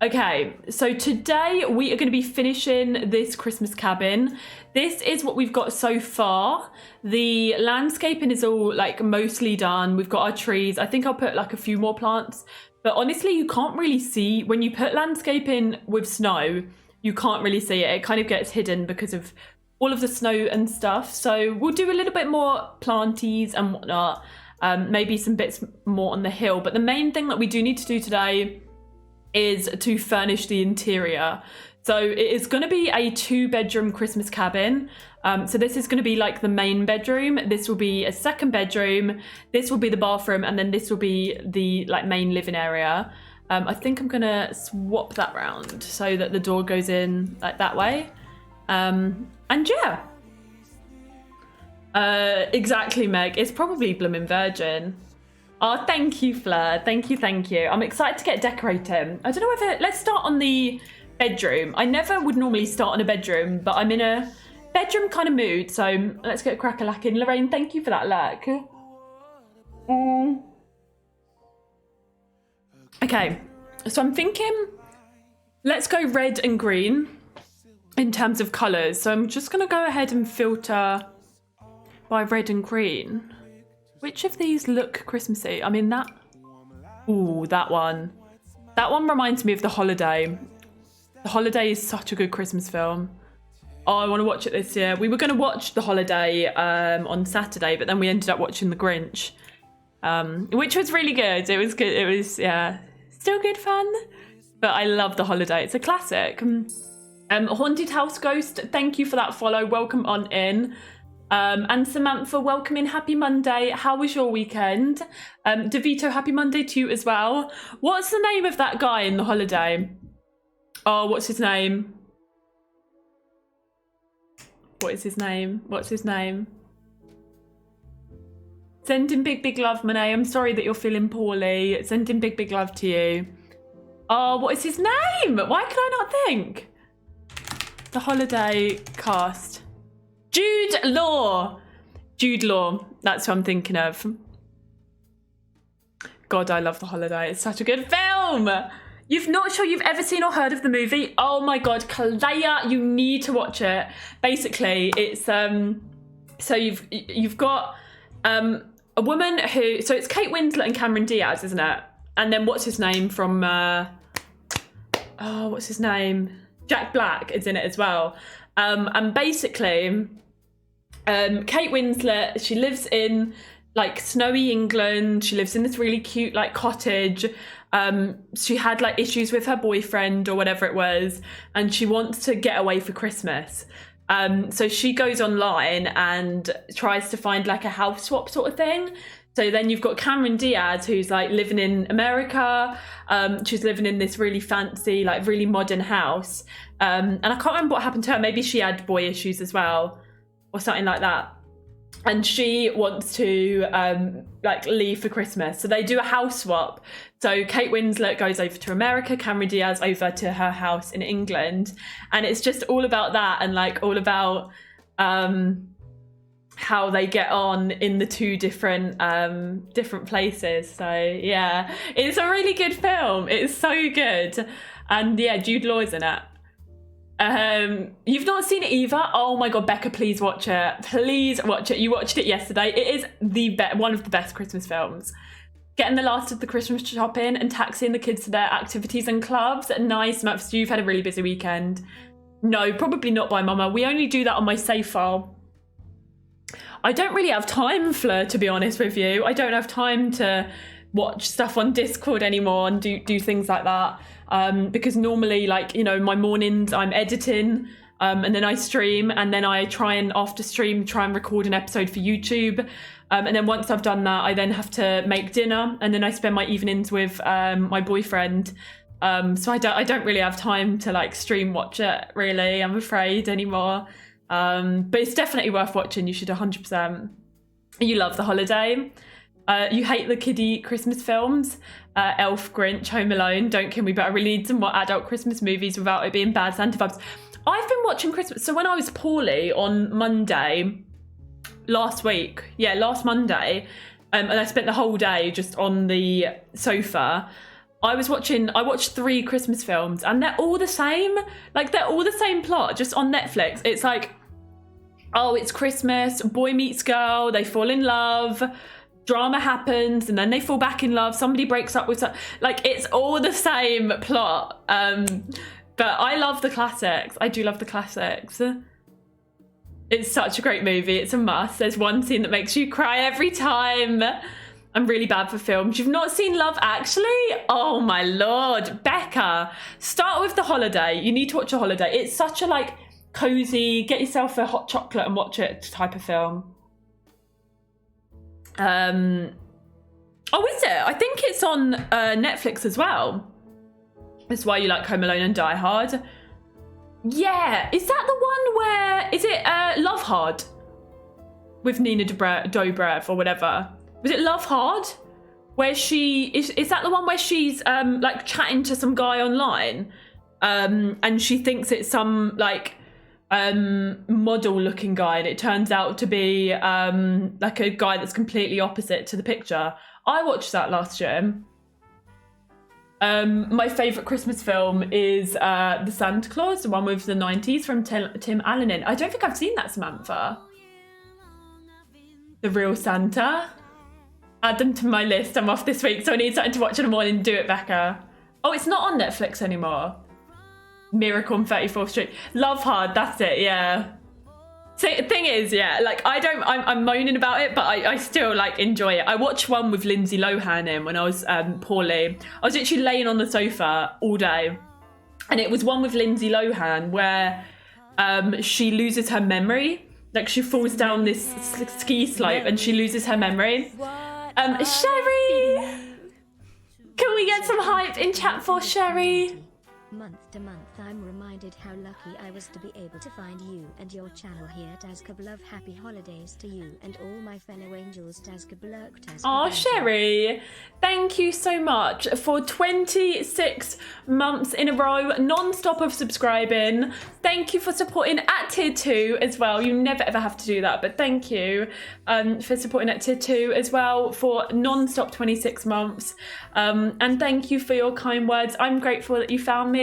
Okay, so today we are going to be finishing this Christmas cabin. This is what we've got so far. The landscaping is all like mostly done. We've got our trees. I think I'll put like a few more plants, but honestly, you can't really see when you put landscaping with snow, you can't really see it. It kind of gets hidden because of all of the snow and stuff. So we'll do a little bit more planties and whatnot. Maybe some bits more on the hill. But the main thing that we do need to do today is to furnish the interior. So it is going to be a 2-bedroom Christmas cabin. So this is going to be like the main bedroom. This will be a second bedroom. This will be the bathroom, and then this will be the like main living area. I think I'm going to swap that round so that the door goes in like that way. And yeah. Exactly, Meg. It's probably Bloomin' Virgin. Oh, thank you, Fleur. Thank you. I'm excited to get decorating. I don't know whether... Let's start on the bedroom. I never would normally start on a bedroom, but I'm in a bedroom kind of mood, so let's get crack-a-lacking. Lorraine, thank you for that luck. Okay, so I'm thinking let's go red and green in terms of colours. So I'm just going to go ahead and filter by red and green. Which of these look Christmassy? I mean, that... Ooh, that one. That one reminds me of The Holiday. The Holiday is such a good Christmas film. Oh, I want to watch it this year. We were going to watch The Holiday on Saturday, but then we ended up watching The Grinch, which was really good. It was good. It was, yeah, still good fun. But I love The Holiday. It's a classic. Haunted House Ghost, thank you for that follow. Welcome on in. And Samantha, welcome in. Happy Monday. How was your weekend? DeVito, happy Monday to you as well. What's the name of that guy in The Holiday? Oh, what's his name? What is his name? What's his name? Sending big love, Monet. I'm sorry that you're feeling poorly. Sending big love to you. Oh, what is his name? Why can I not think? The Holiday cast. Jude Law. Jude Law. That's who I'm thinking of. God, I love The Holiday. It's such a good film. You've not sure you've ever seen or heard of the movie? Oh my God, Kalea, you need to watch it. Basically, it's so you've got a woman who, so it's Kate Winslet and Cameron Diaz, isn't it? And then what's his name from what's his name? Jack Black is in it as well. And basically, Kate Winslet, she lives in like snowy England. She lives in this really cute like cottage. She had like issues with her boyfriend or whatever it was, and she wants to get away for Christmas. So she goes online and tries to find like a house swap sort of thing. So then you've got Cameron Diaz, who's like living in America. She's living in this really fancy, like really modern house. And I can't remember what happened to her. Maybe she had boy issues as well or something like that. And she wants to like leave for Christmas. So they do a house swap. So Kate Winslet goes over to America, Cameron Diaz over to her house in England. And it's just all about that and like all about how they get on in the two different places. So yeah, it's a really good film. It's so good. And yeah, Jude Law is in it. You've not seen it either? Oh my God, Becca, please watch it. Please watch it. You watched it yesterday. It is one of the best Christmas films. Getting the last of the Christmas shopping and taxiing the kids to their activities and clubs. Nice, Maps. You've had a really busy weekend. No, probably not by Mama. We only do that on my save file. I don't really have time, Fleur, to be honest with you. I don't have time to watch stuff on Discord anymore and do things like that. Because normally, like, you know, my mornings I'm editing and then I stream, and then I try and after stream try and record an episode for YouTube. And then once I've done that, I then have to make dinner, and then I spend my evenings with my boyfriend. So I don't really have time to like stream watch it, really, I'm afraid, anymore. But it's definitely worth watching. You should 100%. You love The Holiday. You hate the kiddie Christmas films. Elf, Grinch, Home Alone, Don't Kill Me, but I really need some more adult Christmas movies without it being bad Santa vibes. I've been watching Christmas. So when I was poorly on Monday, last Monday, and I spent the whole day just on the sofa, I watched 3 Christmas films and they're all the same. Like, they're all the same plot, just on Netflix. It's like, oh, it's Christmas, boy meets girl, they fall in love, drama happens, and then they fall back in love, somebody breaks up with like, it's all the same plot. But I love the classics. I do love the classics. It's such a great movie. It's a must. There's one scene that makes you cry every time. I'm really bad for films. You've not seen Love Actually? Oh my lord. Becca, start with The Holiday. You need to watch The Holiday. It's such a like cozy, get yourself a hot chocolate and watch it type of film. Oh, is it? I think it's on Netflix as well. That's why you like Home Alone and Die Hard. Yeah, is that the one where, is it Love Hard? With Nina Dobrev or whatever. Was it Love Hard? Where is that the one where she's like chatting to some guy online? And she thinks it's some like model looking guy, and it turns out to be like a guy that's completely opposite to the picture. I watched that last year. My favourite Christmas film is The Santa Claus, the one with the 90s from Tim Allen in. I don't think I've seen that, Samantha. The Real Santa. Add them to my list. I'm off this week, so I need something to watch in the morning. Do it, Becca. Oh, it's not on Netflix anymore. Miracle on 34th Street. Love Hard, that's it, yeah. So the thing is, yeah, like I'm moaning about it, but I still like enjoy it. I watched one with Lindsay Lohan in when I was poorly. I was literally laying on the sofa all day, and it was one with Lindsay Lohan where she loses her memory. Like, she falls down this ski slope and she loses her memory. Sherry, can we get some hype in chat for Sherry? Month to month, I'm reminded how lucky I was to be able to find you and your channel here. Tazkabaz, happy holidays to you and all my fellow angels. Tazkabaz. Oh, Sherry, thank you so much for 26 months in a row, non-stop of subscribing. Thank you for supporting at tier 2 as well. You never ever have to do that, but thank you for supporting at tier 2 as well for non-stop 26 months. And thank you for your kind words. I'm grateful that you found me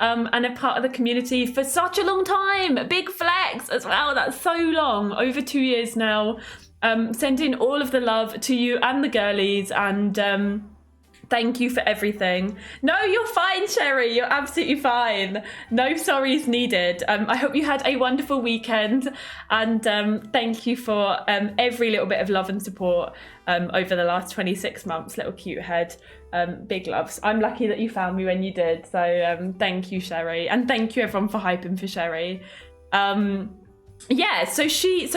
and a part of the community for such a long time. Big flex as well. That's so long, over 2 years now. Sending all of the love to you and the girlies, and thank you for everything. No, you're fine, Sherry. You're absolutely fine. No sorries needed. I hope you had a wonderful weekend, and thank you for every little bit of love and support over the last 26 months, little cute head. Big loves. I'm lucky that you found me when you did. So thank you, Sherry. And thank you everyone for hyping for Sherry. Yeah, so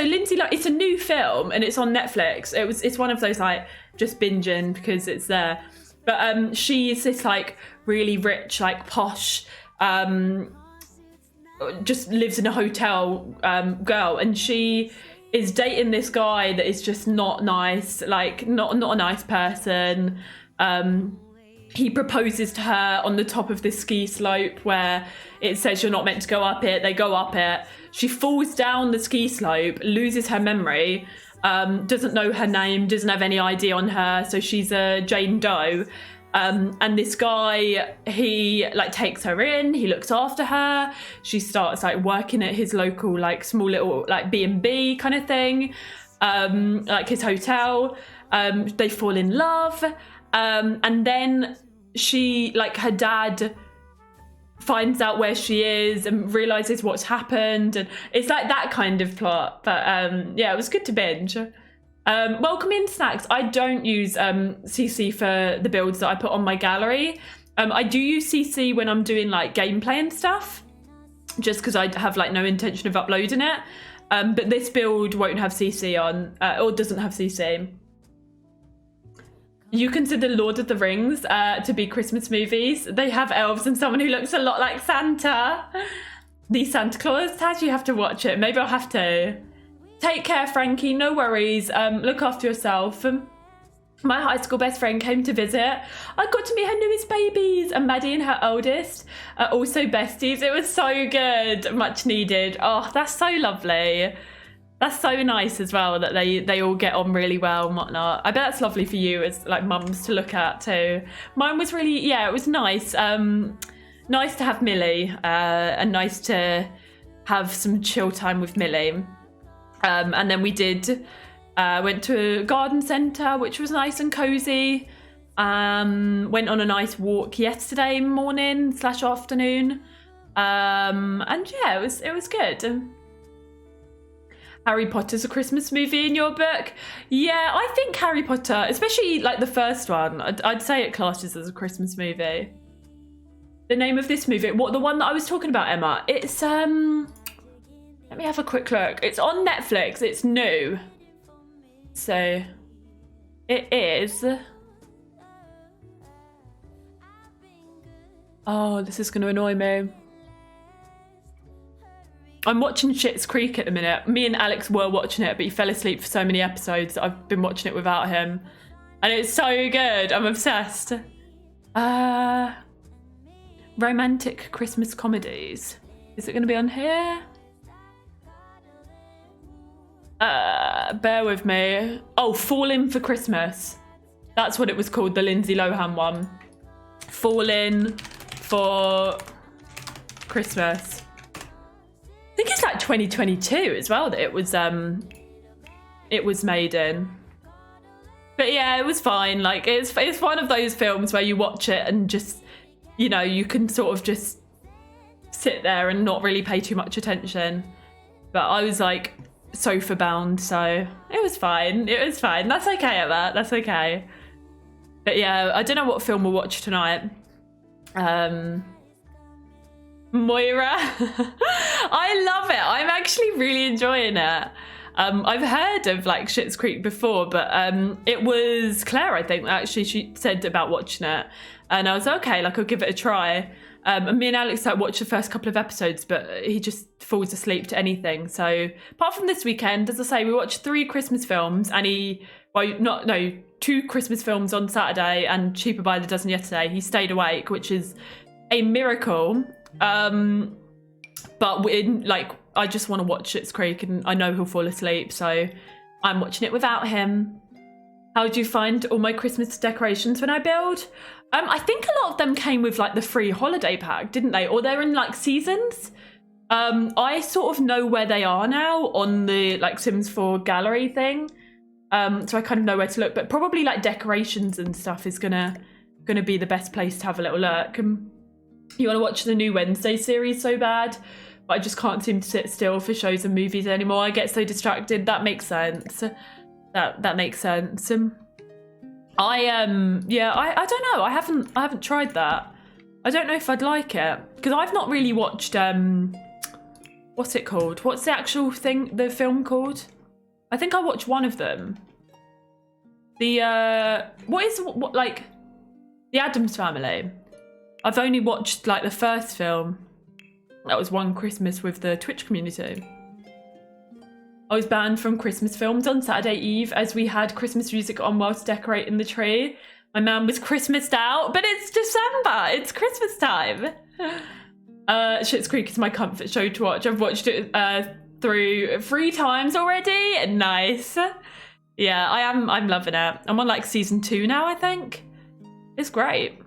Lindsay, like, it's a new film and it's on Netflix. It's one of those like just binging because it's there. But she's this like really rich, like posh, just lives in a hotel girl, and she is dating this guy that is just not nice, like not a nice person. He proposes to her on the top of this ski slope where it says you're not meant to go up it. They go up it. She falls down the ski slope, loses her memory, doesn't know her name, doesn't have any ID on her, so she's a Jane Doe. And this guy, he like takes her in, he looks after her. She starts like working at his local like small little like B&B kind of thing, like his hotel. They fall in love. And then she, like, her dad finds out where she is and realizes what's happened, and it's like that kind of plot. But yeah, it was good to binge. Welcome in, Snacks. I don't use CC for the builds that I put on my gallery. I do use CC when I'm doing like gameplay and stuff, just because I have like no intention of uploading it. But this build won't have CC on, or doesn't have CC. You consider Lord of the Rings to be Christmas movies. They have elves and someone who looks a lot like Santa. The Santa Claus, Taz, you have to watch it. Maybe I'll have to. Take care, Frankie. No worries. Look after yourself. My high school best friend came to visit. I got to meet her newest babies, and Maddie and her oldest are also besties. It was so good. Much needed. Oh, that's so lovely. That's so nice as well that they all get on really well and whatnot. I bet that's lovely for you as like mums to look at too. Mine was really, yeah, it was nice. Nice to have Millie and nice to have some chill time with Millie. And then we went to a garden centre, which was nice and cozy. Went on a nice walk yesterday morning / afternoon. And yeah, it was good. Harry Potter's a Christmas movie in your book? Yeah, I think Harry Potter, especially like the first one, I'd say it classes as a Christmas movie. The name of this movie, the one that I was talking about, Emma, it's let me have a quick look. It's on Netflix. It's new. So it is. Oh, this is going to annoy me. I'm watching Schitt's Creek at the minute. Me and Alex were watching it, but he fell asleep for so many episodes that I've been watching it without him. And it's so good. I'm obsessed. Romantic Christmas comedies. Is it going to be on here? Bear with me. Oh, Fall In for Christmas. That's what it was called, the Lindsay Lohan one. Fall In for Christmas. I think it's like 2022 as well that it was made in. But yeah, it was fine. Like it's one of those films where you watch it and just, you know, you can sort of just sit there and not really pay too much attention. But I was like sofa bound, so it was fine. It was fine. That's okay at that. That's okay. But yeah, I don't know what film we'll watch tonight. Moira. I love it. I'm actually really enjoying it. I've heard of like Schitt's Creek before, but it was Claire, I think, actually she said about watching it, and I was okay, like I'll give it a try. And me and Alex like watched the first couple of episodes, but he just falls asleep to anything. So apart from this weekend, as I say, we watched 3 Christmas films, and 2 Christmas films on Saturday and Cheaper by the Dozen yesterday. He stayed awake, which is a miracle. But I just want to watch Schitt's Creek, and I know he'll fall asleep, so I'm watching it without him. How do you find all my Christmas decorations when I build? I think a lot of them came with like the free holiday pack, didn't they? Or they're in like seasons. I sort of know where they are now on the like Sims 4 gallery thing. So I kind of know where to look, but probably like decorations and stuff is gonna be the best place to have a little look. You want to watch the new Wednesday series so bad, but I just can't seem to sit still for shows and movies anymore. I get so distracted. That makes sense. That makes sense. I don't know. I haven't tried that. I don't know if I'd like it because I've not really watched what's it called? What's the actual thing? The film called? I think I watched one of them. The The Addams Family. I've only watched like the first film. That was one Christmas with the Twitch community. I was banned from Christmas films on Saturday Eve as we had Christmas music on whilst decorating the tree. My man was Christmased out, but it's December. It's Christmas time. Schitt's Creek is my comfort show to watch. I've watched it through 3 times already. Nice. Yeah, I'm loving it. I'm on like season 2 now, I think. It's great.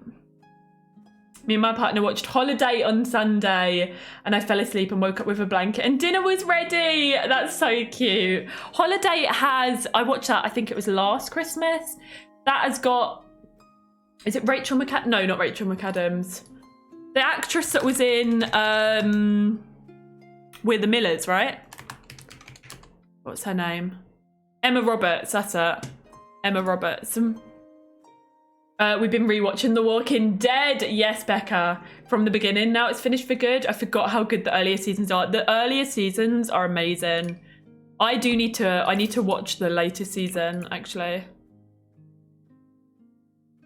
Me and my partner watched Holiday on Sunday, and I fell asleep and woke up with a blanket and dinner was ready. That's so cute. Holiday I watched that, I think it was last Christmas. That has got, is it Rachel McAdams? No, not Rachel McAdams. The actress that was in We're the Millers, right? What's her name? Emma Roberts, that's it. Emma Roberts. We've been rewatching The Walking Dead. Yes, Becca. From the beginning. Now it's finished for good. I forgot how good the earlier seasons are. The earlier seasons are amazing. I need to watch the latest season, actually.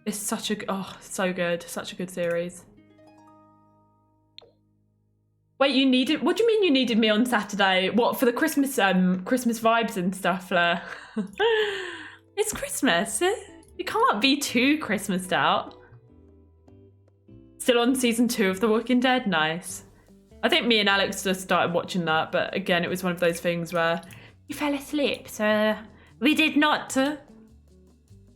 It's so good. Such a good series. Wait, what do you mean you needed me on Saturday? What, for the Christmas vibes and stuff, Fleur? It's Christmas. You can't be too Christmased out. Still on season 2 of The Walking Dead. Nice. I think me and Alex just started watching that, but again, it was one of those things where You fell asleep, sir. We did not.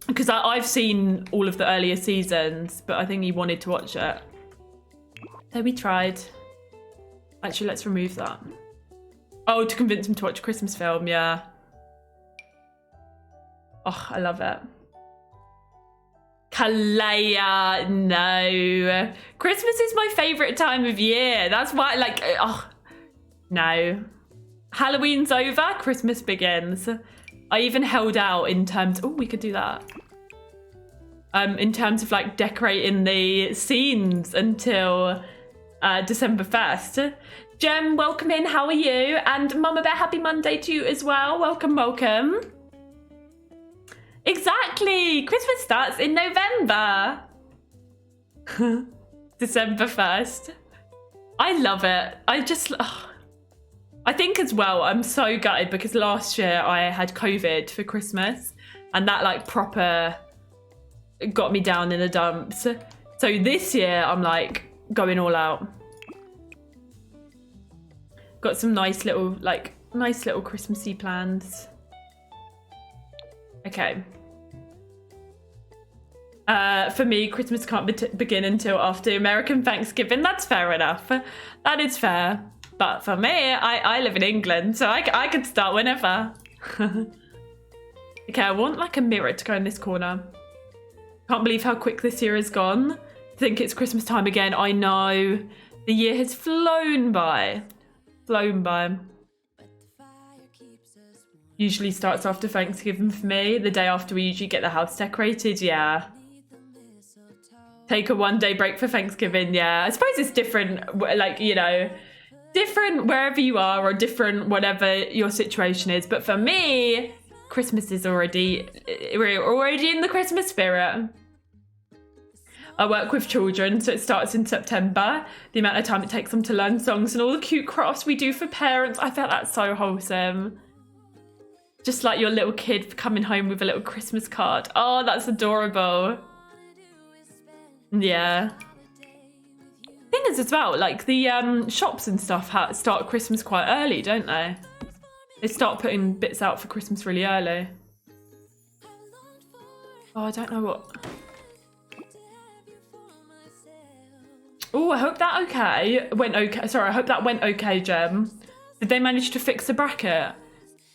Because I've seen all of the earlier seasons, but I think he wanted to watch it. So we tried. Actually, let's remove that. Oh, to convince him to watch a Christmas film, yeah. Oh, I love it. Kalea, no. Christmas is my favourite time of year. That's why, like, oh, no. Halloween's over, Christmas begins. I even held out in terms, oh, we could do that. In terms of like decorating the scenes until December 1st. Jem, welcome in, how are you? And Mama Bear, happy Monday to you as well. Welcome, welcome. Exactly, Christmas starts in November. December 1st. I love it. I think as well, I'm so gutted because last year I had COVID for Christmas and that like proper got me down in the dumps. So this year I'm like going all out. Got some nice little Christmassy plans. Okay. For me, Christmas can't begin until after American Thanksgiving. That's fair enough. That is fair. But for me, I live in England, so I could start whenever. Okay, I want like a mirror to go in this corner. Can't believe how quick this year has gone. Think it's Christmas time again. I know. The year has flown by. Flown by. Usually starts after Thanksgiving for me. The day after we usually get the house decorated, yeah. Take a one-day break for Thanksgiving, yeah. I suppose it's different, like, you know, different wherever you are or different whatever your situation is. But for me, Christmas is we're already in the Christmas spirit. I work with children, so it starts in September. The amount of time it takes them to learn songs and all the cute crafts we do for parents. I felt that's so wholesome. Just like your little kid coming home with a little Christmas card. Oh, that's adorable. Yeah. Thing is as well, like the shops and stuff start Christmas quite early, don't they? They start putting bits out for Christmas really early. Oh, I don't know what. Oh, I hope that went okay. Sorry, I hope that went okay, Jem. Did they manage to fix the bracket?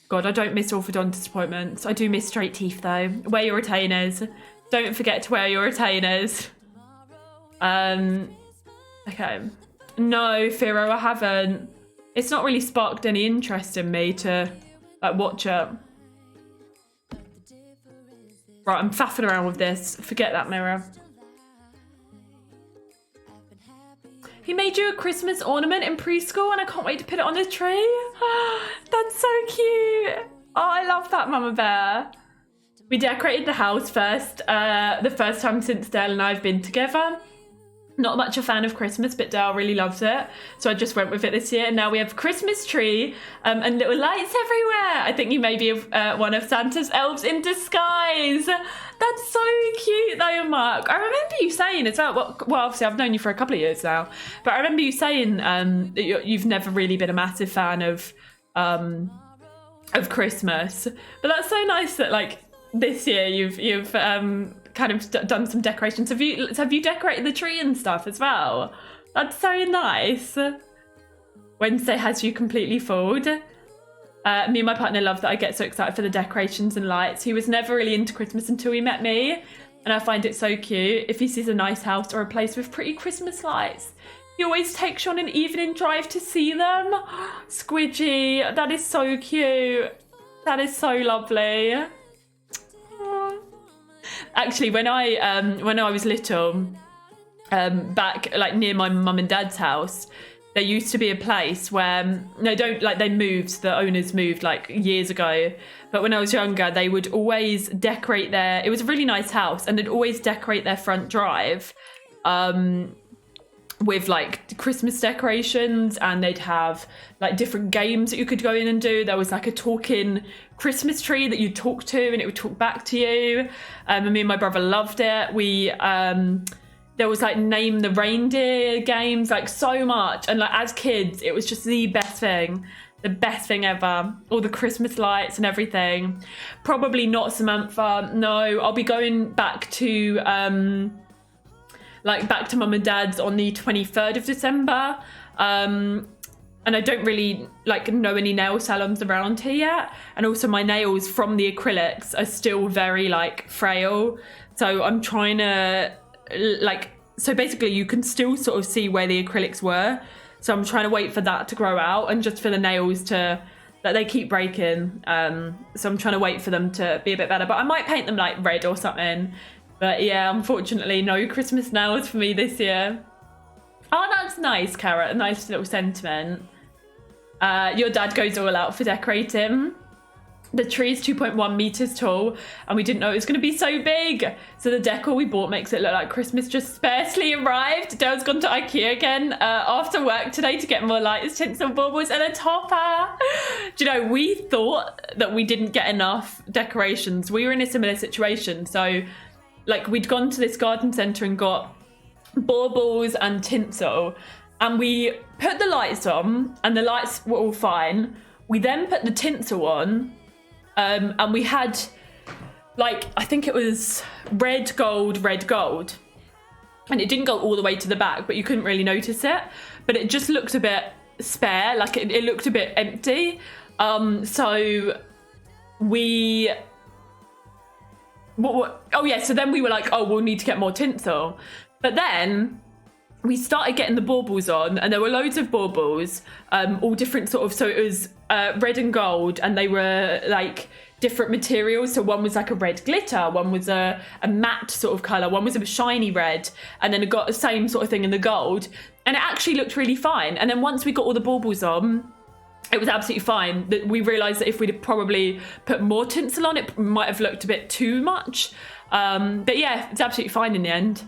God, I don't miss orthodontist appointments. I do miss straight teeth though. Wear your retainers. Don't forget to wear your retainers. Okay. No, Firo, I haven't. It's not really sparked any interest in me to like watch it. Right, I'm faffing around with this. Forget that mirror. He made you a Christmas ornament in preschool and I can't wait to put it on the tree. That's so cute. Oh, I love that, Mama Bear. We decorated the house first, the first time since Dale and I have been together. Not much a fan of Christmas, but Dale really loves it. So I just went with it this year. And now we have a Christmas tree and little lights everywhere. I think you may be one of Santa's elves in disguise. That's so cute though, Mark. I remember you saying as well, well, obviously I've known you for a couple of years now, but I remember you saying that you've never really been a massive fan of Christmas. But that's so nice that like this year you've kind of done some decorations. Have you decorated the tree and stuff as well? That's so nice. Wednesday has you completely fooled. Me and my partner love that I get so excited for the decorations and lights. He was never really into Christmas until he met me, and I find it so cute. If he sees a nice house or a place with pretty Christmas lights, he always takes you on an evening drive to see them. Squidgy, that is so cute. That is so lovely. Actually, when I was little, back like near my mum and dad's house, there used to be a place where the owners moved like years ago. But when I was younger, they would always decorate it was a really nice house, and they'd always decorate their front drive with like Christmas decorations, and they'd have like different games that you could go in and do. There was like a talking Christmas tree that you'd talk to and it would talk back to you. And me and my brother loved it. There was like name the reindeer games, like so much. And like as kids, it was just the best thing. The best thing ever. All the Christmas lights and everything. Probably not Samantha. No, I'll be going back to back to mum and dad's on the 23rd of December. And I don't really know any nail salons around here yet. And also my nails from the acrylics are still very frail. So I'm trying to so basically you can still sort of see where the acrylics were. So I'm trying to wait for that to grow out and just for the nails that they keep breaking. So I'm trying to wait for them to be a bit better, but I might paint them red or something. But yeah, unfortunately, no Christmas nails for me this year. Oh, that's nice, Carrot. A nice little sentiment. Your dad goes all out for decorating. The tree is 2.1 meters tall and we didn't know it was going to be so big. So the decor we bought makes it look like Christmas just sparsely arrived. Dale's gone to IKEA again after work today to get more lights, tinsel, baubles and a topper. Do you know, we thought that we didn't get enough decorations. We were in a similar situation. So we'd gone to this garden centre and got baubles and tinsel and we put the lights on and the lights were all fine. We then put the tinsel on. And we had I think it was red, gold. And it didn't go all the way to the back, but you couldn't really notice it. But it just looked a bit spare, it looked a bit empty. So we... so then we were we'll need to get more tinsel. But then we started getting the baubles on and there were loads of baubles, all different so it was red and gold and they were different materials. So one was a red glitter, one was a matte sort of colour, one was a shiny red, and then it got the same sort of thing in the gold. And it actually looked really fine. And then once we got all the baubles on, it was absolutely fine. We realised that if we'd probably put more tinsel on, it might have looked a bit too much. But yeah, it's absolutely fine in the end.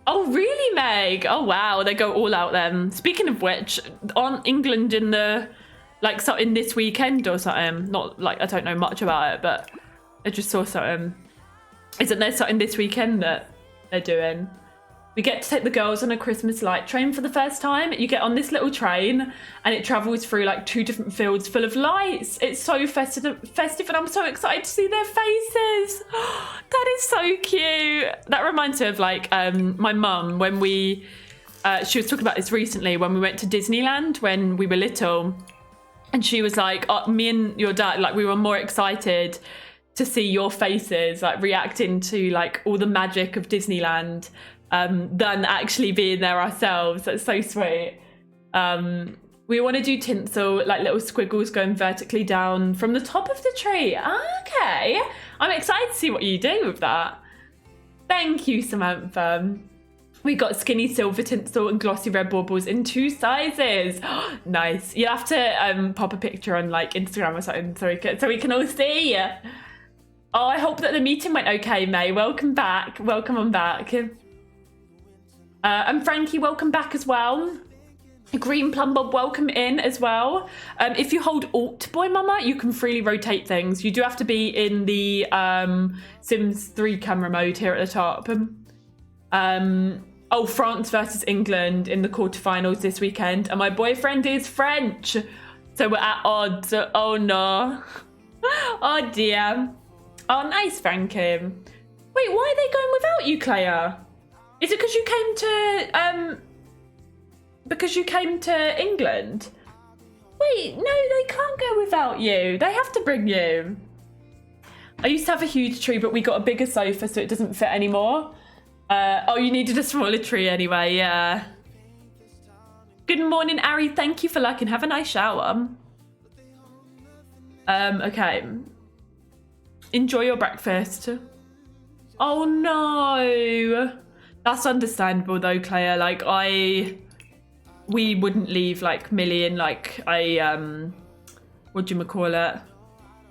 Oh, really, Meg? Oh, wow. They go all out then. Speaking of which, aren't England in the, something this weekend or something? Not, I don't know much about it, but I just saw something. Isn't there something this weekend that they're doing? We get to take the girls on a Christmas light train for the first time. You get on this little train and it travels through 2 different fields full of lights. It's so festive and I'm so excited to see their faces. That is so cute. That reminds me of my mum when she was talking about this recently when we went to Disneyland when we were little. And she was me and your dad, we were more excited to see your faces reacting to all the magic of Disneyland than actually being there ourselves. That's so sweet. We want to do tinsel, little squiggles going vertically down from the top of the tree. Okay. I'm excited to see what you do with that. Thank you, Samantha. We got skinny silver tinsel and glossy red baubles in 2 sizes. Nice. You'll have to pop a picture on Instagram or something so we can all see. Oh, I hope that the meeting went okay, May. Welcome back. Welcome on back. And Frankie, welcome back as well. Green Plum Bob, welcome in as well. If you hold Alt, Boy Mama, you can freely rotate things. You do have to be in the Sims 3 camera mode here at the top. France versus England in the quarterfinals this weekend. And my boyfriend is French. So we're at odds. Oh no. Oh dear. Oh, nice, Frankie. Wait, why are they going without you, Clea? Is it because you came to England? Wait, no, they can't go without you. They have to bring you. I used to have a huge tree, but we got a bigger sofa, so it doesn't fit anymore. You needed a smaller tree anyway, yeah. Good morning, Ari. Thank you for liking. Have a nice shower. Okay. Enjoy your breakfast. Oh no. That's understandable though, Clea. We wouldn't leave Millie in what do you call it?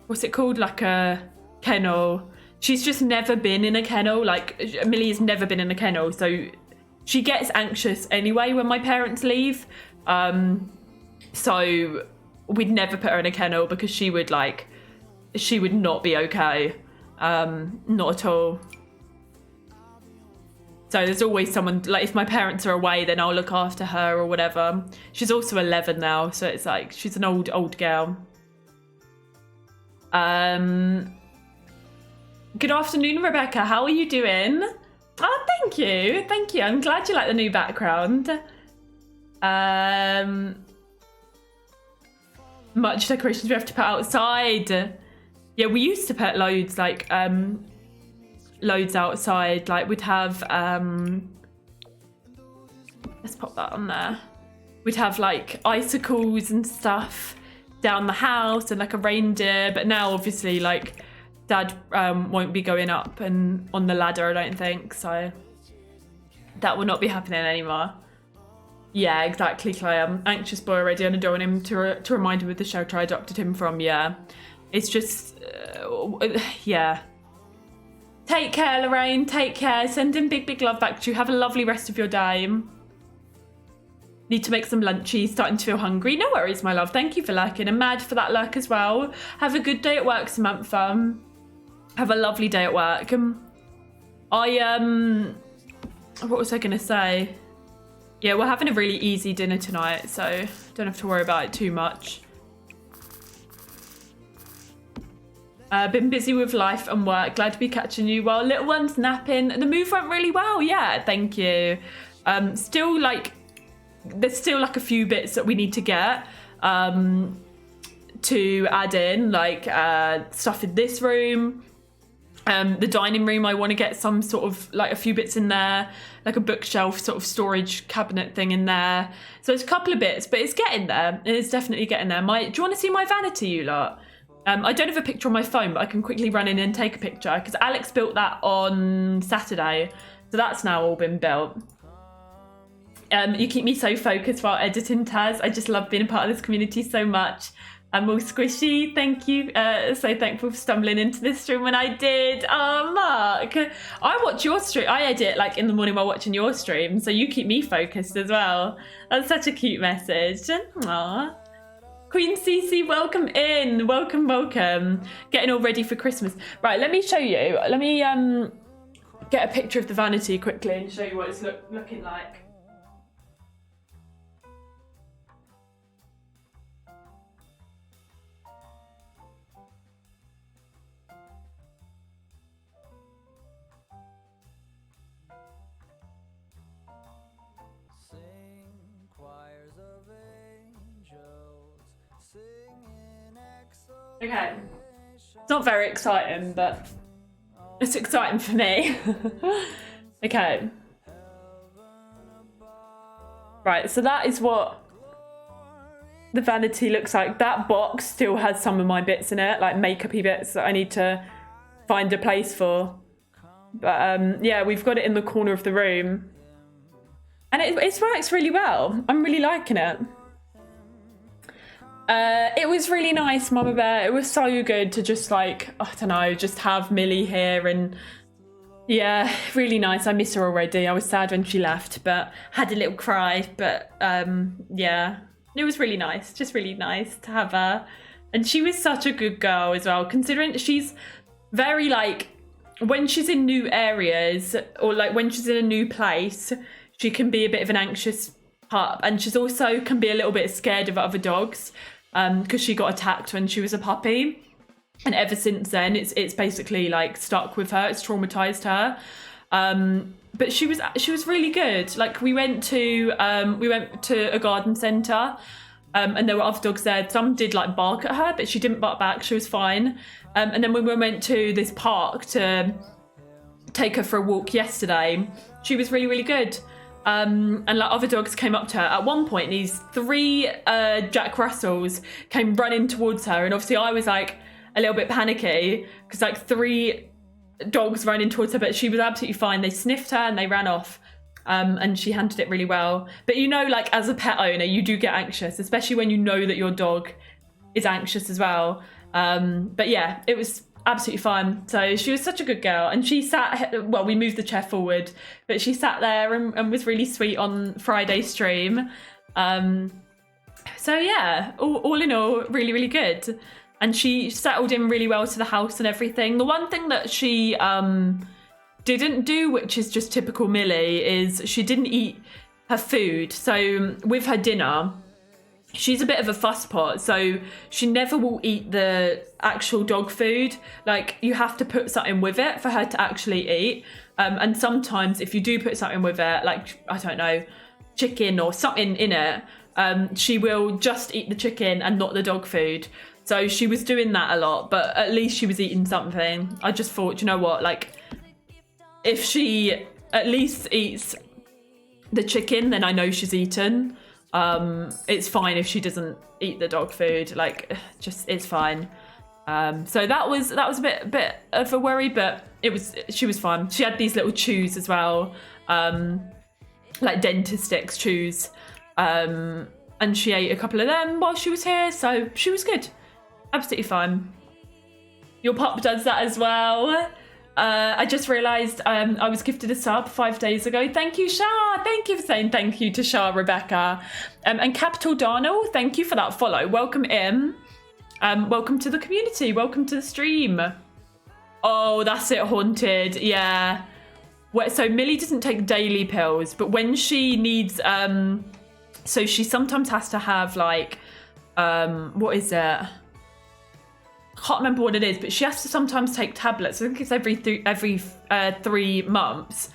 What's it called? A kennel. She's just never been in a kennel. Millie's never been in a kennel, so she gets anxious anyway when my parents leave. So we'd never put her in a kennel because she would not be okay. Not at all. So there's always someone, like if my parents are away, then I'll look after her or whatever. She's also 11 now, so it's like she's an old girl. Good afternoon, Rebecca. How are you doing? Oh, thank you. Thank you. I'm glad you like the new background. Much decorations we have to put outside. Yeah, we used to put loads, like, loads outside. Like, we'd have, let's pop that on there. We'd have, like, icicles and stuff down the house and, like, a reindeer. But now, obviously, like, Dad won't be going up and on the ladder, I don't think. So that will not be happening anymore. Yeah, exactly, Claire. I'm anxious boy already, and I don't want him to remind him of the shelter I adopted him from. Yeah, it's just, yeah. Take care, Lorraine. Take care. Send him big love back to you. Have a lovely rest of your day. Need to make some lunchies. Starting to feel hungry. No worries, my love. Thank you for lurking. And Mad for that lurk as well. Have a good day at work, Samantha. Have a lovely day at work. What was I going to say? Yeah, we're having a really easy dinner tonight, so don't have to worry about it too much. Been busy with life and work. Glad to be catching you while little one's napping. The move went really well. Yeah, thank you. Still, like, there's still like a few bits that we need to get to add in, like stuff in this room. The dining room, I want to get some sort of, like, a few bits in there, like a bookshelf sort of storage cabinet thing in there. So it's a couple of bits, but it's getting there. It's definitely getting there. Do you want to see my vanity, you lot? I don't have a picture on my phone, but I can quickly run in and take a picture because Alex built that on Saturday. So that's now all been built. You keep me so focused while editing, Taz. I just love being a part of this community so much. I'm all squishy. Thank you. So thankful for stumbling into this stream when I did. Oh, Mark. I watch your stream. I edit like in the morning while watching your stream. So you keep me focused as well. That's such a cute message. Aww. Queen Cece, welcome in. Welcome, welcome. Getting all ready for Christmas. Right, let me show you. Let me get a picture of the vanity quickly and show you what it's looking like. Okay, it's not very exciting, but it's exciting for me. Okay. Right, so that is what the vanity looks like. That box still has some of my bits in it, like makeup-y bits that I need to find a place for. But yeah, we've got it in the corner of the room. And it works really well. I'm really liking it. It was really nice, Mama Bear. It was so good to just, like, I don't know, just have Millie here, and yeah, really nice. I miss her already. I was sad when she left, but had a little cry. But yeah, it was really nice. Just really nice to have her. And she was such a good girl as well, considering she's very, like, when she's in new areas or like when she's in a new place, she can be a bit of an anxious pup, and she's also can be a little bit scared of other dogs. Because she got attacked when she was a puppy, and ever since then it's basically like stuck with her. It's traumatized her. But she was really good. Like we went to a garden centre, and there were other dogs there. Some did like bark at her, but she didn't bark back. She was fine. And then when we went to this park to take her for a walk yesterday, she was really good. And like other dogs came up to her. At one point, these 3 Jack Russells came running towards her, and obviously I was like a little bit panicky because like 3 dogs running towards her, but she was absolutely fine. They sniffed her and they ran off, and she handled it really well. But you know, like as a pet owner, you do get anxious, especially when you know that your dog is anxious as well. But yeah, it was absolutely fine. So she was such a good girl, and she sat, well, we moved the chair forward, but she sat there and was really sweet on Friday's stream. So yeah, all in all, really good. And she settled in really well to the house and everything. The one thing that she didn't do, which is just typical Millie, is she didn't eat her food. So with her dinner, she's a bit of a fusspot, so she never will eat the actual dog food. Like, you have to put something with it for her to actually eat. And sometimes if you do put something with it, like, I don't know, chicken or something in it, she will just eat the chicken and not the dog food. So she was doing that a lot, but at least she was eating something. I just thought, you know what, like, if she at least eats the chicken, then I know she's eaten. It's fine if she doesn't eat the dog food, like, just, it's fine. So that was a bit of a worry, but she was fine. She had these little chews as well, like dentist sticks chews, and she ate a couple of them while she was here, so she was good, absolutely fine. Your pup does that as well. I just realised I was gifted a sub 5 days ago. Thank you, Shah. Thank you for saying thank you to Shah, Rebecca. And Capital Darnell, thank you for that follow. Welcome in. Welcome to the community. Welcome to the stream. Oh, that's it, Haunted. Yeah. So Millie doesn't take daily pills, but when she needs... so she sometimes has to have, like... what is it? Can't remember what it is, but she has to sometimes take tablets. I think it's every 3 months.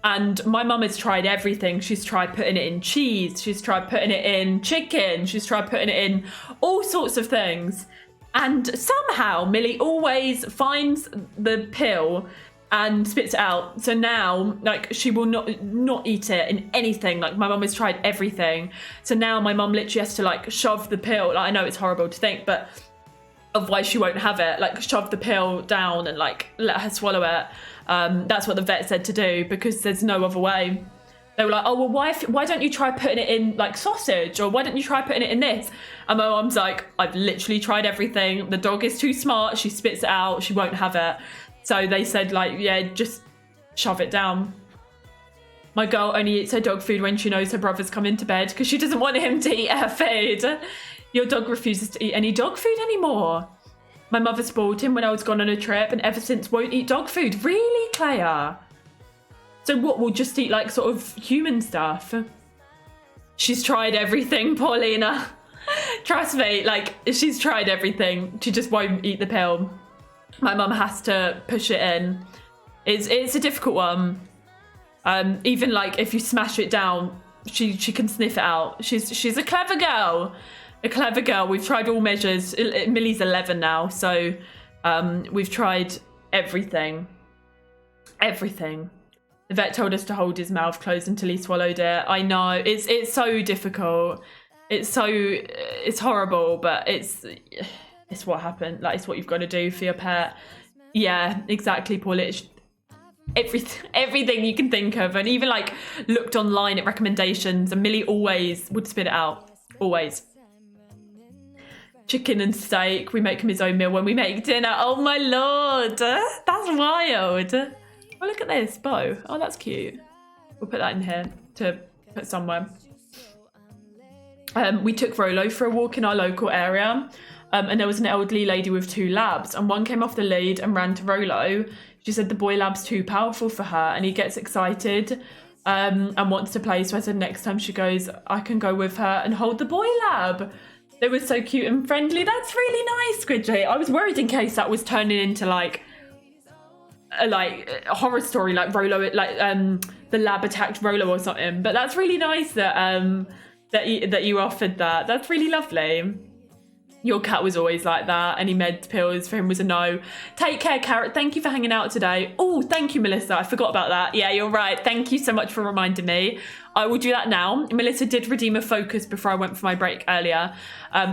And my mum has tried everything. She's tried putting it in cheese. She's tried putting it in chicken. She's tried putting it in all sorts of things. And somehow Millie always finds the pill and spits it out. So now, like, she will not eat it in anything. Like, my mum has tried everything. So now my mum literally has to, like, shove the pill. Like, I know it's horrible to think, but otherwise she won't have it. Like, shove the pill down and, like, let her swallow it. That's what the vet said to do, because there's no other way. They were like, oh, well, why don't you try putting it in, like, sausage? Or why don't you try putting it in this? And my mum's like, I've literally tried everything. The dog is too smart. She spits it out. She won't have it. So they said, like, yeah, just shove it down. My girl only eats her dog food when she knows her brother's come into bed because she doesn't want him to eat her food. Your dog refuses to eat any dog food anymore. My mother spoiled him when I was gone on a trip and ever since won't eat dog food. Really, Claire? So what, we'll just eat, like, sort of human stuff? She's tried everything, Paulina. Trust me, like, she's tried everything. She just won't eat the pill. My mum has to push it in. It's a difficult one. Even, like, if you smash it down, she can sniff it out. She's a clever girl. A clever girl. We've tried all measures. Millie's 11 now, so we've tried everything. Everything. The vet told us to hold his mouth closed until he swallowed it. I know. It's so difficult. It's horrible, but it's what happened. Like, it's what you've got to do for your pet. Yeah, exactly, Paul. It's everything you can think of, and even, like, looked online at recommendations, and Millie always would spit it out. Always. Chicken and steak. We make him his own meal when we make dinner. Oh my lord, that's wild. Oh, look at this bow. Oh, that's cute. We'll put that in here to put somewhere. We took Rolo for a walk in our local area, and there was an elderly lady with 2 labs, and one came off the lead and ran to Rolo. She said the boy lab's too powerful for her, and he gets excited and wants to play. So I said next time she goes, I can go with her and hold the boy lab. They were so cute and friendly. That's really nice, Squidgy. I was worried in case that was turning into, like a horror story, like Rolo, like the lab attacked Rolo or something. But that's really nice that that you offered that. That's really lovely. Your cat was always like that. Any med pills for him was a no. Take care, Carrot. Thank you for hanging out today. Oh, thank you, Melissa. I forgot about that. Yeah, you're right. Thank you so much for reminding me. I will do that now. Melissa did redeem a focus before I went for my break earlier.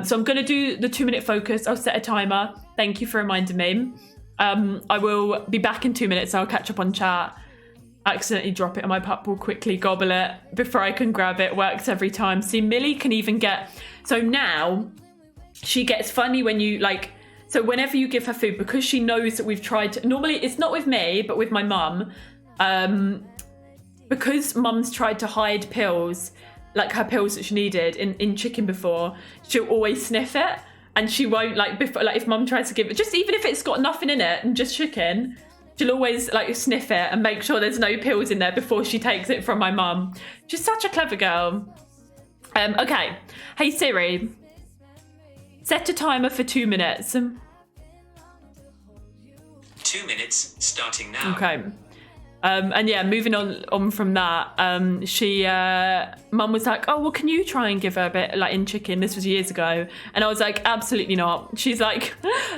So I'm going to do the 2-minute focus. I'll set a timer. Thank you for reminding me. I will be back in 2 minutes. So I'll catch up on chat. Accidentally drop it and my pup will quickly gobble it before I can grab it. Works every time. See, Millie can even get... So now... She gets funny when you, like, so whenever you give her food, because she knows that we've tried to, normally it's not with me, but with my mum, because mum's tried to hide pills, like her pills that she needed in chicken before, she'll always sniff it, and she won't, like, before, like, if mum tries to give it, just even if it's got nothing in it and just chicken, She'll always like sniff it and make sure there's no pills in there before she takes it from my mum. She's such a clever girl. Okay. Hey Siri, set a timer for 2 minutes. 2 minutes, starting now. Okay. And yeah, moving on from that, mum was like, oh, well, can you try and give her a bit like in chicken? This was years ago. And I was like, absolutely not. She's like,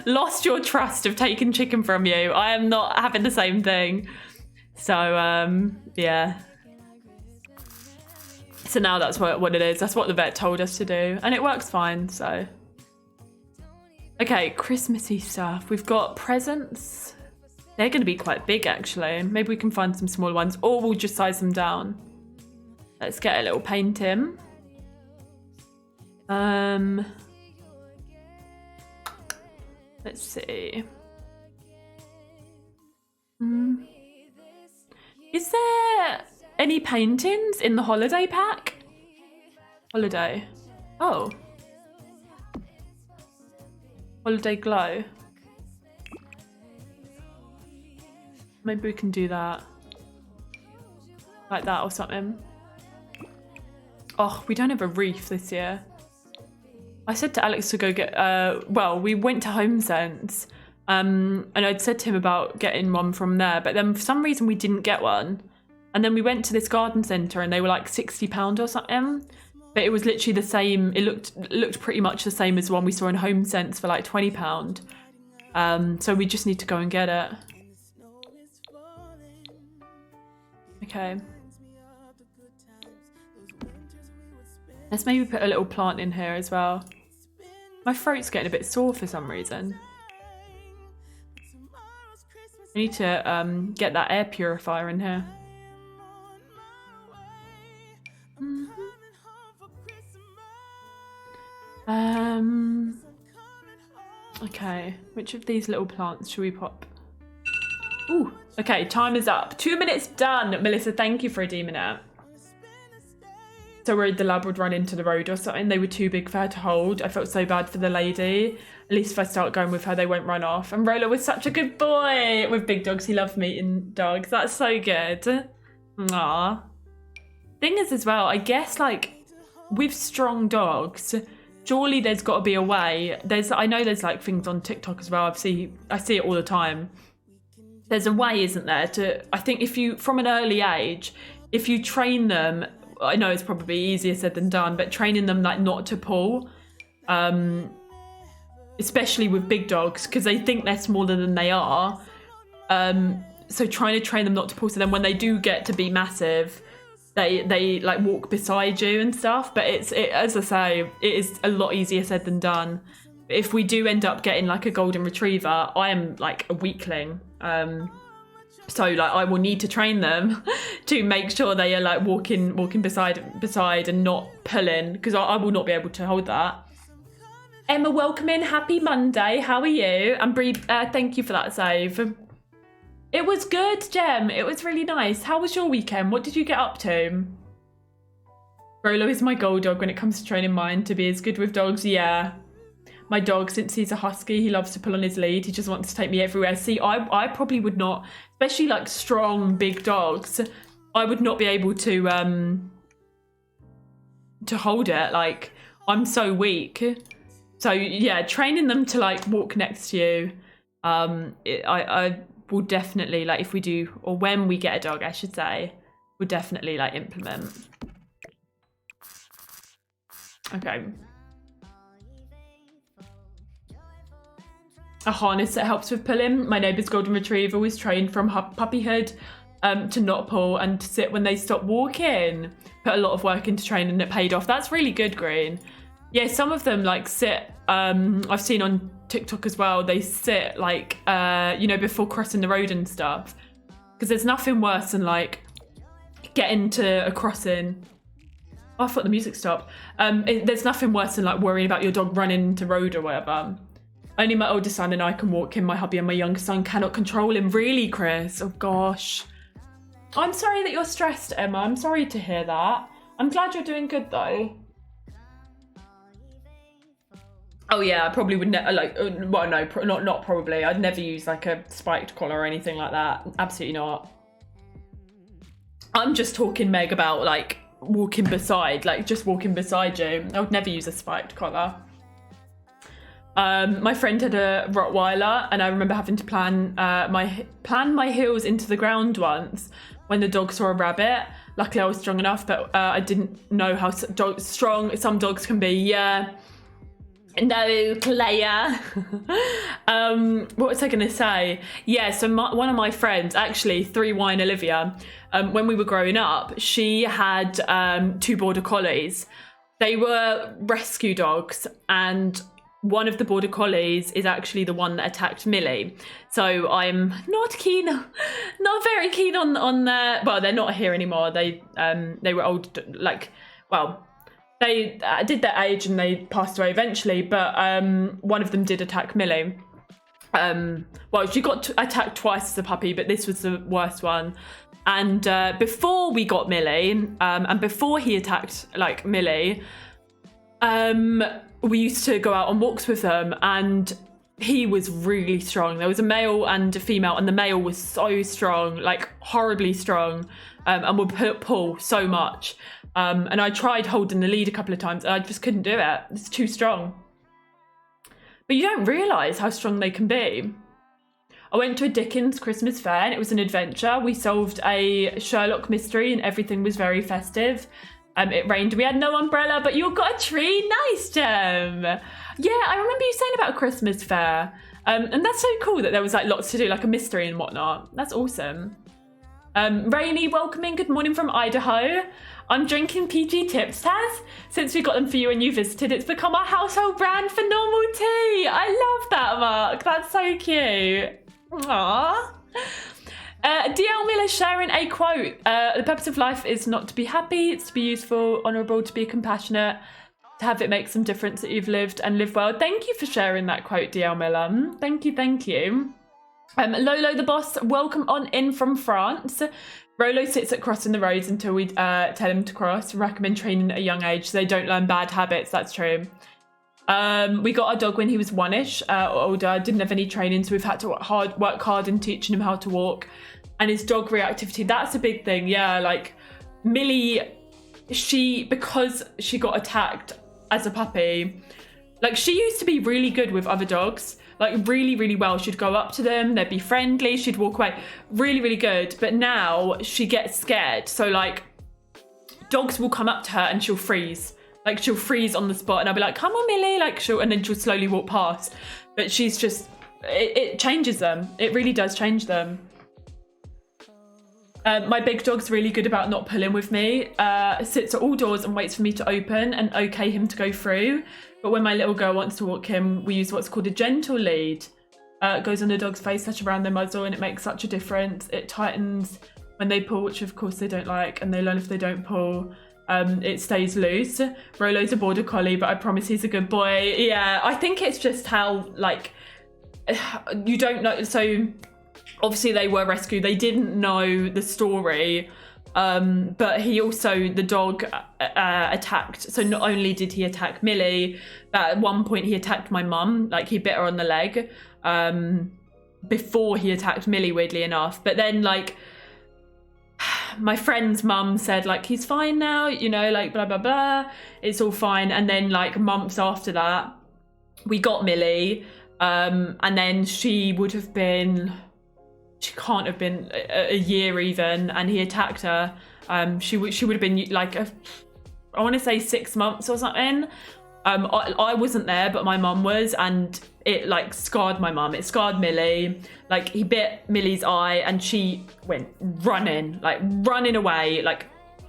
lost your trust of taking chicken from you. I am not having the same thing. So, yeah. So now that's what it is. That's what the vet told us to do. And it works fine, so. Okay, Christmassy stuff. We've got presents. They're going to be quite big, actually. Maybe we can find some smaller ones, or we'll just size them down. Let's get a little painting. Let's see. Is there any paintings in the holiday pack? Holiday. Oh. Holiday glow. Maybe we can do that. Like that or something. Oh, we don't have a wreath this year. I said to Alex to go get, well, we went to HomeSense, and I'd said to him about getting one from there, but then for some reason we didn't get one. And then we went to this garden centre and they were like £60 or something. But it was literally the same, it looked pretty much the same as the one we saw in HomeSense for like £20. So we just need to go and get it. Okay. Let's maybe put a little plant in here as well. My throat's getting a bit sore for some reason. I need to get that air purifier in here. Okay, which of these little plants should we pop? Ooh, okay, time is up. 2 minutes done. Melissa, thank you for redeeming it. So worried the lab would run into the road or something. They were too big for her to hold. I felt so bad for the lady. At least if I start going with her, they won't run off. And Rolo was such a good boy with big dogs. He loved meeting dogs. That's so good. Aww. Thing is as well, I guess like with strong dogs, surely there's got to be a way. I know there's like things on TikTok as well. I see it all the time. There's a way, isn't there, I think if you, from an early age, if you train them, I know it's probably easier said than done, but training them like not to pull, especially with big dogs, because they think they're smaller than they are. So trying to train them not to pull, so then when they do get to be massive, they like walk beside you and stuff. But as I say, it is a lot easier said than done. If we do end up getting like a golden retriever, I am like a weakling. So like I will need to train them to make sure they are like walking beside and not pulling, because I will not be able to hold that. Emma, welcome in. Happy Monday. How are you? And Bree, thank you for that save. It was good, Jem. It was really nice. How was your weekend? What did you get up to? Rolo is my gold dog when it comes to training mine to be as good with dogs. Yeah. My dog, since he's a husky, he loves to pull on his lead. He just wants to take me everywhere. See, I probably would not, especially like strong, big dogs, I would not be able to hold it. Like, I'm so weak. So yeah, training them to like walk next to you, I will definitely, like, if we do, or when we get a dog, I should say, we'll definitely like implement. Okay. A harness that helps with pulling. My neighbour's golden retriever was trained from puppyhood to not pull and to sit when they stop walking. Put a lot of work into training and it paid off. That's really good, Green. Yeah, some of them like sit, I've seen on TikTok as well, they sit like, you know, before crossing the road and stuff. Because there's nothing worse than like getting to a crossing. Oh, I thought the music stopped. There's nothing worse than like worrying about your dog running into road or whatever. Only my oldest son and I can walk him. My hubby and my youngest son cannot control him. Really, Chris? Oh, gosh. I'm sorry that you're stressed, Emma. I'm sorry to hear that. I'm glad you're doing good, though. Oh yeah, I probably would well, no, not probably. I'd never use like a spiked collar or anything like that. Absolutely not. I'm just talking, Meg, about like walking beside, like just walking beside you. I would never use a spiked collar. My friend had a Rottweiler, and I remember having to plan my heels into the ground once when the dog saw a rabbit. Luckily, I was strong enough, but I didn't know how strong some dogs can be. Yeah. No, Claire. What was I going to say? Yeah, so one of my friends, actually, 3 Wine Olivia, when we were growing up, she had 2 border collies. They were rescue dogs, and one of the border collies is actually the one that attacked Millie. So I'm not very keen on their. Well, they're not here anymore. They were old, like, well. They did their age and they passed away eventually, but one of them did attack Millie. Well, she got attacked twice as a puppy, but this was the worst one. And before we got Millie, and before he attacked like Millie, we used to go out on walks with them, and he was really strong. There was a male and a female, and the male was so strong, like horribly strong, and would pull so much. And I tried holding the lead a couple of times, and I just couldn't do it. It's too strong. But you don't realise how strong they can be. I went to a Dickens Christmas fair, and it was an adventure. We solved a Sherlock mystery, and everything was very festive. It rained. We had no umbrella, but you got a tree. Nice, Jem. Yeah, I remember you saying about a Christmas fair. And that's so cool that there was like lots to do, like a mystery and whatnot. That's awesome. Rainy, welcoming, good morning from Idaho. I'm drinking PG Tips, Taz. Since we got them for you and you visited, it's become our household brand for normal tea. I love that, Mark. That's so cute. Aww. DL Miller sharing a quote. The purpose of life is not to be happy, it's to be useful, honourable, to be compassionate, to have it make some difference that you've lived and live well. Thank you for sharing that quote, DL Miller. Thank you, thank you. Lolo the boss, welcome on in from France. Rolo sits at crossing the roads until we tell him to cross. Recommend training at a young age so they don't learn bad habits. That's true. We got our dog when he was 1ish or older. Didn't have any training, so we've had to work hard in teaching him how to walk. And his dog reactivity, that's a big thing. Yeah, like Millie, because she got attacked as a puppy, like she used to be really good with other dogs. Like really, really well. She'd go up to them, they'd be friendly, she'd walk away. Really, really good. But now she gets scared. So like dogs will come up to her and she'll freeze. Like she'll freeze on the spot and I'll be like, come on, Millie. Like and then she'll slowly walk past. But she's just, it changes them. It really does change them. My big dog's really good about not pulling with me. Sits at all doors and waits for me to open and okay him to go through. But when my little girl wants to walk him, we use what's called a gentle lead. It goes on the dog's face, such around their muzzle, and it makes such a difference. It tightens when they pull, which of course they don't like, and they learn if they don't pull. It stays loose. Rolo's a border collie, but I promise he's a good boy. Yeah, I think it's just how, like, you don't know. So obviously they were rescued. They didn't know the story. But he also, the dog attacked. So not only did he attack Millie, but at one point he attacked my mum. Like he bit her on the leg before he attacked Millie, weirdly enough. But then like my friend's mum said like, he's fine now, you know, like blah, blah, blah. It's all fine. And then like months after that, we got Millie. And then she can't have been a year even, and he attacked her. She would have been like I want to say 6 months or something. I wasn't there, but my mum was, and it like scarred my mum. It scarred Millie. Like he bit Millie's eye, and she went running away, like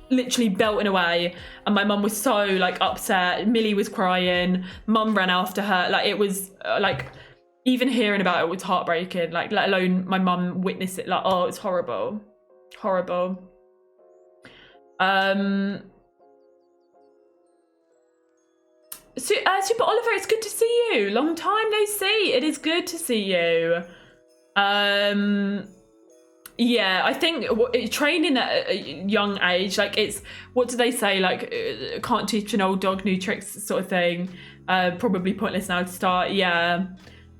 literally belting away. And my mum was so like upset. Millie was crying. Mum ran after her. Like it was like. Even hearing about it was heartbreaking, like let alone my mum witnessed it. Like, oh, it's horrible, horrible. Super Oliver, it's good to see you. Long time no see. It is good to see you. Yeah, I think training at a young age, like it's, what do they say? Like, can't teach an old dog new tricks sort of thing. Probably pointless now to start, yeah.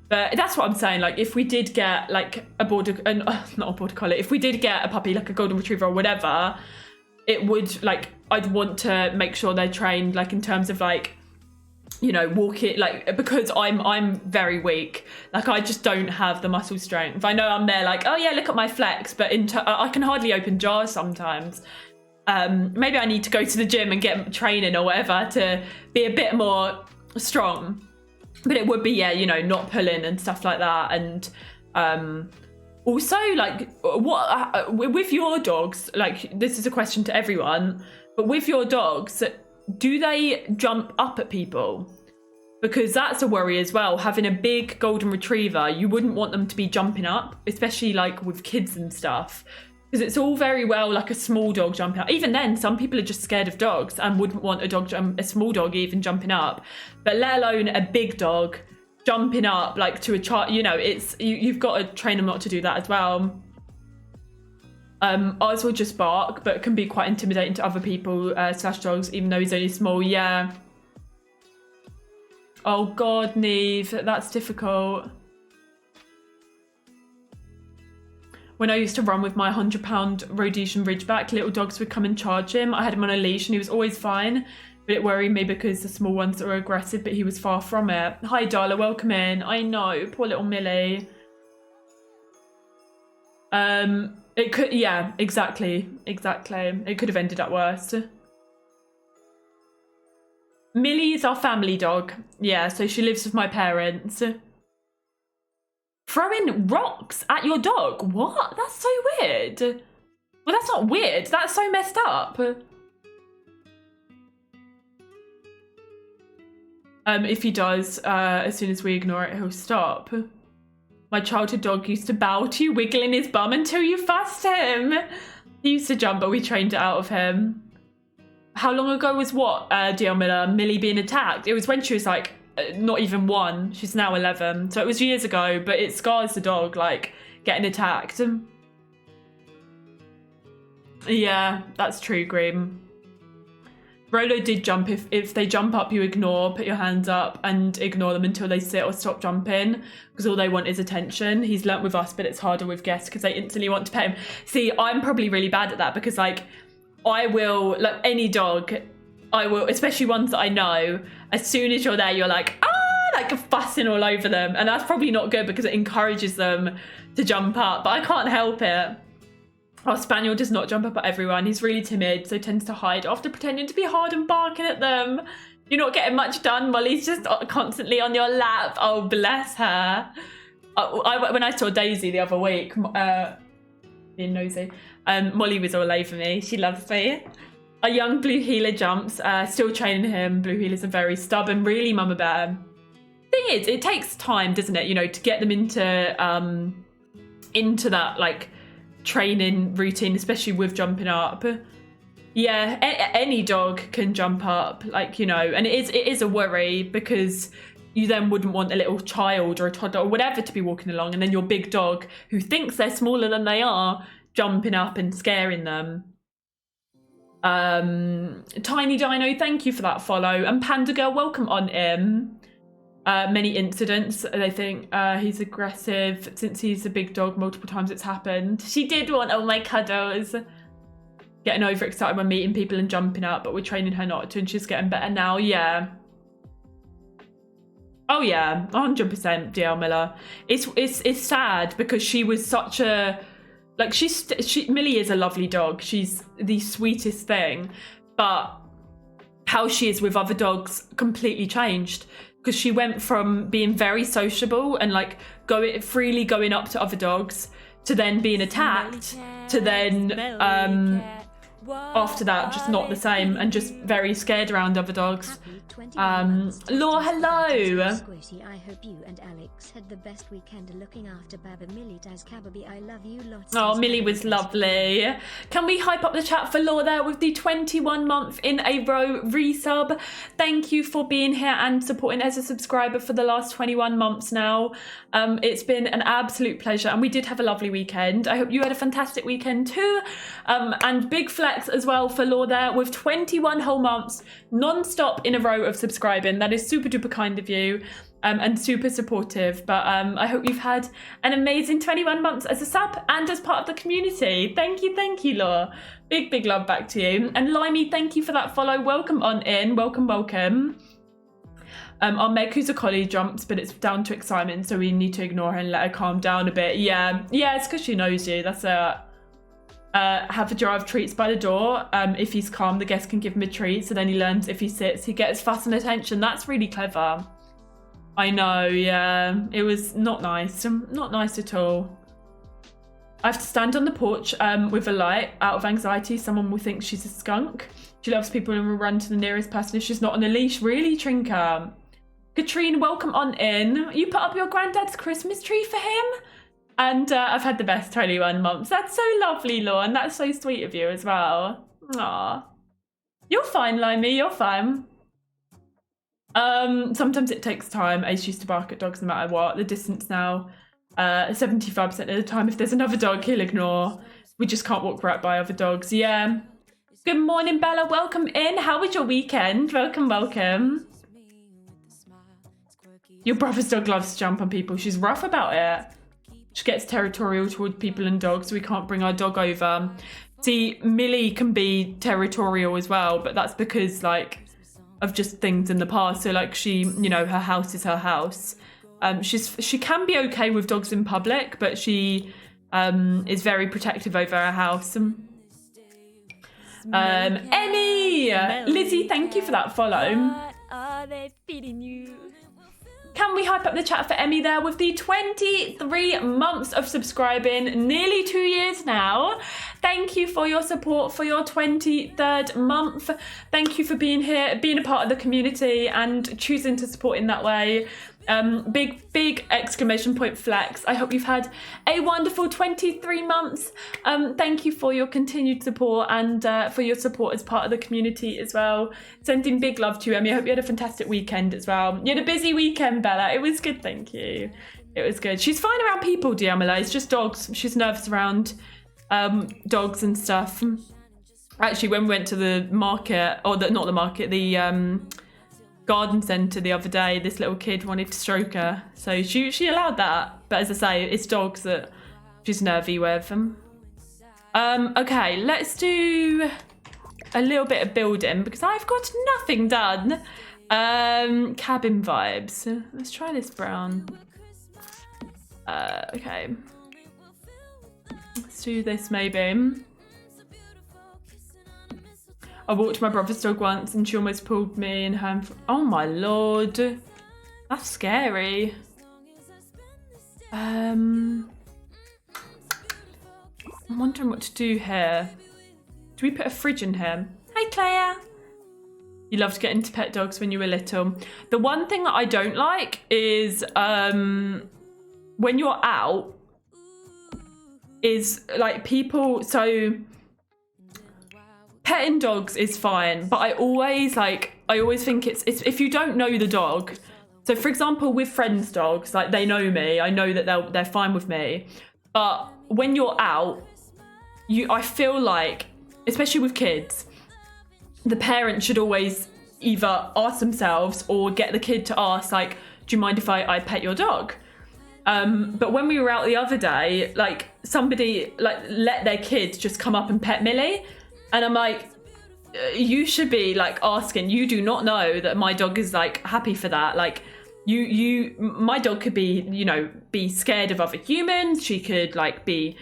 But that's what I'm saying. Like, if we did get like a not a border collie, if we did get a puppy, like a golden retriever or whatever, it would like, I'd want to make sure they're trained, like in terms of like, you know, walk it, like, because I'm very weak. Like, I just don't have the muscle strength. I know I'm there like, oh yeah, look at my flex, but I can hardly open jars sometimes. Maybe I need to go to the gym and get training or whatever to be a bit more strong. But it would be, yeah, you know, not pulling and stuff like that. And also, like, what with your dogs, like, this is a question to everyone, but with your dogs, do they jump up at people? Because that's a worry as well. Having a big golden retriever, you wouldn't want them to be jumping up, especially like with kids and stuff. Because it's all very well like a small dog jumping up. Even then, some people are just scared of dogs and wouldn't want a small dog even jumping up. But let alone a big dog jumping up like to a child, you know, it's you've got to train them not to do that as well. Ours will just bark, but can be quite intimidating to other people / dogs, even though he's only small. Yeah. Oh God, Neve, that's difficult. When I used to run with my 100-pound Rhodesian Ridgeback, little dogs would come and charge him. I had him on a leash and he was always fine, but it worried me because the small ones are aggressive, but he was far from it. Hi, Darla, welcome in. I know, poor little Millie. It could, yeah, exactly. It could have ended up worse. Millie is our family dog. Yeah, so she lives with my parents. Throwing rocks at your dog? What? That's so weird. Well, that's not weird. That's so messed up. If he does, as soon as we ignore it, he'll stop. My childhood dog used to bow to you, wiggling his bum until you fussed him. He used to jump, but we trained it out of him. How long ago was what, DL Miller? Millie being attacked? It was when she was like, not even 1. She's now 11. So it was years ago, but it scars the dog, like, getting attacked. Yeah, that's true, Grim. Rolo did jump. If they jump up, you ignore, put your hands up and ignore them until they sit or stop jumping, because all they want is attention. He's learnt with us, but it's harder with guests because they instantly want to pet him. See, I'm probably really bad at that because, like, I will, like any dog, I will, especially ones that I know, as soon as you're there, you're like, like fussing all over them. And that's probably not good because it encourages them to jump up, but I can't help it. Our spaniel does not jump up at everyone. He's really timid, so tends to hide after pretending to be hard and barking at them. You're not getting much done. Molly's just constantly on your lap. Oh, bless her. When I saw Daisy the other week, being nosy, Molly was all over me. She loves me. A young blue heeler jumps, still training him. Blue heelers are very stubborn, really, Mama Bear. Thing is, it takes time, doesn't it? You know, to get them into that like training routine, especially with jumping up. Yeah, any dog can jump up, like, you know, and it is a worry because you then wouldn't want a little child or a toddler or whatever to be walking along, and then your big dog who thinks they're smaller than they are jumping up and scaring them. Tiny Dino, thank you for that follow. And Panda Girl, welcome on in. Many incidents. They think he's aggressive since he's a big dog. Multiple times it's happened. She did want all my cuddles. Getting overexcited when meeting people and jumping up, but we're training her not to, and she's getting better now. Yeah. Oh yeah, 100%. DL Miller. It's sad because she was such a, like, Millie is a lovely dog. She's the sweetest thing, but how she is with other dogs completely changed. Because she went from being very sociable and like freely going up to other dogs to then being attacked to then after that just not the same and just very scared around other dogs. Law, hello. Squishy, I hope you and Alex had the best weekend looking after Baba Millie. Tazkabaz, I love you lots. Oh, Millie was lovely. Can we hype up the chat for Law there with the 21 month in a row resub? Thank you for being here and supporting as a subscriber for the last 21 months now. It's been an absolute pleasure, and we did have a lovely weekend. I hope you had a fantastic weekend too. And big flex flex as well for Law there with 21 whole months non-stop in a row of subscribing. That is super duper kind of you. And super supportive, but I hope you've had an amazing 21 months as a sub and as part of the community. Thank you, Law. Big love back to you. And Limey, thank you for that follow. Welcome on in, welcome. Our Meg, who's a collie, jumps, but it's down to excitement, so we need to ignore her and let her calm down a bit. Yeah, it's because she knows you. That's a have a jar of treats by the door. If he's calm, the guest can give him a treat, so then he learns if he sits, he gets fuss and attention. That's really clever. I know, yeah. It was not nice. Not nice at all. I have to stand on the porch with a light. Out of anxiety, someone will think she's a skunk. She loves people and will run to the nearest person if she's not on a leash. Really, Trinka? Katrine, welcome on in. You put up your granddad's Christmas tree for him? And I've had the best 21 months. That's so lovely, Lauren. That's so sweet of you as well. Aw. You're fine, Limey. You're fine. Sometimes it takes time. Ace used to bark at dogs no matter what. The distance now, 75% of the time, if there's another dog, he'll ignore. We just can't walk right by other dogs. Yeah. Good morning, Bella. Welcome in. How was your weekend? Welcome. Your brother's dog loves to jump on people. She's rough about it. She gets territorial toward people and dogs. We can't bring our dog over. See, Millie can be territorial as well, but that's because, like, of just things in the past. So like she, you know, her house is her house. She can be okay with dogs in public, but she is very protective over her house. Emmy! Lizzie, thank you for that follow. What are they feeding you? Can we hype up the chat for Emmy there with the 23 months of subscribing, nearly 2 years now. Thank you for your support for your 23rd month. Thank you for being here, being a part of the community and choosing to support in that way. Big exclamation point flex. I hope you've had a wonderful 23 months. Thank you for your continued support and for your support as part of the community as well. Sending big love to you, Emmy. I hope you had a fantastic weekend as well. You had a busy weekend, Bella. It was good, thank you. It was good. She's fine around people, Diamela. It's just dogs. She's nervous around dogs and stuff. Actually, when we went to the market, or not the market, the garden centre the other day, this little kid wanted to stroke her, so she allowed that, but as I say, it's dogs that she's nervy with. Okay, let's do a little bit of building because I've got nothing done. Cabin vibes. Let's try this brown. Okay, let's do this maybe. I walked my brother's dog once and she almost pulled me in her... Oh my lord. That's scary. I'm wondering what to do here. Do we put a fridge in here? Hi Claire. You loved getting to pet dogs when you were little. The one thing that I don't like is when you're out is like people... So... Petting dogs is fine, but I always think it's if you don't know the dog. So for example, with friends' dogs, like they know me, I know that they're fine with me. But when you're out, I feel like, especially with kids, the parent should always either ask themselves or get the kid to ask, like, do you mind if I pet your dog? But when we were out the other day, like somebody like let their kids just come up and pet Millie. And I'm like, you should be like asking. You do not know that my dog is like happy for that. Like, my dog could be, you know, be scared of other humans. She could like be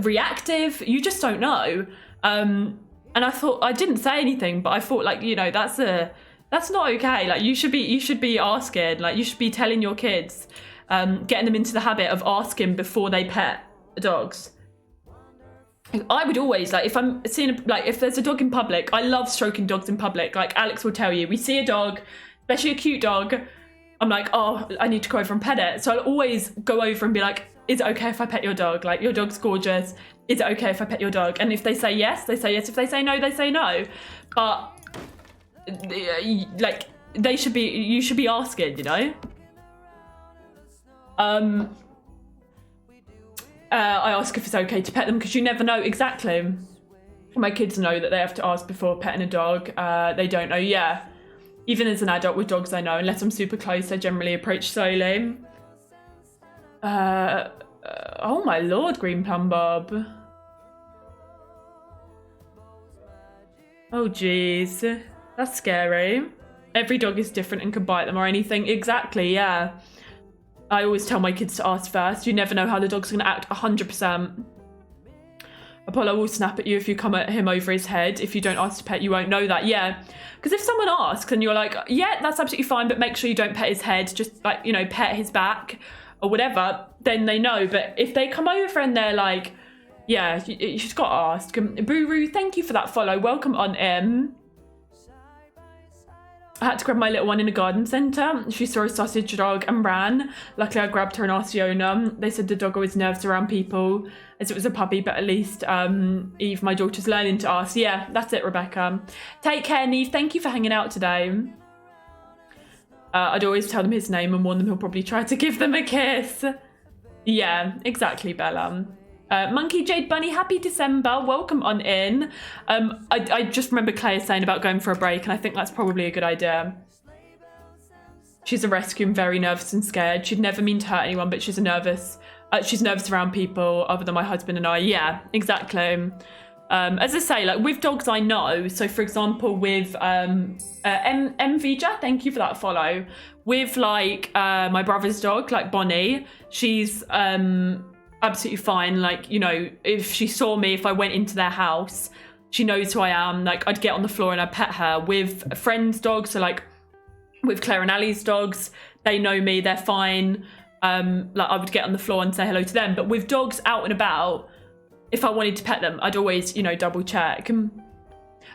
reactive. You just don't know. And I thought, I didn't say anything, but I thought like, you know, that's not okay. Like you should be asking. Like you should be telling your kids, getting them into the habit of asking before they pet dogs. I would always, like, if I'm seeing, if there's a dog in public, I love stroking dogs in public. Like, Alex will tell you, we see a dog, especially a cute dog, I'm like, oh, I need to go over and pet it. So I'll always go over and be like, is it okay if I pet your dog? Like, your dog's gorgeous. Is it okay if I pet your dog? And if they say yes, they say yes. If they say no, they say no. But, like, you should be asking, you know? I ask if it's okay to pet them because you never know exactly. My kids know that they have to ask before petting a dog. They don't know, yeah. Even as an adult with dogs, I know, unless I'm super close, I generally approach slowly. Oh my lord, Green Plum Bob. Oh jeez, that's scary. Every dog is different and can bite them or anything. Exactly, yeah. I always tell my kids to ask first. You never know how the dog's going to act 100%. Apollo will snap at you if you come at him over his head. If you don't ask to pet, you won't know that. Yeah, because if someone asks and you're like, yeah, that's absolutely fine, but make sure you don't pet his head, just like, you know, pet his back or whatever, then they know. But if they come over and they're like, yeah, you just got to ask. Buru, thank you for that follow. Welcome on in. I had to grab my little one in a garden centre. She saw a sausage dog and ran. Luckily, I grabbed her and asked the owner. They said the dog always nerves around people as it was a puppy, but at least Eve, my daughter's learning to ask. Yeah, that's it, Rebecca. Take care, Neve. Thank you for hanging out today. I'd always tell them his name and warn them he'll probably try to give them a kiss. Yeah, exactly, Bella. Monkey Jade Bunny, happy December. Welcome on in. I just remember Claire saying about going for a break, and I think that's probably a good idea. She's a rescue and very nervous and scared. She'd never mean to hurt anyone, but she's nervous around people other than my husband and I. Yeah, exactly. As I say, like with dogs I know, so for example with Mvija, thank you for that follow. With like my brother's dog, like Bonnie, she's absolutely fine. Like, you know, if she saw me, if I went into their house, she knows who I am. Like, I'd get on the floor and I'd pet her. With a friend's dog, so like with Claire and Ali's dogs, they know me, they're fine. Like I would get on the floor and say hello to them. But with dogs out and about, if I wanted to pet them, I'd always, you know, double check.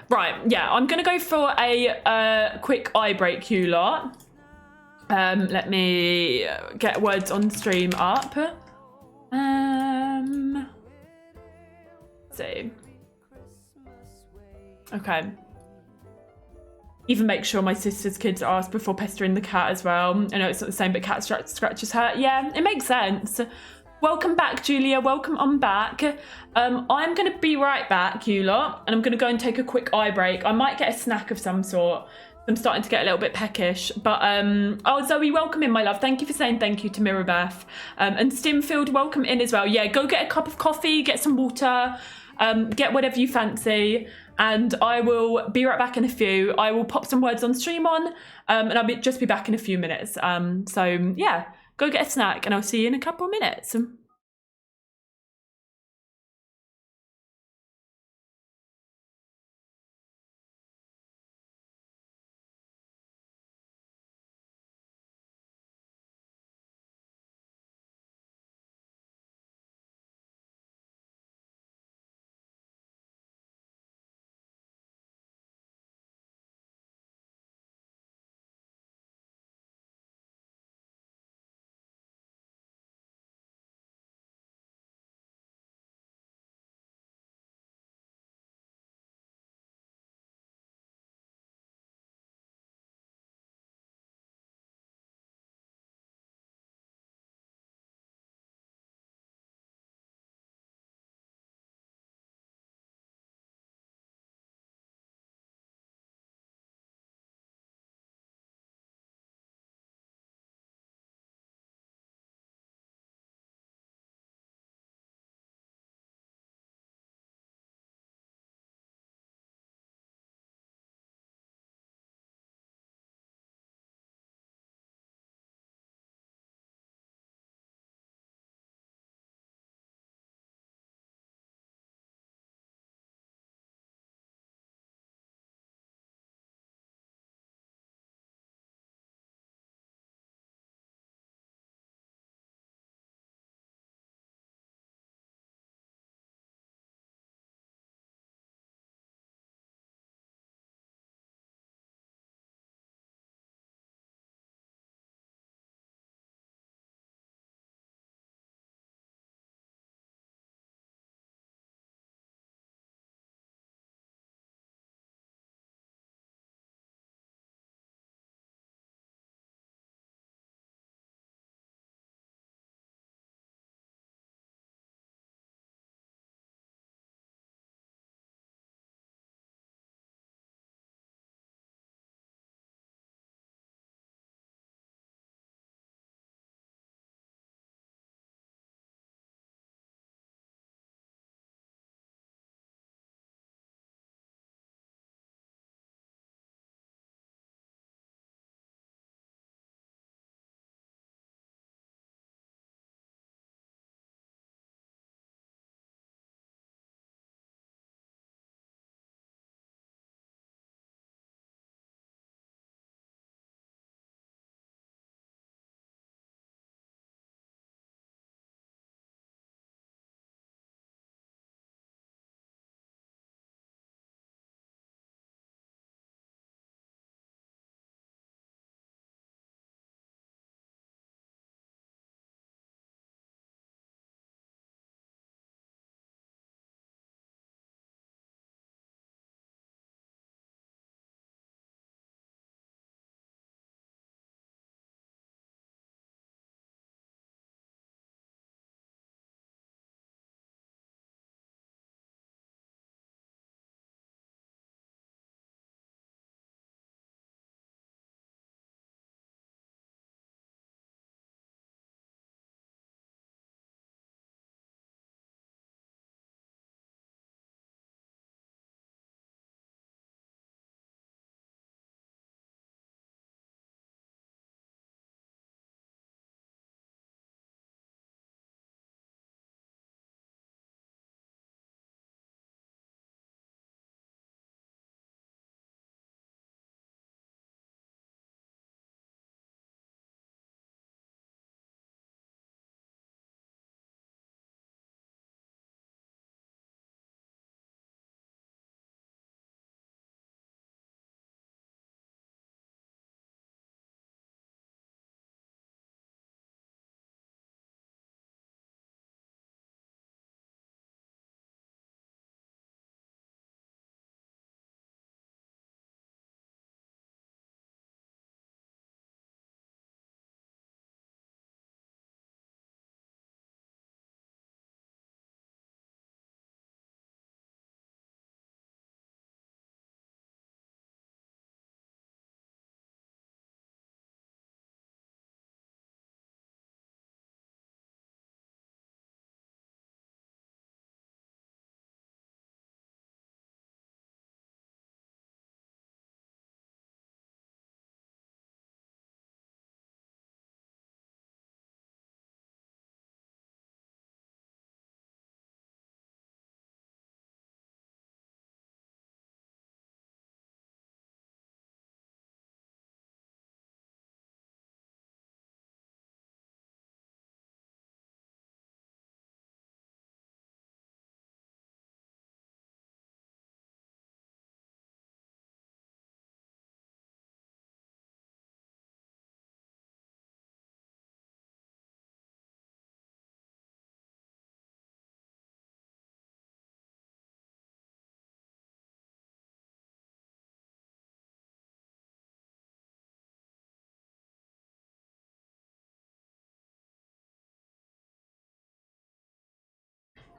Right, yeah, I'm gonna go for a quick eye break, you lot. Let me get words on stream up. Let's see. Okay. Even make sure my sister's kids ask before pestering the cat as well. I know it's not the same, but cat scratches her. Yeah, it makes sense. Welcome back, Julia. Welcome on back. I'm going to be right back, you lot, and I'm going to go and take a quick eye break. I might get a snack of some sort. I'm starting to get a little bit peckish, but oh, Zoe, welcome in, my love. Thank you for saying thank you to Mirabeth. And Stimfield, welcome in as well. Yeah, go get a cup of coffee, get some water, get whatever you fancy, and I will be right back in a few. I will pop some words on stream on, and I'll just be back in a few minutes. So yeah, go get a snack, and I'll see you in a couple of minutes.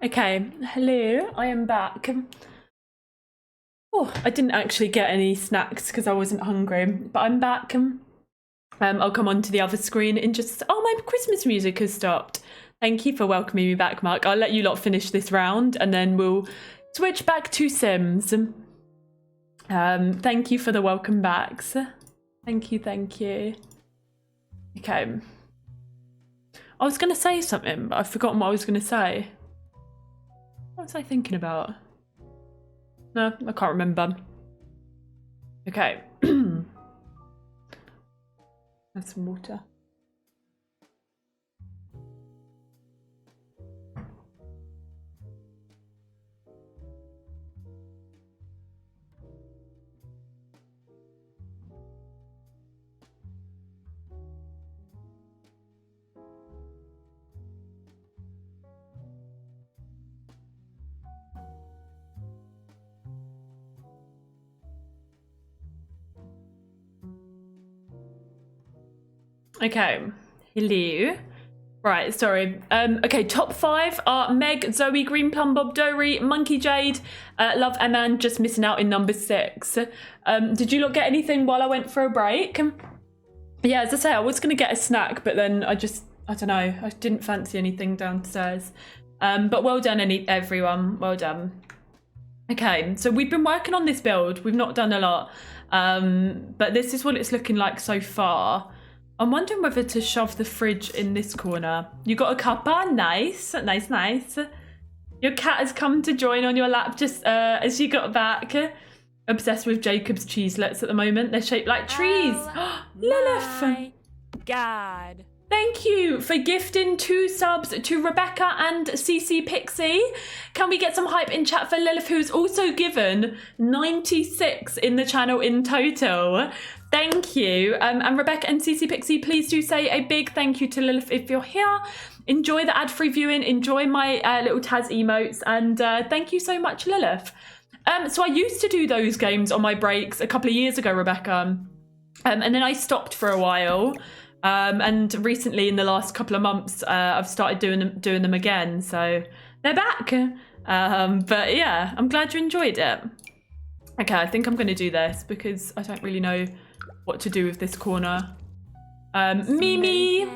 Okay, hello, I am back. Oh, I didn't actually get any snacks because I wasn't hungry, but I'm back. I'll come on to the other screen in just... Oh, my Christmas music has stopped. Thank you for welcoming me back, Mark. I'll let you lot finish this round and then we'll switch back to Sims. Thank you for the welcome backs. Thank you, thank you. Okay. I was going to say something, but I've forgotten what I was going to say. What was I thinking about? No, I can't remember. Okay. Have some water. Okay, hello. Right, sorry. Okay, top 5 are Meg, Zoe, Green Plum, Bob Dory, Monkey Jade, Love Eman, just missing out in number 6. Did you lot get anything while I went for a break? Yeah, as I say, I was going to get a snack, but then I don't know, I didn't fancy anything downstairs. But well done, everyone, well done. Okay, so we've been working on this build. We've not done a lot, but this is what it's looking like so far. I'm wondering whether to shove the fridge in this corner. You got a cuppa? Nice, nice, nice. Your cat has come to join on your lap just as you got back. Obsessed with Jacob's cheeselets at the moment. They're shaped like trees. Lilith! My God. Thank you for gifting 2 subs to Rebecca and CC Pixie. Can we get some hype in chat for Lilith, who's also given 96 in the channel in total? Thank you. And Rebecca and CC Pixie, please do say a big thank you to Lilith if you're here. Enjoy the ad-free viewing. Enjoy my little Taz emotes. And thank you so much, Lilith. So I used to do those games on my breaks a couple of years ago, Rebecca. And then I stopped for a while. And recently, in the last couple of months, I've started doing them again. So they're back. But yeah, I'm glad you enjoyed it. Okay, I think I'm going to do this because I don't really know what to do with this corner. Mimi!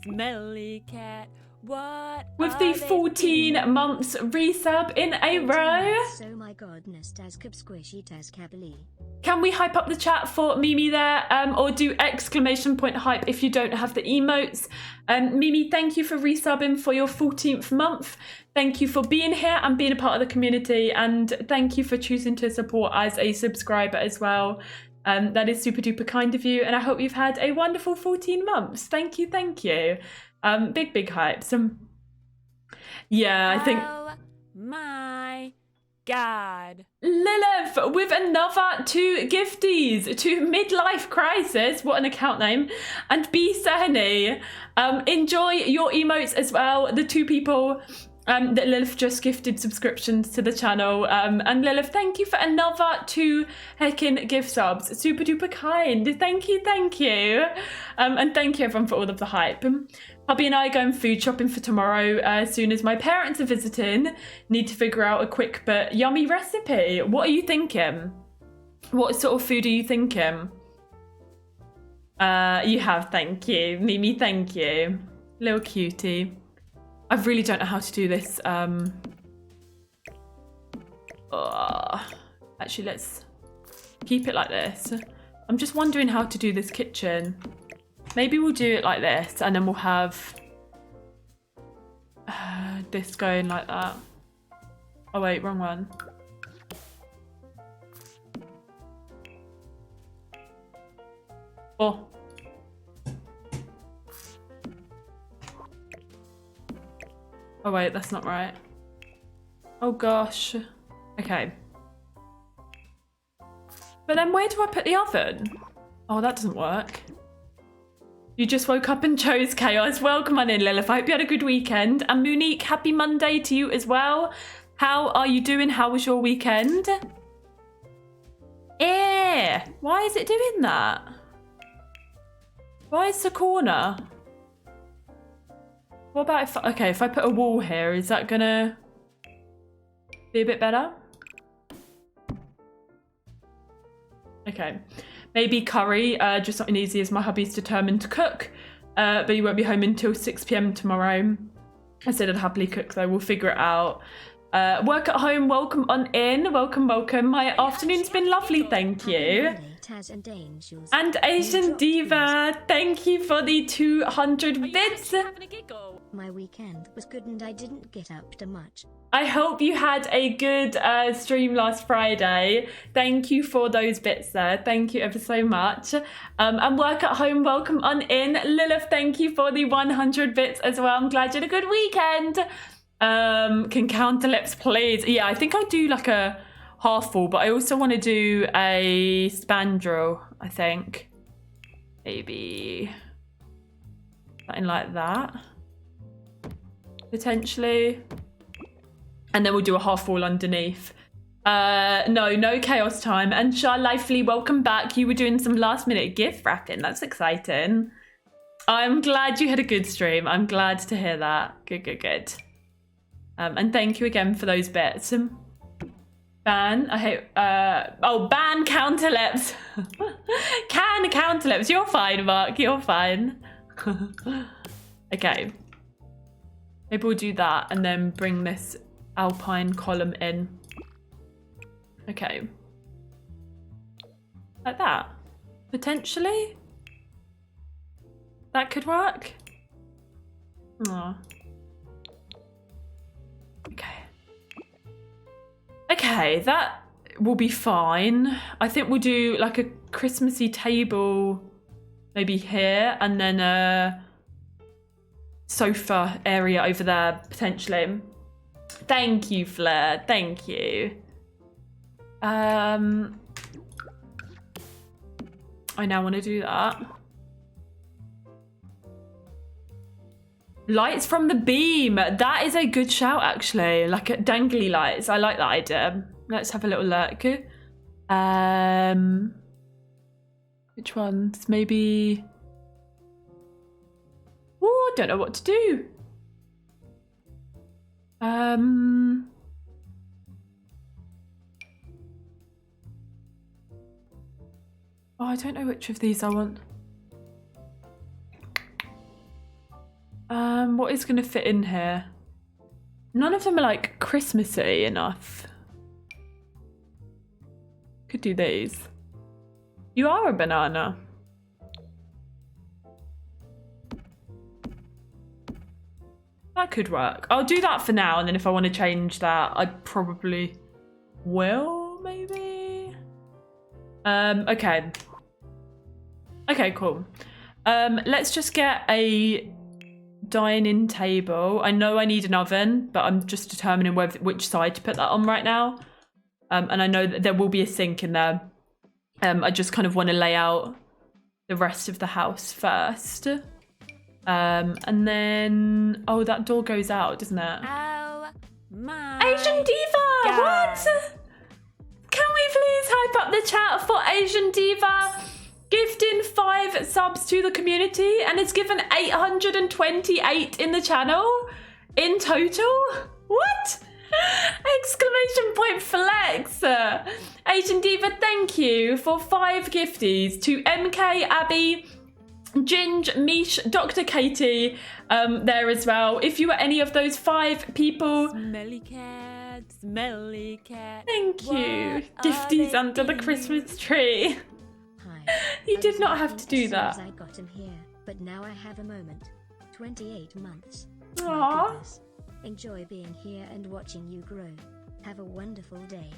Smelly cat, what With are the they 14 feeding? months resub in a row. So my godness, Tazkab squishy Tazkably. Can we hype up the chat for Mimi there? Or do exclamation point hype if you don't have the emotes. Mimi, thank you for resubbing for your 14th month. Thank you for being here and being a part of the community. And thank you for choosing to support as a subscriber as well. That is super duper kind of you. And I hope you've had a wonderful 14 months. Thank you, thank you. Big hypes. Yeah, I think... Oh my God. Lilith with another 2 gifties to Midlife Crisis, what an account name, and B Sehni. Enjoy your emotes as well, the 2 people that Lilith just gifted subscriptions to the channel. And Lilith, thank you for another 2 heckin' gift subs, super duper kind. Thank you, thank you. And thank you everyone for all of the hype. Hubby and I are going food shopping for tomorrow as soon as my parents are visiting. Need to figure out a quick but yummy recipe. What are you thinking? What sort of food are you thinking? You have, thank you. Mimi, thank you. Little cutie. I really don't know how to do this. Actually, let's keep it like this. I'm just wondering how to do this kitchen. Maybe we'll do it like this and then we'll have this going like that. Oh wait, wrong one. Oh. Oh wait, that's not right. Oh gosh. Okay. But then where do I put the oven? Oh, that doesn't work. You just woke up and chose chaos. Welcome on in, Lilith. I hope you had a good weekend. And Monique, happy Monday to you as well. How are you doing? How was your weekend? Why is it doing that? Why is the corner? What about if... Okay, if I put a wall here, is that gonna... Be a bit better? Okay. Maybe curry, just something easy as my hubby's determined to cook. But he won't be home until 6 p.m. tomorrow. I said I'd happily cook, so we'll figure it out. Work at home, welcome on in. Welcome, welcome. My afternoon's been lovely, thank you. And Asian Diva, thank you for the 200 bits. My weekend was good and I didn't get up to much. I hope you had a good stream last Friday. Thank you for those bits there. Thank you ever so much. And work at home, welcome on in. Lilith, thank you for the 100 bits as well. I'm glad you had a good weekend. Can counter lips, please? Yeah, I think I'll do like a half full, but I also want to do a spandrel, I think. Maybe something like that. Potentially. And then we'll do a half full underneath. No chaos time. And Shah Lively, welcome back. You were doing some last minute gift wrapping. That's exciting. I'm glad you had a good stream. I'm glad to hear that. Good. And thank you again for those bits. Ban, I hate, ban counter lips. Can counter lips. You're fine, Mark. You're fine. Okay. Maybe we'll do that and then bring this alpine column in. Okay. Like that. Potentially. That could work. Aww. Okay, that will be fine. I think we'll do like a Christmassy table maybe here and then a sofa area over there potentially. Thank you, Fleur. Thank you. I now want to do that. Lights from the beam. That is a good shout, actually. Like dangly lights. I like that idea. Let's have a little look. Which ones? Maybe... Oh, don't know what to do. Oh, I don't know which of these I want. What is going to fit in here? None of them are like Christmassy enough. Could do these. You are a banana. That could work. I'll do that for now, and then if I want to change that, I probably will, maybe? Okay. Okay, cool. Let's just get a dining table. I know I need an oven, but I'm just determining which side to put that on right now. And I know that there will be a sink in there. I just kind of want to lay out the rest of the house first. And then... Oh, that door goes out, doesn't it? Oh my Asian Diva! God. What? Can we please hype up the chat for Asian Diva? Gifting 5 subs to the community and it's given 828 in the channel in total. What? Exclamation point flex. Asian Diva, thank you for 5 gifties to MK, Abby, Ginge, Mish, Dr. Katie there as well. If you were any of those 5 people. Smelly cat, smelly cat. Thank you. What Gifties are under the they Christmas tree. You did not have to do that. I got him here, but now I have a moment. 28 months. Aww. My goodness. Enjoy being here and watching you grow. Have a wonderful day.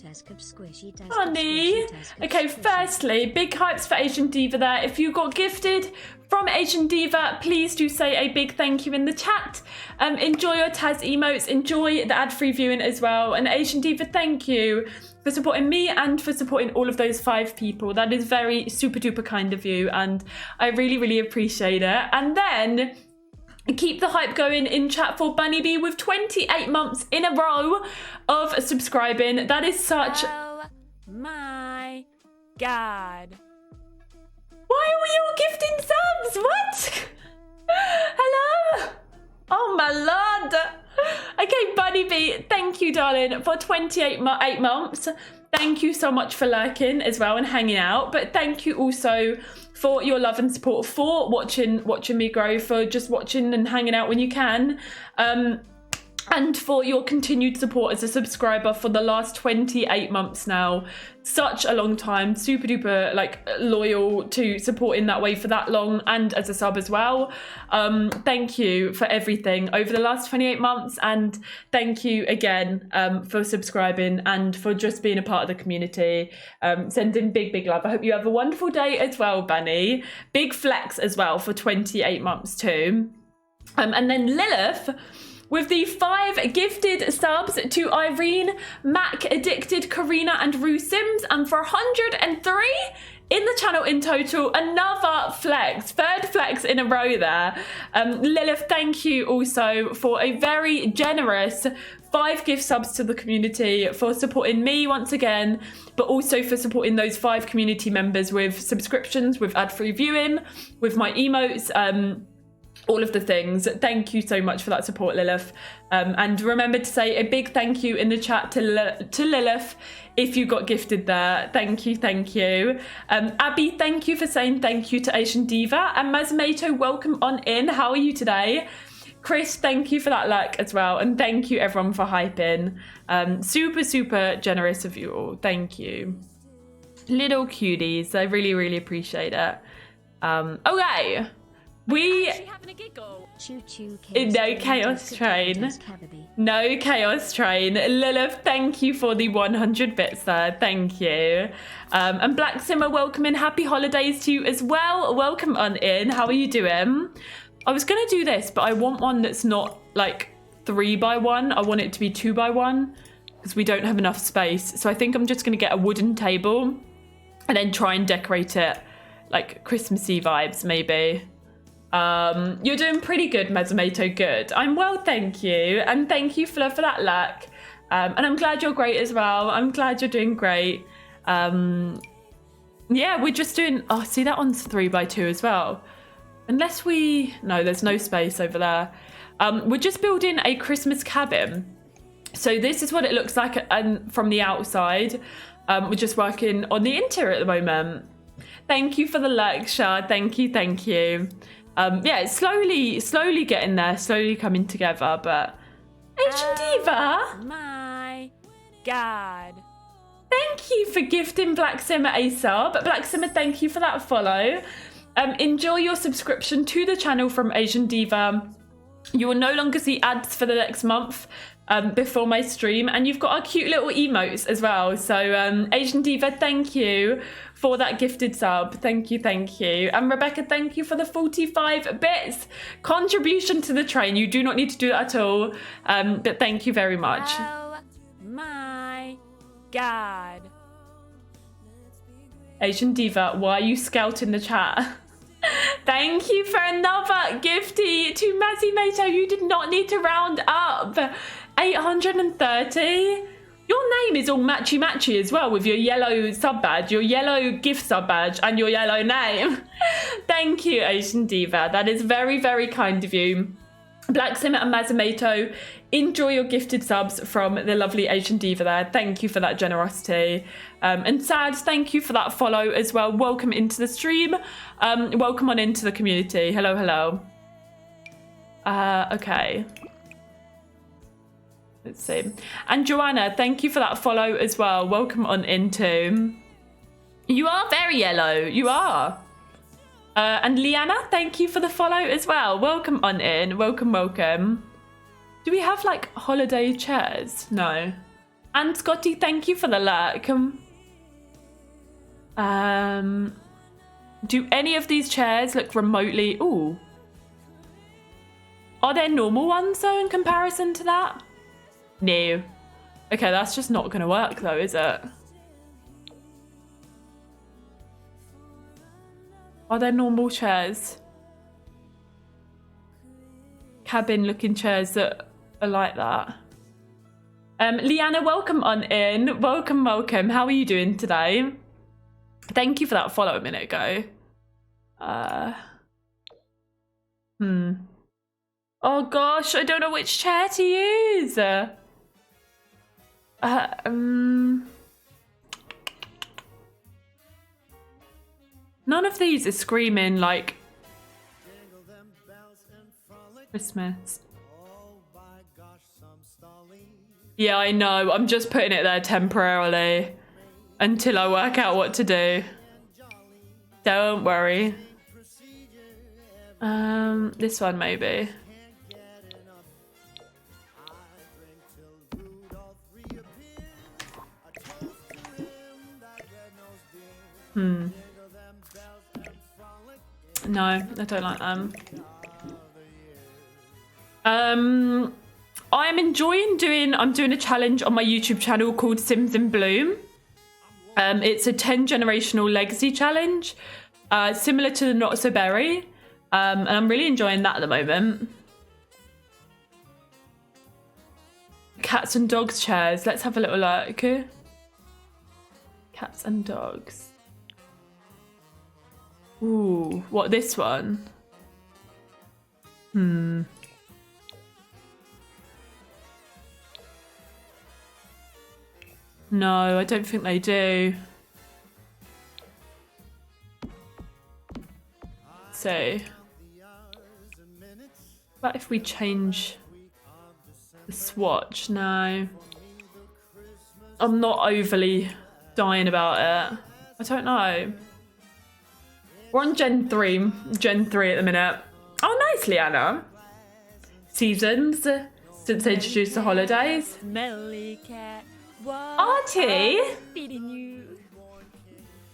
Tazkabaz squishy, Tazkabaz Honey. squishy, Tazkabaz Okay, squishy. firstly, big hypes for Asian Diva there. If you got gifted from Asian Diva, please do say a big thank you in the chat. Enjoy your Taz emotes. Enjoy the ad-free viewing as well. And Asian Diva, thank you for supporting me and for supporting all of those 5 people. That is very super duper kind of you. And I really, really appreciate it. And then... keep the hype going in chat for Bunny Bee with 28 months in a row of subscribing. That is such... Oh my God. Why are we all gifting subs? What? Hello? Oh my lord. Okay, Bunny Bee, thank you, darling, for 8 months. Thank you so much for lurking as well and hanging out. But thank you also for your love and support, for watching me grow, for just watching and hanging out when you can. And for your continued support as a subscriber for the last 28 months now. Such a long time, super duper like loyal to supporting that way for that long, and as a sub as well. Thank you for everything over the last 28 months, and thank you again for subscribing and for just being a part of the community. Sending big love. I hope you have a wonderful day as well, Bunny. Big flex as well for 28 months too. And then Lilith with the 5 gifted subs to Irene, Mac, Addicted, Karina, and Rue Sims, and for 103 in the channel in total. Another flex, 3rd flex in a row there. Lilith, thank you also for a very generous 5 gift subs to the community, for supporting me once again, but also for supporting those 5 community members with subscriptions, with ad-free viewing, with my emotes, all of the things. Thank you so much for that support, Lilith. And remember to say a big thank you in the chat to Lilith if you got gifted there. Thank you. Abby, thank you for saying thank you to Asian Diva. And Mazmato, welcome on in. How are you today? Chris, thank you for that like as well. And thank you everyone for hyping. Super generous of you all. Thank you. Little cuties. I really appreciate it. Okay. We having a giggle. No chaos train. No chaos train. Lilith, thank you for the 100 bits there. Thank you. And Black Simmer, welcome in. Happy holidays to you as well. Welcome on in. How are you doing? I was gonna do this, but I want one that's not like 3x1. I want it to be 2x1 because we don't have enough space. So I think I'm just gonna get a wooden table and then try and decorate it like Christmassy vibes maybe. You're doing pretty good, Mesomato. Good. I'm well, thank you. And thank you, Flo, for that luck. And I'm glad you're great as well. I'm glad you're doing great. Yeah, we're just doing... Oh, see, that one's 3x2 as well. Unless we... No, there's no space over there. We're just building a Christmas cabin. So this is what it looks like from the outside. We're just working on the interior at the moment. Thank you for the lecture. Thank you. Yeah, it's slowly getting there, slowly coming together, but Asian Diva, My God. thank you for gifting Black Simmer a sub. Black Simmer, thank you for that follow. Enjoy your subscription to the channel from Asian Diva. You will no longer see ads for the next month before my stream, and you've got our cute little emotes as well. So Asian Diva, thank you for that gifted sub. Thank you. And Rebecca, thank you for the 45 bits contribution to the train. You do not need to do that at all, but thank you very much. Oh my God. Asian Diva, why are you scouting the chat? Thank you for another gifty to Mazzy Mato. You did not need to round up. 830. Your name is all matchy as well with your yellow sub badge, your yellow gift sub badge, and your yellow name. Thank you, Asian Diva. That is very kind of you. Black Simmer and Mazumato, enjoy your gifted subs from the lovely Asian Diva there. Thank you for that generosity. And Sad, thank you for that follow as well. Welcome into the stream. Welcome on into the community. Hello. Okay. Let's see. And Joanna, thank you for that follow as well. Welcome on into. You are very yellow. You are. And Liana, thank you for the follow as well. Welcome on in. Welcome. Do we have like holiday chairs? No. And Scotty, thank you for the lurk. Do any of these chairs look remotely... Ooh. Are there normal ones though in comparison to that? No. Okay, that's just not going to work though, is it? Are there normal chairs? Cabin looking chairs that are like that. Liana, welcome on in. Welcome. How are you doing today? Thank you for that follow a minute ago. Oh gosh, I don't know which chair to use. None of these is screaming like Christmas. Yeah, I know. I'm just putting it there temporarily until I work out what to do. Don't worry. This one maybe. No, I don't like them. I'm enjoying I'm doing a challenge on my YouTube channel called Sims in Bloom. It's a 10 generational legacy challenge, similar to the Not So Berry. And I'm really enjoying that at the moment. Cats and dogs chairs. Let's have a little look. Cats and dogs. Ooh, what, this one? No, I don't think they do. So, what if we change the swatch? No. I'm not overly dying about it. I don't know. We're on Gen 3 at the minute. Oh, nice, Liana. Seasons since they introduced the holidays. Smelly cat. Artie! Feeding you.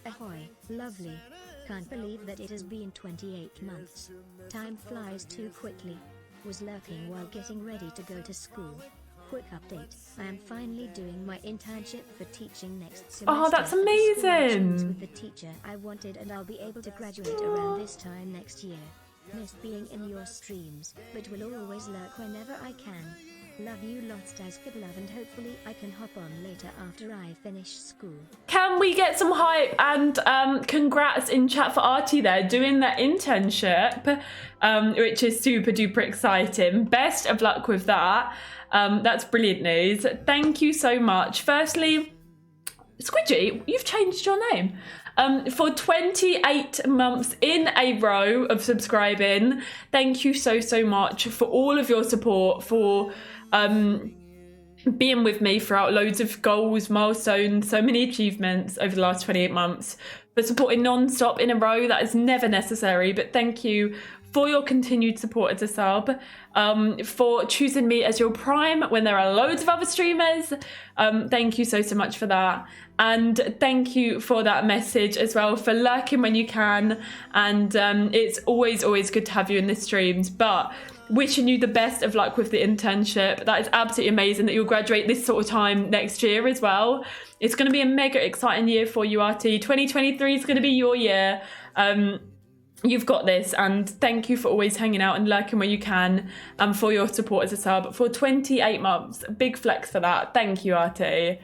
Ahoy, lovely. Can't believe that it has been 28 months. Time flies too quickly. Was lurking while getting ready to go to school. Quick update, I am finally doing my internship for teaching next semester. Oh, that's The school amazing. choose with the teacher I wanted, and I'll be able to graduate around this time next year. Missed being in your streams, but will always lurk whenever I can. Love you lots, Tazkabaz, and hopefully I can hop on later after I finish school. Can we get some hype and congrats in chat for Artie there doing that internship, which is super duper exciting. Best of luck with that. That's brilliant news. Thank you so much. Firstly, Squidgy, you've changed your name. For 28 months in a row of subscribing. Thank you so much for all of your support, for being with me throughout loads of goals, milestones, so many achievements over the last 28 months, for supporting non-stop in a row. That is never necessary, but thank you for your continued support as a sub, for choosing me as your prime when there are loads of other streamers. Thank you so much for that. And thank you for that message as well, for lurking when you can. And it's always good to have you in the streams. But wishing you the best of luck with the internship. That is absolutely amazing that you'll graduate this sort of time next year as well. It's going to be a mega exciting year for you, Artie. 2023 is going to be your year. You've got this, and thank you for always hanging out and lurking when you can, and for your support as a sub for 28 months. Big flex for that. Thank you, Artie.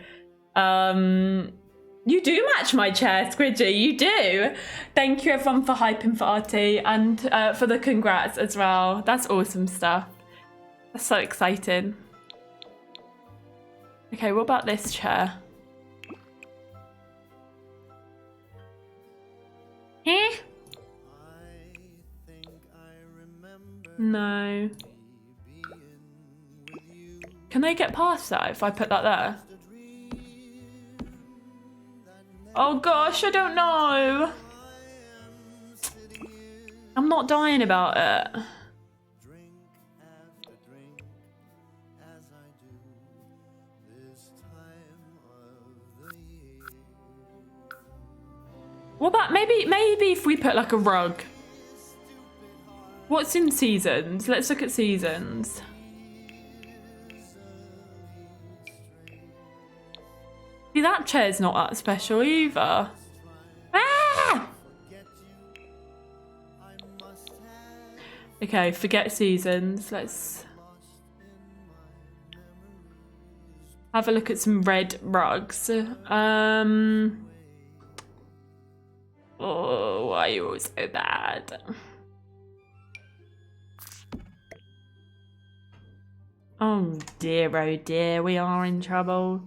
You do match my chair, Squidgy. You do. Thank you, everyone, for hyping for Artie, and for the congrats as well. That's awesome stuff. That's so exciting. Okay, what about this chair? Eh? No. Can they get past that if I put that there? Oh gosh, I don't know. I'm not dying about it. What about maybe if we put like a rug? What's in seasons? Let's look at seasons. See, that chair's not that special either. Ah! Okay, forget seasons. Let's have a look at some red rugs. Oh, why are you all so bad? Oh dear, we are in trouble.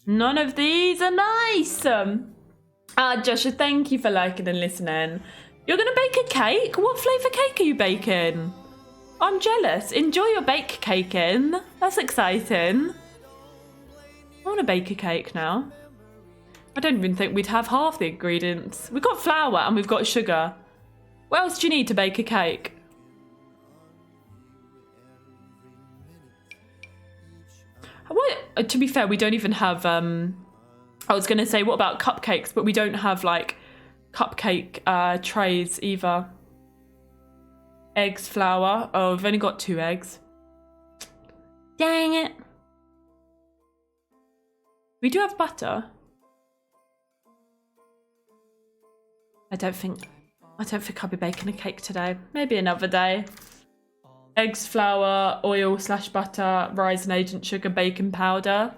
None of these are nice. Joshua, thank you for liking and listening. You're going to bake a cake? What flavour cake are you baking? I'm jealous. Enjoy your bake caking. That's exciting. I want to bake a cake now. I don't even think we'd have half the ingredients. We've got flour and we've got sugar. What else do you need to bake a cake? What? To be fair, we don't even have... I was going to say, what about cupcakes? But we don't have, like, cupcake trays either. Eggs, flour. Oh, we've only got 2 eggs. Dang it. We do have butter. I don't think I'll be baking a cake today. Maybe another day. Eggs, flour, oil / butter, rising agent, sugar, baking powder.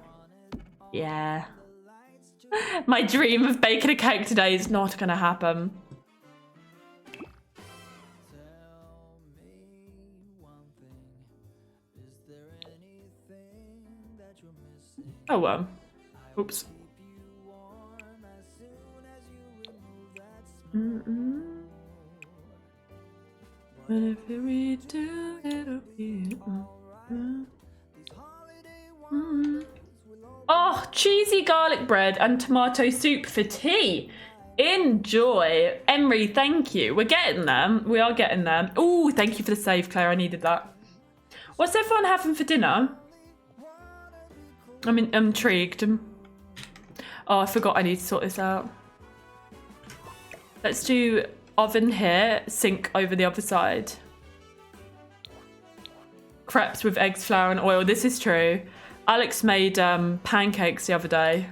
Yeah. My dream of baking a cake today is not going to happen. Oh well. Oops. Whenever we do, it'll be. Oh, cheesy garlic bread and tomato soup for tea. Enjoy. Emery, thank you. We're getting them. We are getting them. Oh, thank you for the save, Claire. I needed that. What's everyone having for dinner? I'm intrigued. Oh, I forgot I need to sort this out. Let's do oven here, sink over the other side. Crepes with eggs, flour and oil. This is true. Alex made pancakes the other day.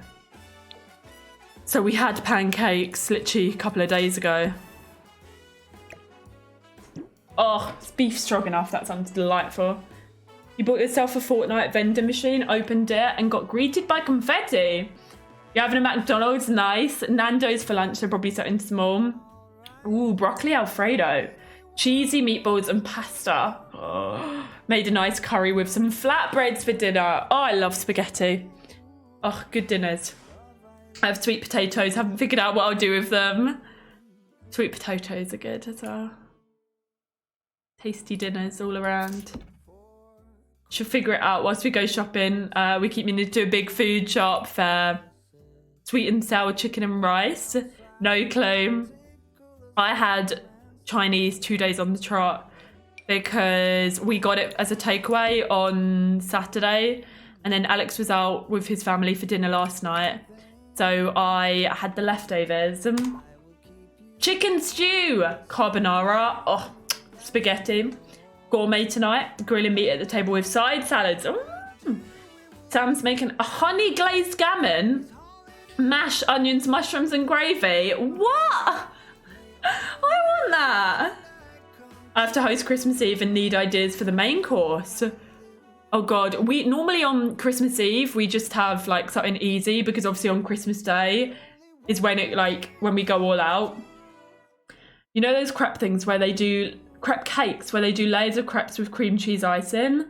So we had pancakes literally a couple of days ago. Oh, it's beef stroganoff. That sounds delightful. You bought yourself a Fortnite vending machine, opened it, and got greeted by confetti. You're having a McDonald's, nice. Nando's for lunch, so probably something small. Ooh, broccoli Alfredo. Cheesy meatballs and pasta. Oh, made a nice curry with some flatbreads for dinner. Oh, I love spaghetti. Oh, good dinners. I have sweet potatoes. Haven't figured out what I'll do with them. Sweet potatoes are good as well. Tasty dinners all around. Should figure it out whilst we go shopping. We keep meaning to do a big food shop for sweet and sour chicken and rice. No clue. I had Chinese 2 days on the trot because we got it as a takeaway on Saturday, and then Alex was out with his family for dinner last night, so I had the leftovers. Chicken stew, carbonara, oh, spaghetti, gourmet tonight, grilling meat at the table with side salads. Sam's making a honey glazed gammon, mashed onions, mushrooms and gravy. What? I want that. I have to host Christmas Eve and need ideas for the main course. Oh God, we normally on Christmas Eve, we just have like something easy because obviously on Christmas Day is when when we go all out. You know those crepe things where they do, crepe cakes, where they do layers of crepes with cream cheese icing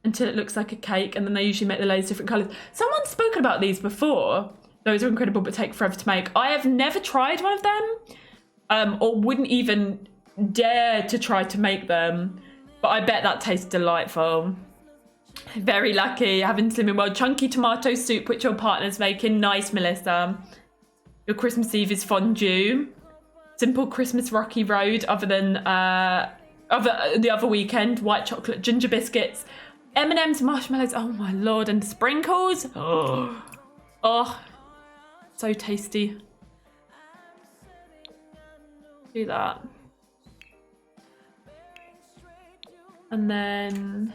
until it looks like a cake, and then they usually make the layers different colours. Someone's spoken about these before. Those are incredible but take forever to make. I have never tried one of them. Or wouldn't even dare to try to make them, but I bet that tastes delightful. Very lucky having Slimming World. Chunky tomato soup which your partner's making. Nice, Melissa. Your Christmas Eve is fondue. Simple Christmas Rocky Road other than the other weekend. White chocolate ginger biscuits, M&M's, marshmallows, oh my lord, and sprinkles. Oh, so tasty. Do that. And then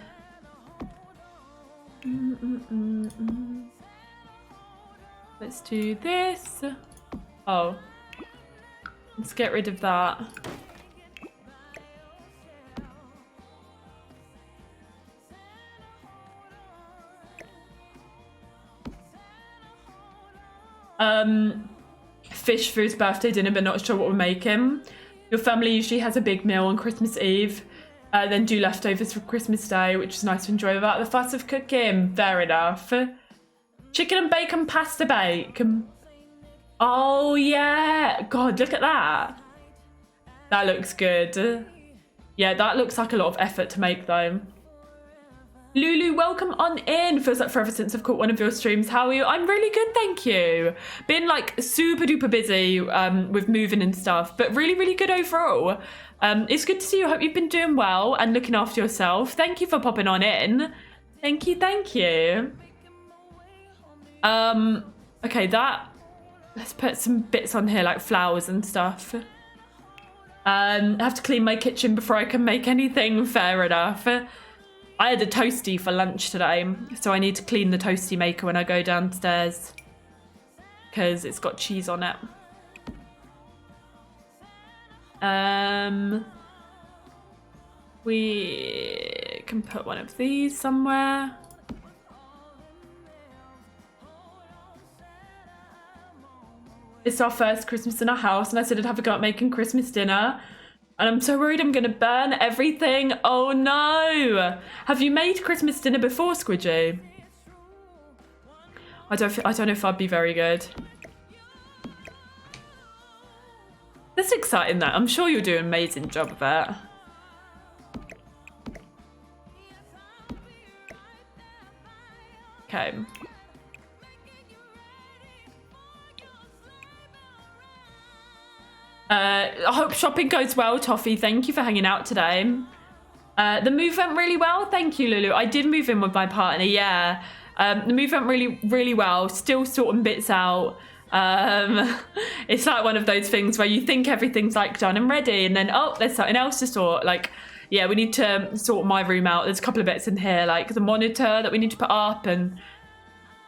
let's do this. Oh, let's get rid of that. Fish for his birthday dinner, but not sure what we're making. Your family usually has a big meal on Christmas Eve, then do leftovers for Christmas Day, which is nice to enjoy without the fuss of cooking. Fair enough. Chicken and bacon pasta bake. Oh yeah. God, look at that. That looks good. Yeah, that looks like a lot of effort to make though. Lulu, welcome on in. Feels like forever since I've caught one of your streams. How are you? I'm really good, thank you. Been like super duper busy with moving and stuff, but really, really good overall. It's good to see you. I hope you've been doing well and looking after yourself. Thank you for popping on in. Thank you, thank you. Okay, let's put some bits on here like flowers and stuff. I have to clean my kitchen before I can make anything, fair enough. I had a toasty for lunch today, so I need to clean the toasty maker when I go downstairs because it's got cheese on it. We can put one of these somewhere. It's our first Christmas in our house, and I said I'd have a go at making Christmas dinner. And I'm so worried I'm going to burn everything. Oh no. Have you made Christmas dinner before, Squidgy? I don't know if I'd be very good. That's exciting though. I'm sure you'll do an amazing job of it. Okay. I hope shopping goes well, Toffee. Thank you for hanging out today. The move went really well. Thank you, Lulu. I did move in with my partner, yeah. The move went really, really well. Still sorting bits out. It's like one of those things where you think everything's like done and ready, and then, oh, there's something else to sort. Like, yeah, we need to sort my room out. There's a couple of bits in here, like the monitor that we need to put up, and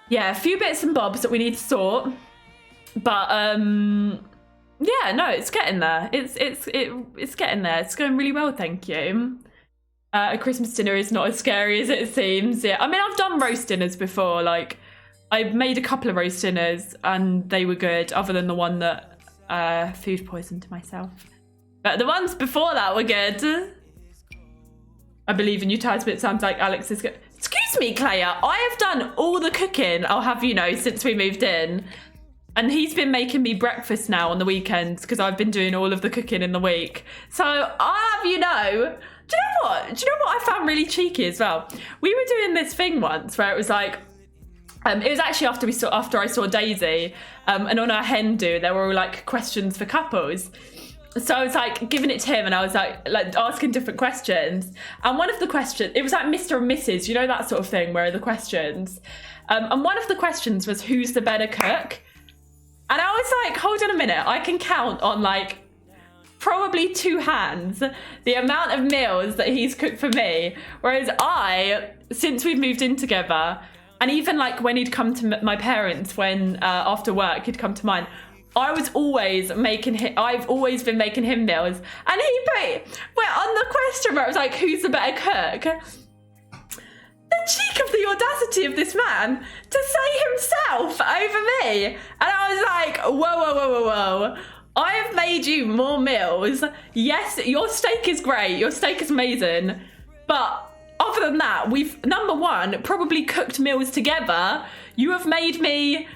yeah, a few bits and bobs that we need to sort. But, yeah, no, it's getting there. It's getting there. It's going really well, thank you. A Christmas dinner is not as scary as it seems. Yeah, I mean, I've done roast dinners before. Like, I've made a couple of roast dinners and they were good, other than the one that food poisoned myself. But the ones before that were good. I believe in you, Taz, but it sounds like Alex is good. Excuse me, Clea. I have done all the cooking, I'll have you know, since we moved in. And he's been making me breakfast now on the weekends because I've been doing all of the cooking in the week. So I'll have you know, do you know what? Do you know what I found really cheeky as well? We were doing this thing once where it was like, it was actually after I saw Daisy, and on our hen do there were all like questions for couples. So I was like giving it to him, and I was like asking different questions. And one of the questions, it was like Mr. and Mrs. You know, that sort of thing where are the questions. And one of the questions was, who's the better cook? And I was like, hold on a minute, I can count on like probably 2 hands the amount of meals that he's cooked for me. Whereas I, since we've moved in together, and even like when he'd come to my parents, when after work he'd come to mine, I've always been making him meals. And he went on the question where it was like, who's the better cook? The cheek of the audacity of this man to say himself over me. And I was like, whoa. I have made you more meals. Yes, your steak is great. Your steak is amazing. But other than that, we've, number one, probably cooked meals together. You have made me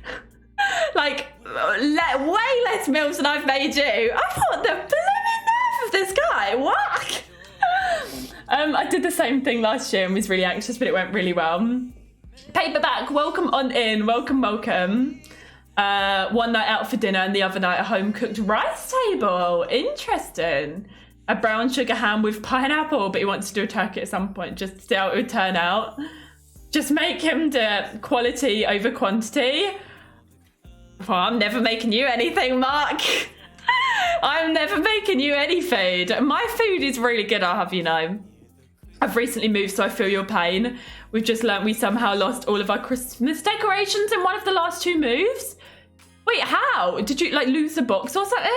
like way less meals than I've made you. I thought the blooming nerve of this guy. What? I did the same thing last year and was really anxious, but it went really well. Paperback, welcome on in. Welcome. One night out for dinner and the other night a home cooked rice table. Interesting. A brown sugar ham with pineapple, but he wants to do a turkey at some point just to see how it would turn out. Just make him do quality over quantity. Well, I'm never making you anything, Mark. I'm never making you any food. My food is really good, I'll have you know. I've recently moved, so I feel your pain. We've just learnt we somehow lost all of our Christmas decorations in one of the last 2 moves. Wait, how? Did you like lose a box or something?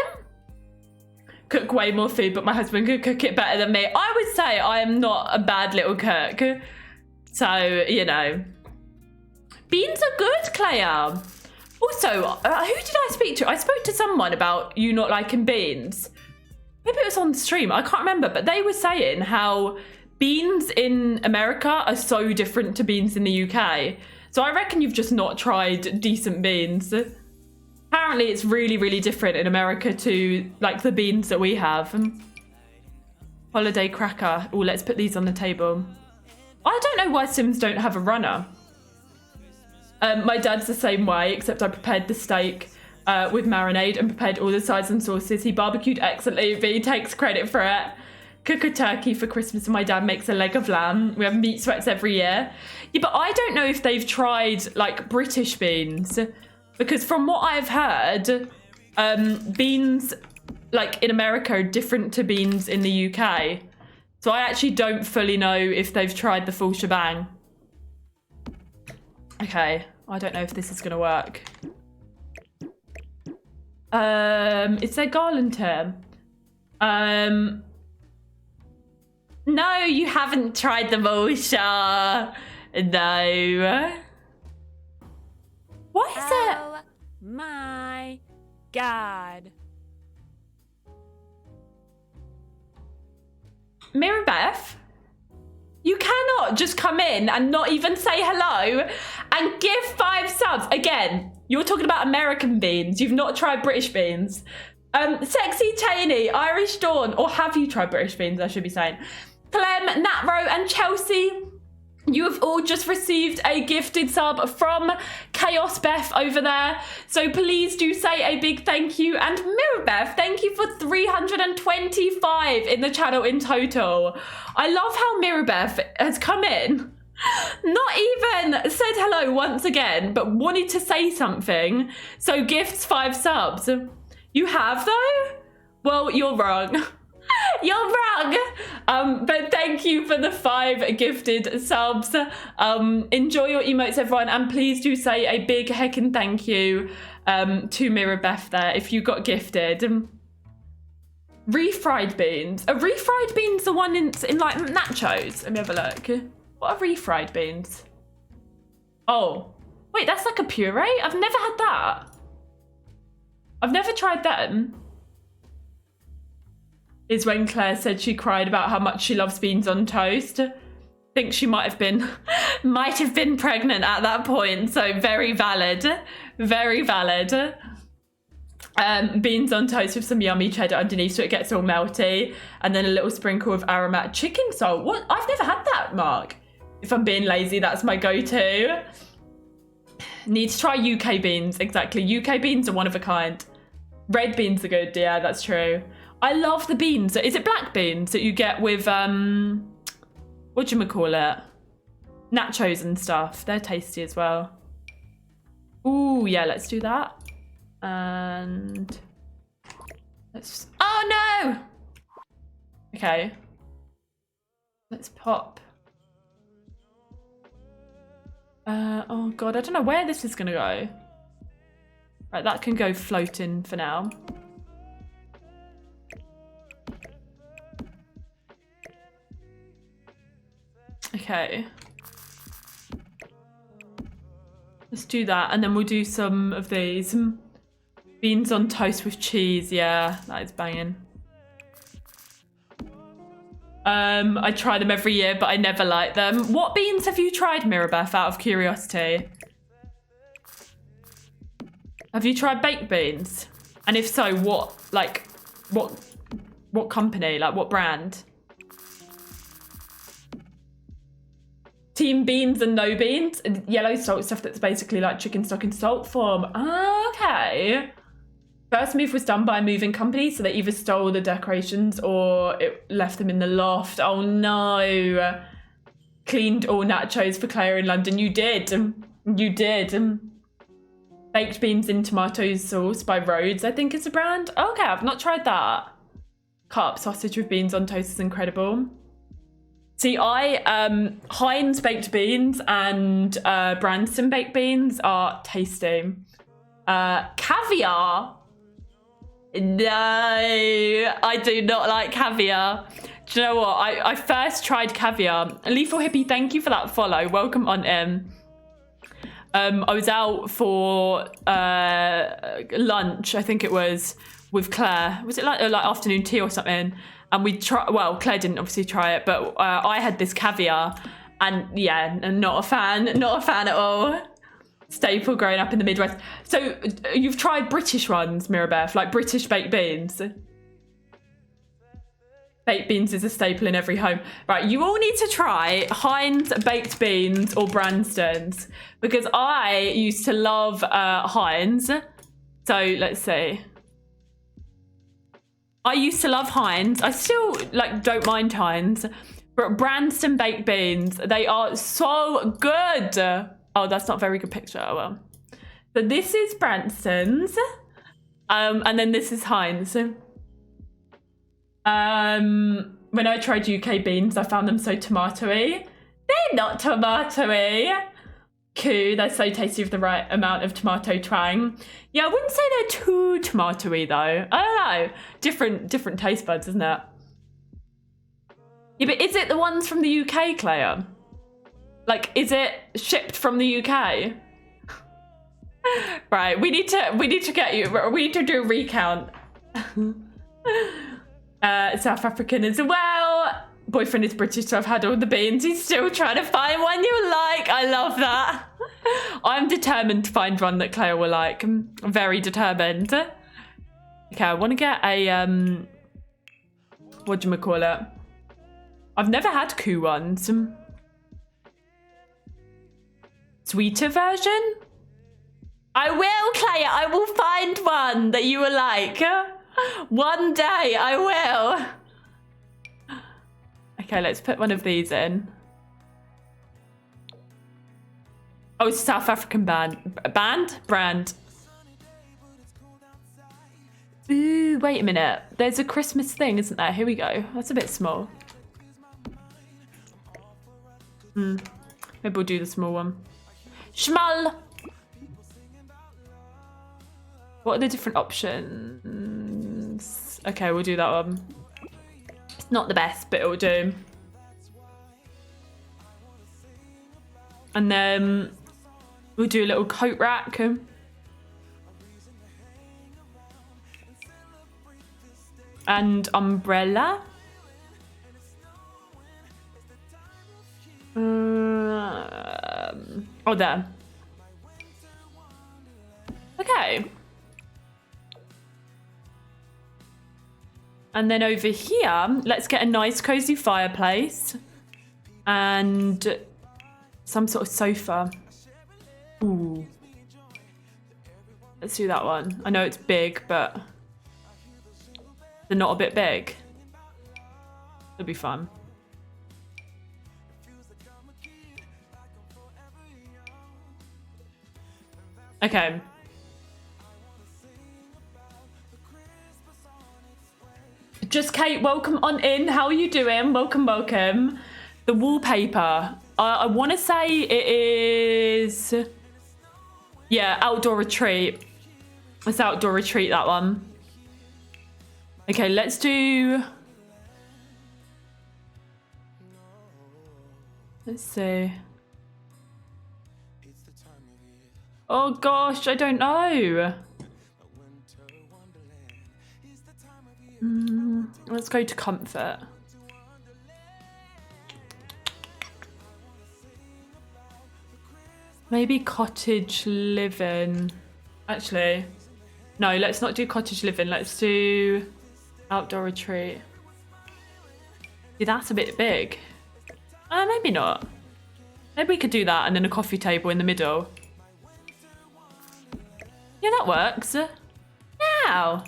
Cook way more food, but my husband could cook it better than me. I would say I am not a bad little cook. So, you know. Beans are good, Clea. Also, who did I speak to? I spoke to someone about you not liking beans. Maybe it was on the stream. I can't remember. But they were saying how beans in America are so different to beans in the UK. So I reckon you've just not tried decent beans. Apparently it's really, really different in America to like the beans that we have. Holiday cracker. Oh, let's put these on the table. I don't know why Sims don't have a runner. My dad's the same way, except I prepared the steak with marinade and prepared all the sides and sauces. He barbecued excellently, but he takes credit for it. Cook a turkey for Christmas and my dad makes a leg of lamb. We have meat sweats every year. Yeah, but I don't know if they've tried like British beans, because from what I've heard, beans like in America are different to beans in the UK. So I actually don't fully know if they've tried the full shebang. Okay, I don't know if this is gonna work. It's their garland term. No, you haven't tried the Mosha. No. What is it? Oh my God. Mirabeth, you cannot just come in and not even say hello and give 5 subs. Again, you're talking about American beans. You've not tried British beans. Sexy Cheney, Irish Dawn, or have you tried British beans, I should be saying. Clem, Natro, and Chelsea, you have all just received a gifted sub from Chaos Beth over there. So please do say a big thank you. And Mirabeth, thank you for 325 in the channel in total. I love how Mirabeth has come in, not even said hello once again, but wanted to say something. So gifts 5 subs. You have though? Well, you're wrong. You're wrong. But thank you for the 5 gifted subs. Enjoy your emotes, everyone, and please do say a big heckin' thank you to Mirabeth there if you got gifted. Refried beans. Are refried beans the one in like nachos? Let me have a look. What are refried beans? Oh, wait, that's like a puree? I've never had that. I've never tried them. Is when Claire said she cried about how much she loves beans on toast. I think she might have been pregnant at that point. So very valid, very valid. Beans on toast with some yummy cheddar underneath so it gets all melty, and then a little sprinkle of aromatic chicken salt. What? I've never had that, Mark. If I'm being lazy, that's my go-to. Need to try UK beans. Exactly, UK beans are one of a kind. Red beans are good. Yeah, that's true. I love the beans. Is it black beans that you get with, whatchamacallit? Nachos and stuff. They're tasty as well. Ooh, yeah, let's do that. And let's, oh no! Okay. Let's pop. Oh God, I don't know where this is gonna go. Right, that can go floating for now. Okay. Let's do that, and then we'll do some of these. Beans on toast with cheese, yeah, that is banging. I try them every year, but I never like them. What beans have you tried, Mirabeth, out of curiosity? Have you tried baked beans? And if so, what company, like what brand? Team beans and no beans? Yellow salt stuff that's basically like chicken stock in salt form. Okay. First move was done by a moving company, so they either stole the decorations or it left them in the loft. Oh no. Cleaned all nachos for Claire in London. You did. You did. Baked beans in tomato sauce by Rhodes, I think it's a brand. Okay, I've not tried that. Carp sausage with beans on toast is incredible. See, Heinz baked beans and Branston baked beans are tasty. Caviar? No, I do not like caviar. Do you know what? I first tried caviar. Lethal Hippie, thank you for that follow. Welcome on in. I was out for lunch, I think it was, with Claire. Was it like afternoon tea or something? And we tried, well, Claire didn't obviously try it, but I had this caviar And yeah, not a fan at all. Staple growing up in the Midwest. So you've tried British ones, Mirabeth, like British baked beans? Baked beans is a staple in every home. Right, you all need to try Heinz baked beans or Branston's, because I used to love Heinz. So let's see. I used to love Heinz. I still like don't mind Heinz, but Branston baked beans, they are so good. Oh, that's not a very good picture. Oh well. So this is Branston's, and then this is Heinz. When I tried UK beans, I found them so tomatoey. They're not tomatoey. Cool, they're so tasty with the right amount of tomato twang. Yeah, I wouldn't say they're too tomatoey though. I don't know. Different taste buds, isn't it? Yeah, but is it the ones from the UK, Clea? Like, is it shipped from the UK? Right, we need to get you. We need to do a recount. South African as well. Boyfriend is British, so I've had all the beans. He's still trying to find one you like. I love that. I'm determined to find one that Claire will like. I'm very determined. Okay, I want to get a whatchamacallit? I've never had Koo ones. Sweeter version? I will, Claire. I will find one that you will like. One day, I will. Okay, let's put one of these in. Oh, it's a South African brand. Ooh, wait a minute. There's a Christmas thing, isn't there? Here we go. That's a bit small. Maybe we'll do the small one. Schmull. What are the different options? Okay, we'll do that one. It's not the best, but it'll do. And then we'll do a little coat rack. And umbrella. Oh, there. Okay. And then over here, let's get a nice cozy fireplace and some sort of sofa. Ooh. Let's do that one. I know it's big, but they're not a bit big. It'll be fun. Okay. Just Kate, welcome on in. How are you doing? Welcome. The wallpaper. I want to say it is... Yeah, outdoor retreat. It's outdoor retreat, that one. Okay, let's do... Let's see. Oh gosh, I don't know. Let's go to comfort. Maybe cottage living. Actually, no, let's not do cottage living. Let's do outdoor retreat. See, that's a bit big. Maybe not. Maybe we could do that and then a coffee table in the middle. Yeah, that works. Now.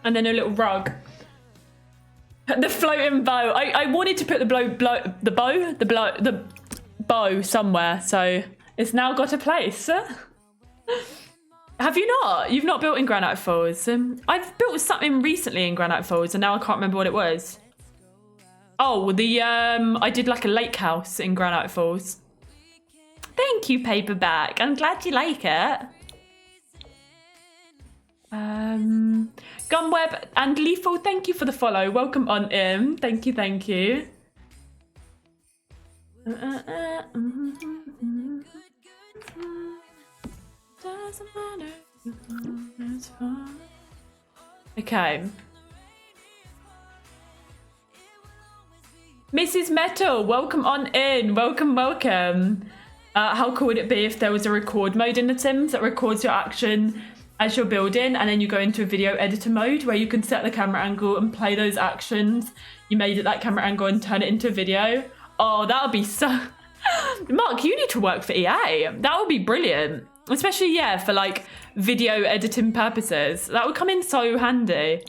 And then a little rug. The floating bow. I wanted to put the bow somewhere, so it's now got a place. Have you not? You've not built in Granite Falls? I've built something recently in Granite Falls, and now I can't remember what it was. Oh, I did like a lake house in Granite Falls. Thank you, Paperback. I'm glad you like it. Gumweb and Lethal, thank you for the follow. Welcome on in. Thank you. Doesn't matter. It's fine. Okay. Mrs. Metal, welcome on in. Welcome, welcome. How cool would it be if there was a record mode in The Sims that records your action as you're building, and then you go into a video editor mode where you can set the camera angle and play those actions you made at that camera angle and turn it into a video? Oh, that would be so... Mark, you need to work for EA. That would be brilliant. Especially, yeah, for like video editing purposes. That would come in so handy.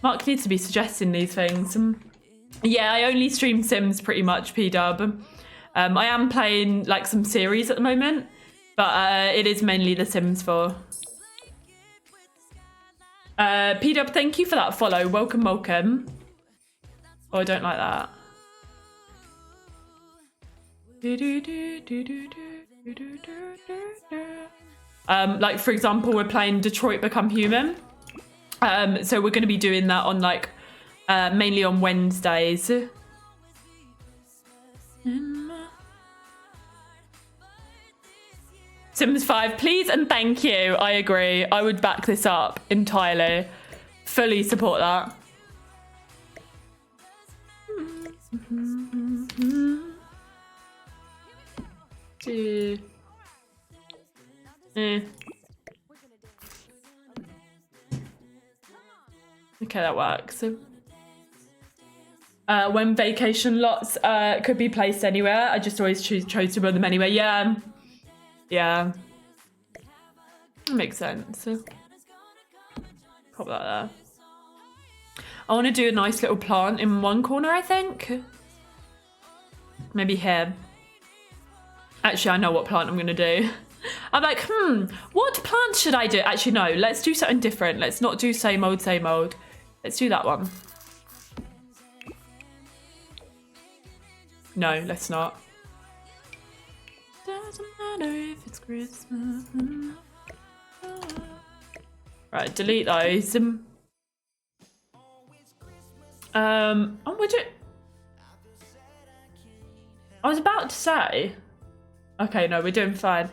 Mark needs to be suggesting these things. Yeah, I only stream Sims pretty much, P-Dub. I am playing like some series at the moment, but it is mainly The Sims 4. P-Dub, thank you for that follow. Welcome, welcome. Oh, I don't like that. Like, for example, we're playing Detroit Become Human. So we're going to be doing that on like mainly on Wednesdays. Sims 5, please and thank you. I agree. I would back this up entirely. Fully support that. Okay, that works. When vacation lots could be placed anywhere, I just always chose to build them anywhere. Yeah. Yeah. Makes sense. Pop that there. I want to do a nice little plant in one corner, I think. Maybe here. Actually, I know what plant I'm going to do. I'm like, what plant should I do? Actually, no, let's do something different. Let's not do same old, same old. Let's do that one. No, let's not. Doesn't matter if it's Christmas. Right, delete those. Would you... I was about to say... Okay, no, we're doing fine.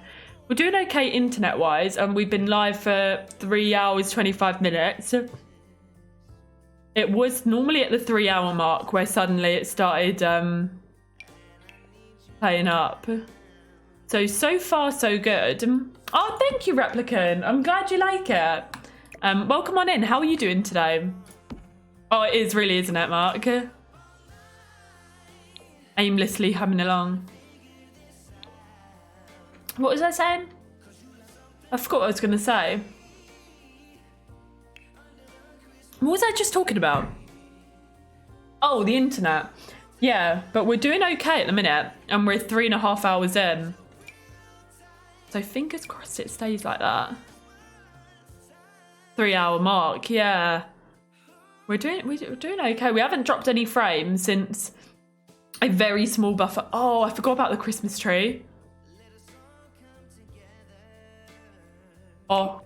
We're doing okay internet-wise, and we've been live for 3 hours, 25 minutes. It was normally at the 3 hour mark where suddenly it started playing up. So far, so good. Oh, thank you, Replicant. I'm glad you like it. Welcome on in. How are you doing today? Oh, it is really, isn't it, Mark? Aimlessly humming along. What was I saying? I forgot what I was going to say. What was I just talking about? Oh, the internet. Yeah, but we're doing okay at the minute, and we're 3.5 hours in. So fingers crossed it stays like that. 3 hour mark, yeah. We're doing okay. We haven't dropped any frames since a very small buffer. Oh, I forgot about the Christmas tree. Oh.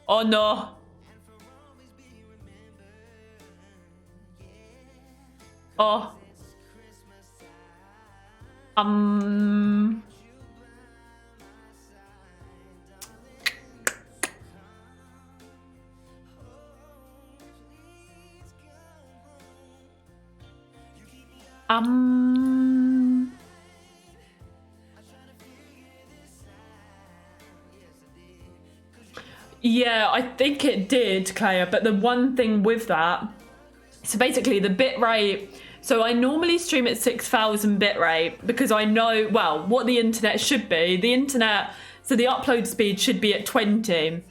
Oh no. Oh. Yeah, I think it did, Claire, but the one thing with that, so basically the bit rate, so I normally stream at 6,000 bit rate because I know, well, what the internet should be. The internet, so the upload speed should be at 20,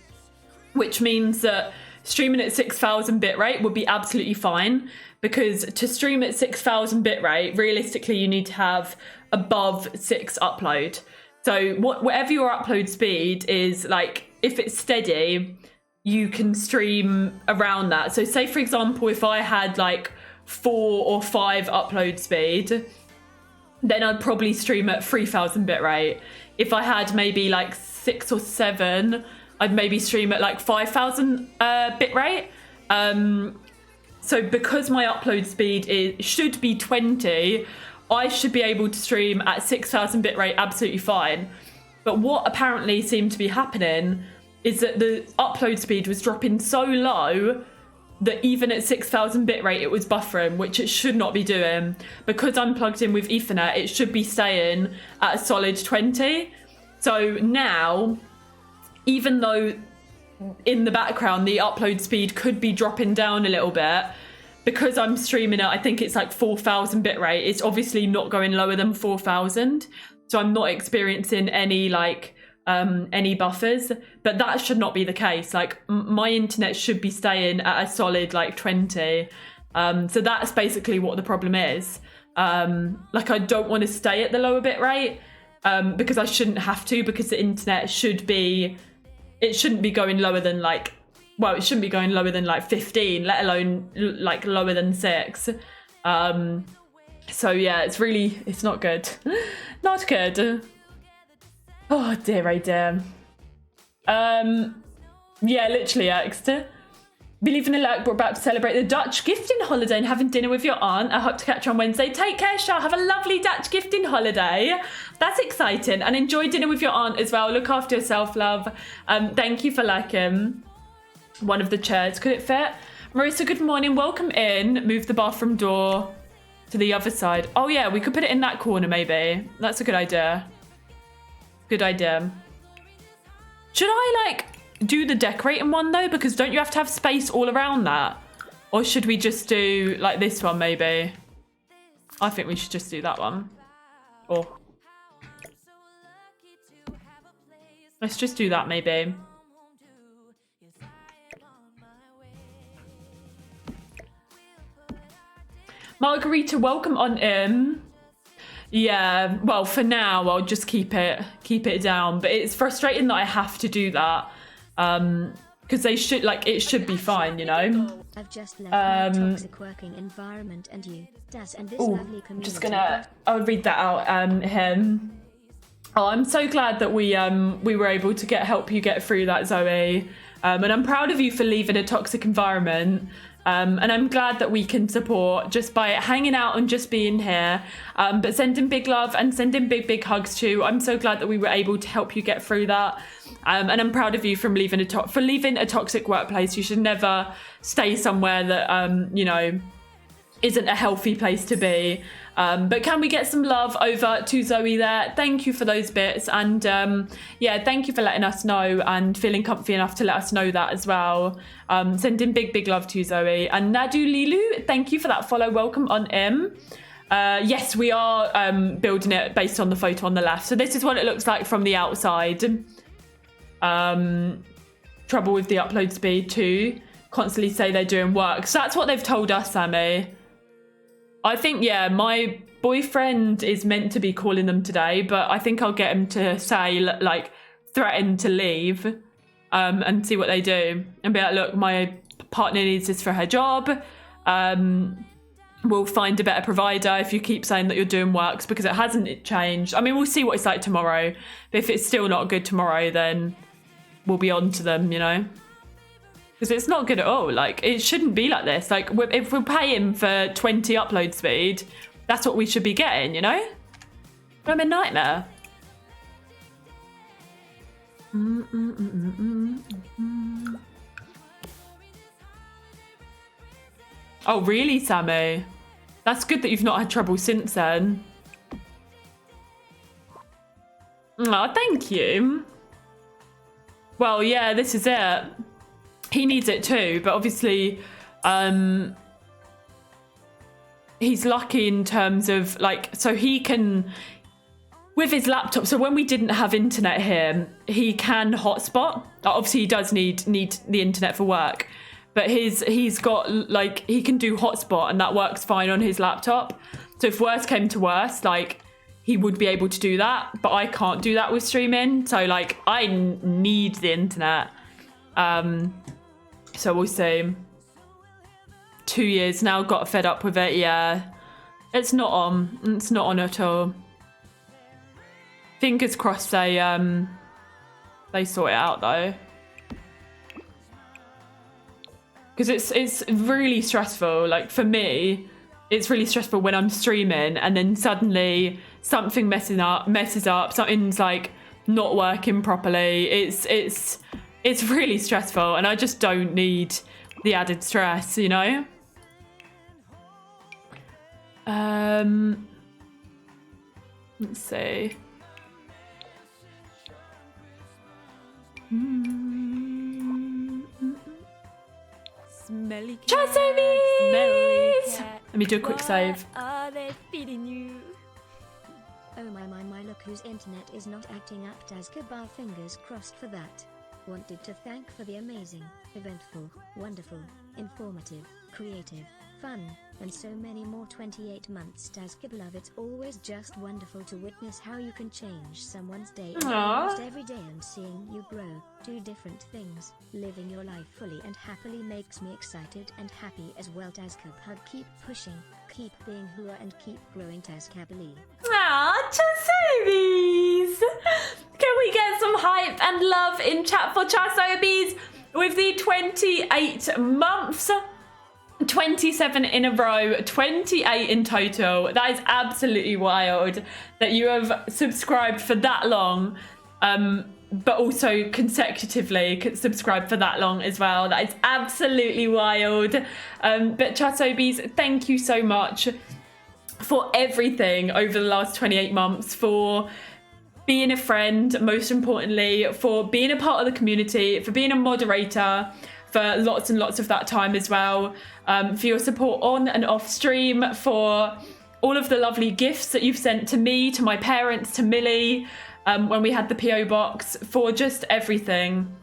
which means that streaming at 6,000 bit rate would be absolutely fine, because to stream at 6,000 bit rate, realistically, you need to have above 6 upload. So whatever your upload speed is, like, if it's steady, you can stream around that. So say, for example, if I had like 4 or 5 upload speed, then I'd probably stream at 3,000 bit rate. If I had maybe like 6 or 7, I'd maybe stream at like 5,000 bit rate. So because my upload speed should be 20, I should be able to stream at 6,000 bit rate absolutely fine. But what apparently seemed to be happening is that the upload speed was dropping so low that even at 6,000 bitrate it was buffering, which it should not be doing. Because I'm plugged in with Ethernet, it should be staying at a solid 20. So now, even though in the background the upload speed could be dropping down a little bit, because I'm streaming it, I think it's like 4,000 bitrate, it's obviously not going lower than 4,000. So I'm not experiencing any like any buffers, but that should not be the case. Like my internet should be staying at a solid like 20. So that's basically what the problem is. Like I don't want to stay at the lower bit rate because I shouldn't have to, because the internet shouldn't be going lower than like, well, it shouldn't be going lower than like 15, let alone like lower than 6. So yeah, it's not good. Not good. Oh dear, oh dear. Yeah, literally Exeter. Believe in a luck, we're about to celebrate the Dutch gifting holiday and having dinner with your aunt. I hope to catch you on Wednesday. Take care, Shah. Have a lovely Dutch gifting holiday. That's exciting. And enjoy dinner with your aunt as well. Look after yourself, love. Thank you for liking one of the chairs. Could it fit? Marissa, good morning. Welcome in. Move the bathroom door to the other side. Oh yeah, we could put it in that corner maybe. That's a good idea. Good idea. Should I like do the decorating one though? Because don't you have to have space all around that? Or should we just do like this one maybe? I think we should just do that one. Or let's just do that maybe. Margarita, welcome on in. Yeah, well, for now, I'll just keep it down. But it's frustrating that I have to do that. Because they should, like, it should be fine, you know? I've just left my toxic working environment and you, Das, and this lovely community. Just gonna, I'll read that out, him. Oh, I'm so glad that we were able to help you get through that, Zoe. And I'm proud of you for leaving a toxic environment. And I'm glad that we can support just by hanging out and just being here. But sending big love and sending big hugs too. I'm so glad that we were able to help you get through that. And I'm proud of you for leaving a toxic workplace. You should never stay somewhere that you know, isn't a healthy place to be. But can we get some love over to Zoe there? Thank you for those bits. And yeah, thank you for letting us know and feeling comfy enough to let us know that as well. Sending big love to you, Zoe. And Nadu Lilu, thank you for that follow. Welcome on in. Yes, we are building it based on the photo on the left. So this is what it looks like from the outside. Trouble with the upload speed too. Constantly say they're doing work. So that's what they've told us, Sammy. I think, yeah, my boyfriend is meant to be calling them today, but I think I'll get him to say, like, threaten to leave and see what they do. And be like, look, my partner needs this for her job. We'll find a better provider if you keep saying that you're doing works, because it hasn't changed. I mean, we'll see what it's like tomorrow. But if it's still not good tomorrow, then we'll be on to them, you know? Because it's not good at all. Like, it shouldn't be like this. Like, if we're paying for 20 upload speed, that's what we should be getting, you know? I'm a nightmare. Oh, really, Sammy? That's good that you've not had trouble since then. Oh, thank you. Well, yeah, this is it. He needs it too, but obviously he's lucky in terms of, like, so he can, with his laptop, so when we didn't have internet here, he can hotspot. Obviously he does need the internet for work, but he's got, like, he can do hotspot and that works fine on his laptop. So if worse came to worse, like, he would be able to do that, but I can't do that with streaming. So, like, I need the internet. So we'll see. 2 years now, got fed up with it, yeah. It's not on. It's not on at all. Fingers crossed they sort it out though. Because it's really stressful. Like, for me, it's really stressful when I'm streaming and then suddenly something messes up, something's like not working properly. It's really stressful, and I just don't need the added stress, you know? Let's see. Smelly cat, Tazkabaz! smelly cat. Let me do a quick save. What are they feeding you? Oh my, look whose internet is not acting up. Tazkabaz, fingers crossed for that. Wanted to thank for the amazing, eventful, wonderful, informative, creative, fun, and so many more 28 months. Tazkabaz, it's always just wonderful to witness how you can change someone's day almost every day, and seeing you grow, do different things, living your life fully and happily makes me excited and happy as well. Tazkabaz, keep pushing, keep being who you are, and keep growing. Tazkabaz. Aw, Tazkabaz! Can we get some hype and love in chat for Tazkabaz with the 28 months? 27 in a row, 28 in total. That is absolutely wild that you have subscribed for that long, but also consecutively subscribed for that long as well. That is absolutely wild. But Tazkabaz, thank you so much for everything over the last 28 months, for being a friend, most importantly, for being a part of the community, for being a moderator, for lots and lots of that time as well, for your support on and off stream, for all of the lovely gifts that you've sent to me, to my parents, to Millie, when we had the PO box, for just everything.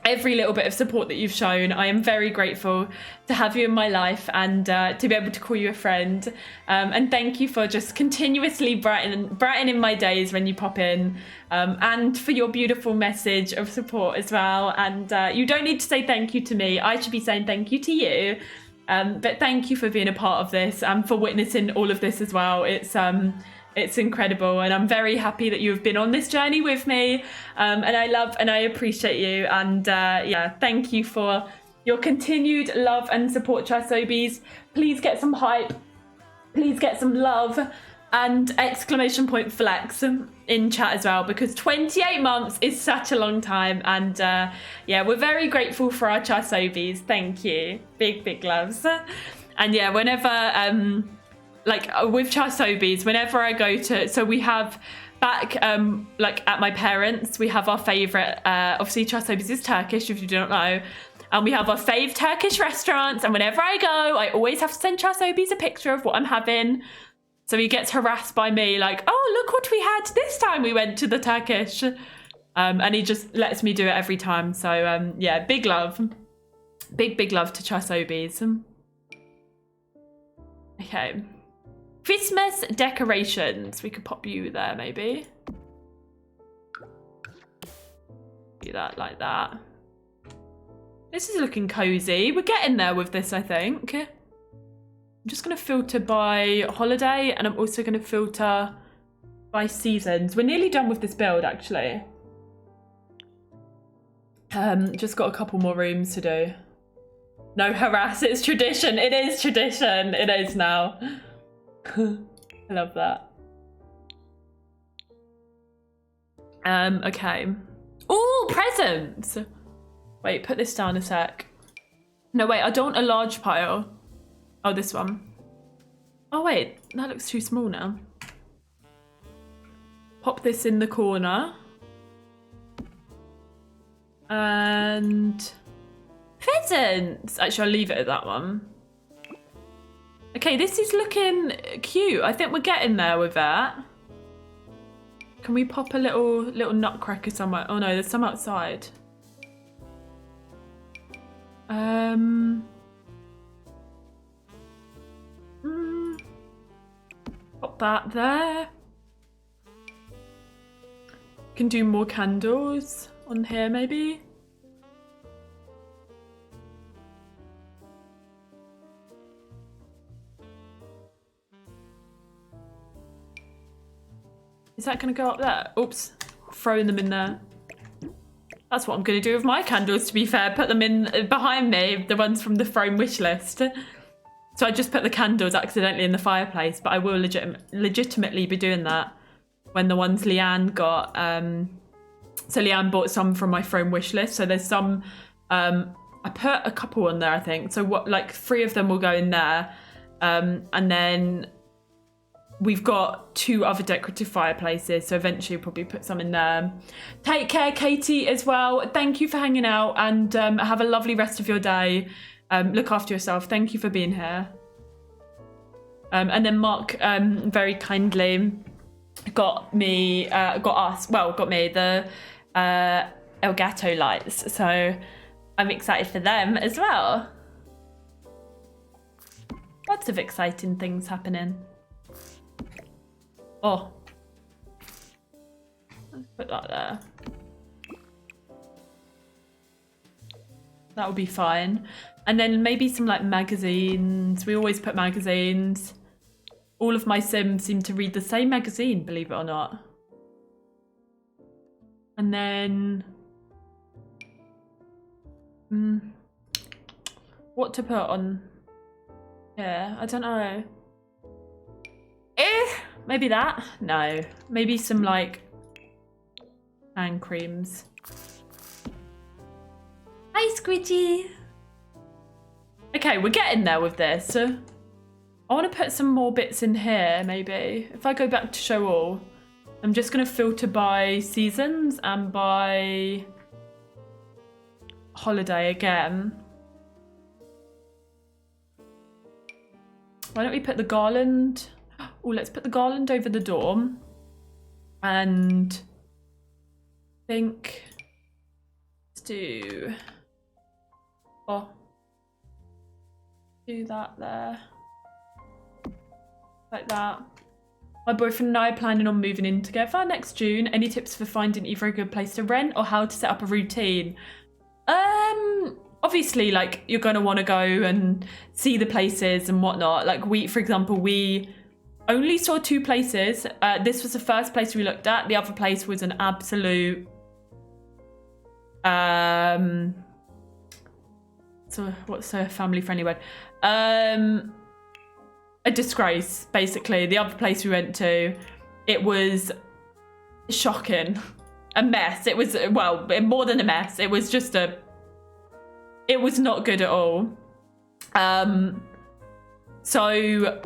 Every little bit of support that you've shown. I am very grateful to have you in my life and to be able to call you a friend. And thank you for just continuously brightening my days when you pop in, and for your beautiful message of support as well. And you don't need to say thank you to me. I should be saying thank you to you. But thank you for being a part of this and for witnessing all of this as well. It's incredible, and I'm very happy that you have been on this journey with me, and I love and I appreciate you, and yeah, thank you for your continued love and support, Tazkabaz. Please get some hype, please get some love, and exclamation point flex in chat as well, because 28 months is such a long time, and yeah, we're very grateful for our Tazkabaz. Thank you, big loves. And yeah, whenever like with Tazkabaz, whenever I go to, so we have back like at my parents, we have our favorite, obviously Tazkabaz is Turkish if you don't know, and we have our fave Turkish restaurants, and whenever I go, I always have to send Tazkabaz a picture of what I'm having, so he gets harassed by me like, oh, look what we had this time we went to the Turkish, and he just lets me do it every time. So yeah, big love, big love to Tazkabaz. Okay, Christmas decorations. We could pop you there, maybe. Do that like that. This is looking cozy. We're getting there with this, I think. I'm just going to filter by holiday, and I'm also going to filter by seasons. We're nearly done with this build, actually. Just got a couple more rooms to do. No harass, it's tradition. It is tradition. It is now. I love that. Okay. Oh, presents. Wait, put this down a sec. No, wait, I don't want a large pile. Oh, this one. Oh, wait, that looks too small now. Pop this in the corner. And presents. Actually, I'll leave it at that one. Okay, this is looking cute. I think we're getting there with that. Can we pop a little nutcracker somewhere? Oh no, there's some outside. Pop that there. Can do more candles on here maybe. Is that going to go up there? Oops, throwing them in there. That's what I'm going to do with my candles, to be fair. Put them in behind me, the ones from the Throne wish list. So I just put the candles accidentally in the fireplace, but I will legitimately be doing that when the ones Leanne got. So Leanne bought some from my Throne wish list. So there's some, I I put a couple on there, I think. So what, like 3 of them will go in there. And then we've got 2 other decorative fireplaces. So eventually we'll probably put some in there. Take care, Katie, as well. Thank you for hanging out, and have a lovely rest of your day. Look after yourself. Thank you for being here. And then Mark very kindly got me the Elgato lights. So I'm excited for them as well. Lots of exciting things happening. Oh, let's put that there. That will be fine. And then maybe some like magazines. We always put magazines. All of my Sims seem to read the same magazine, believe it or not. And then what to put on? Yeah, I don't know. Maybe that? No. Maybe some like hand creams. Hi, Squidgy. Okay, we're getting there with this. I want to put some more bits in here, maybe. If I go back to show all, I'm just going to filter by seasons and by holiday again. Why don't we put the garland? Oh, let's put the garland over the door. And I think let's do that there. Like that. My boyfriend and I are planning on moving in together next June. Any tips for finding either a good place to rent or how to set up a routine? Obviously, like, you're going to want to go and see the places and whatnot. Like, for example, we only saw 2 places. This was the first place we looked at. The other place was an absolute so what's a family friendly word? A disgrace, basically. The other place we went to, it was shocking. A mess. It was, well, more than a mess. It was just it was not good at all. So,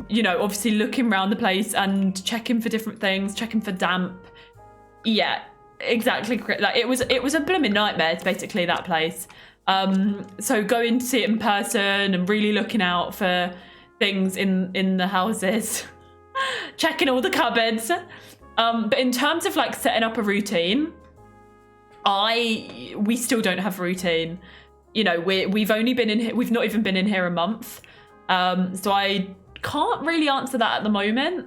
you know, obviously looking around the place and checking for different things, checking for damp. Yeah, exactly. Like it was a blooming nightmare, basically, that place. So going to see it in person and really looking out for things in the houses, checking all the cupboards. But in terms of like setting up a routine, we still don't have a routine. You know, we've only been in here, we've not even been in here a month. So I can't really answer that at the moment,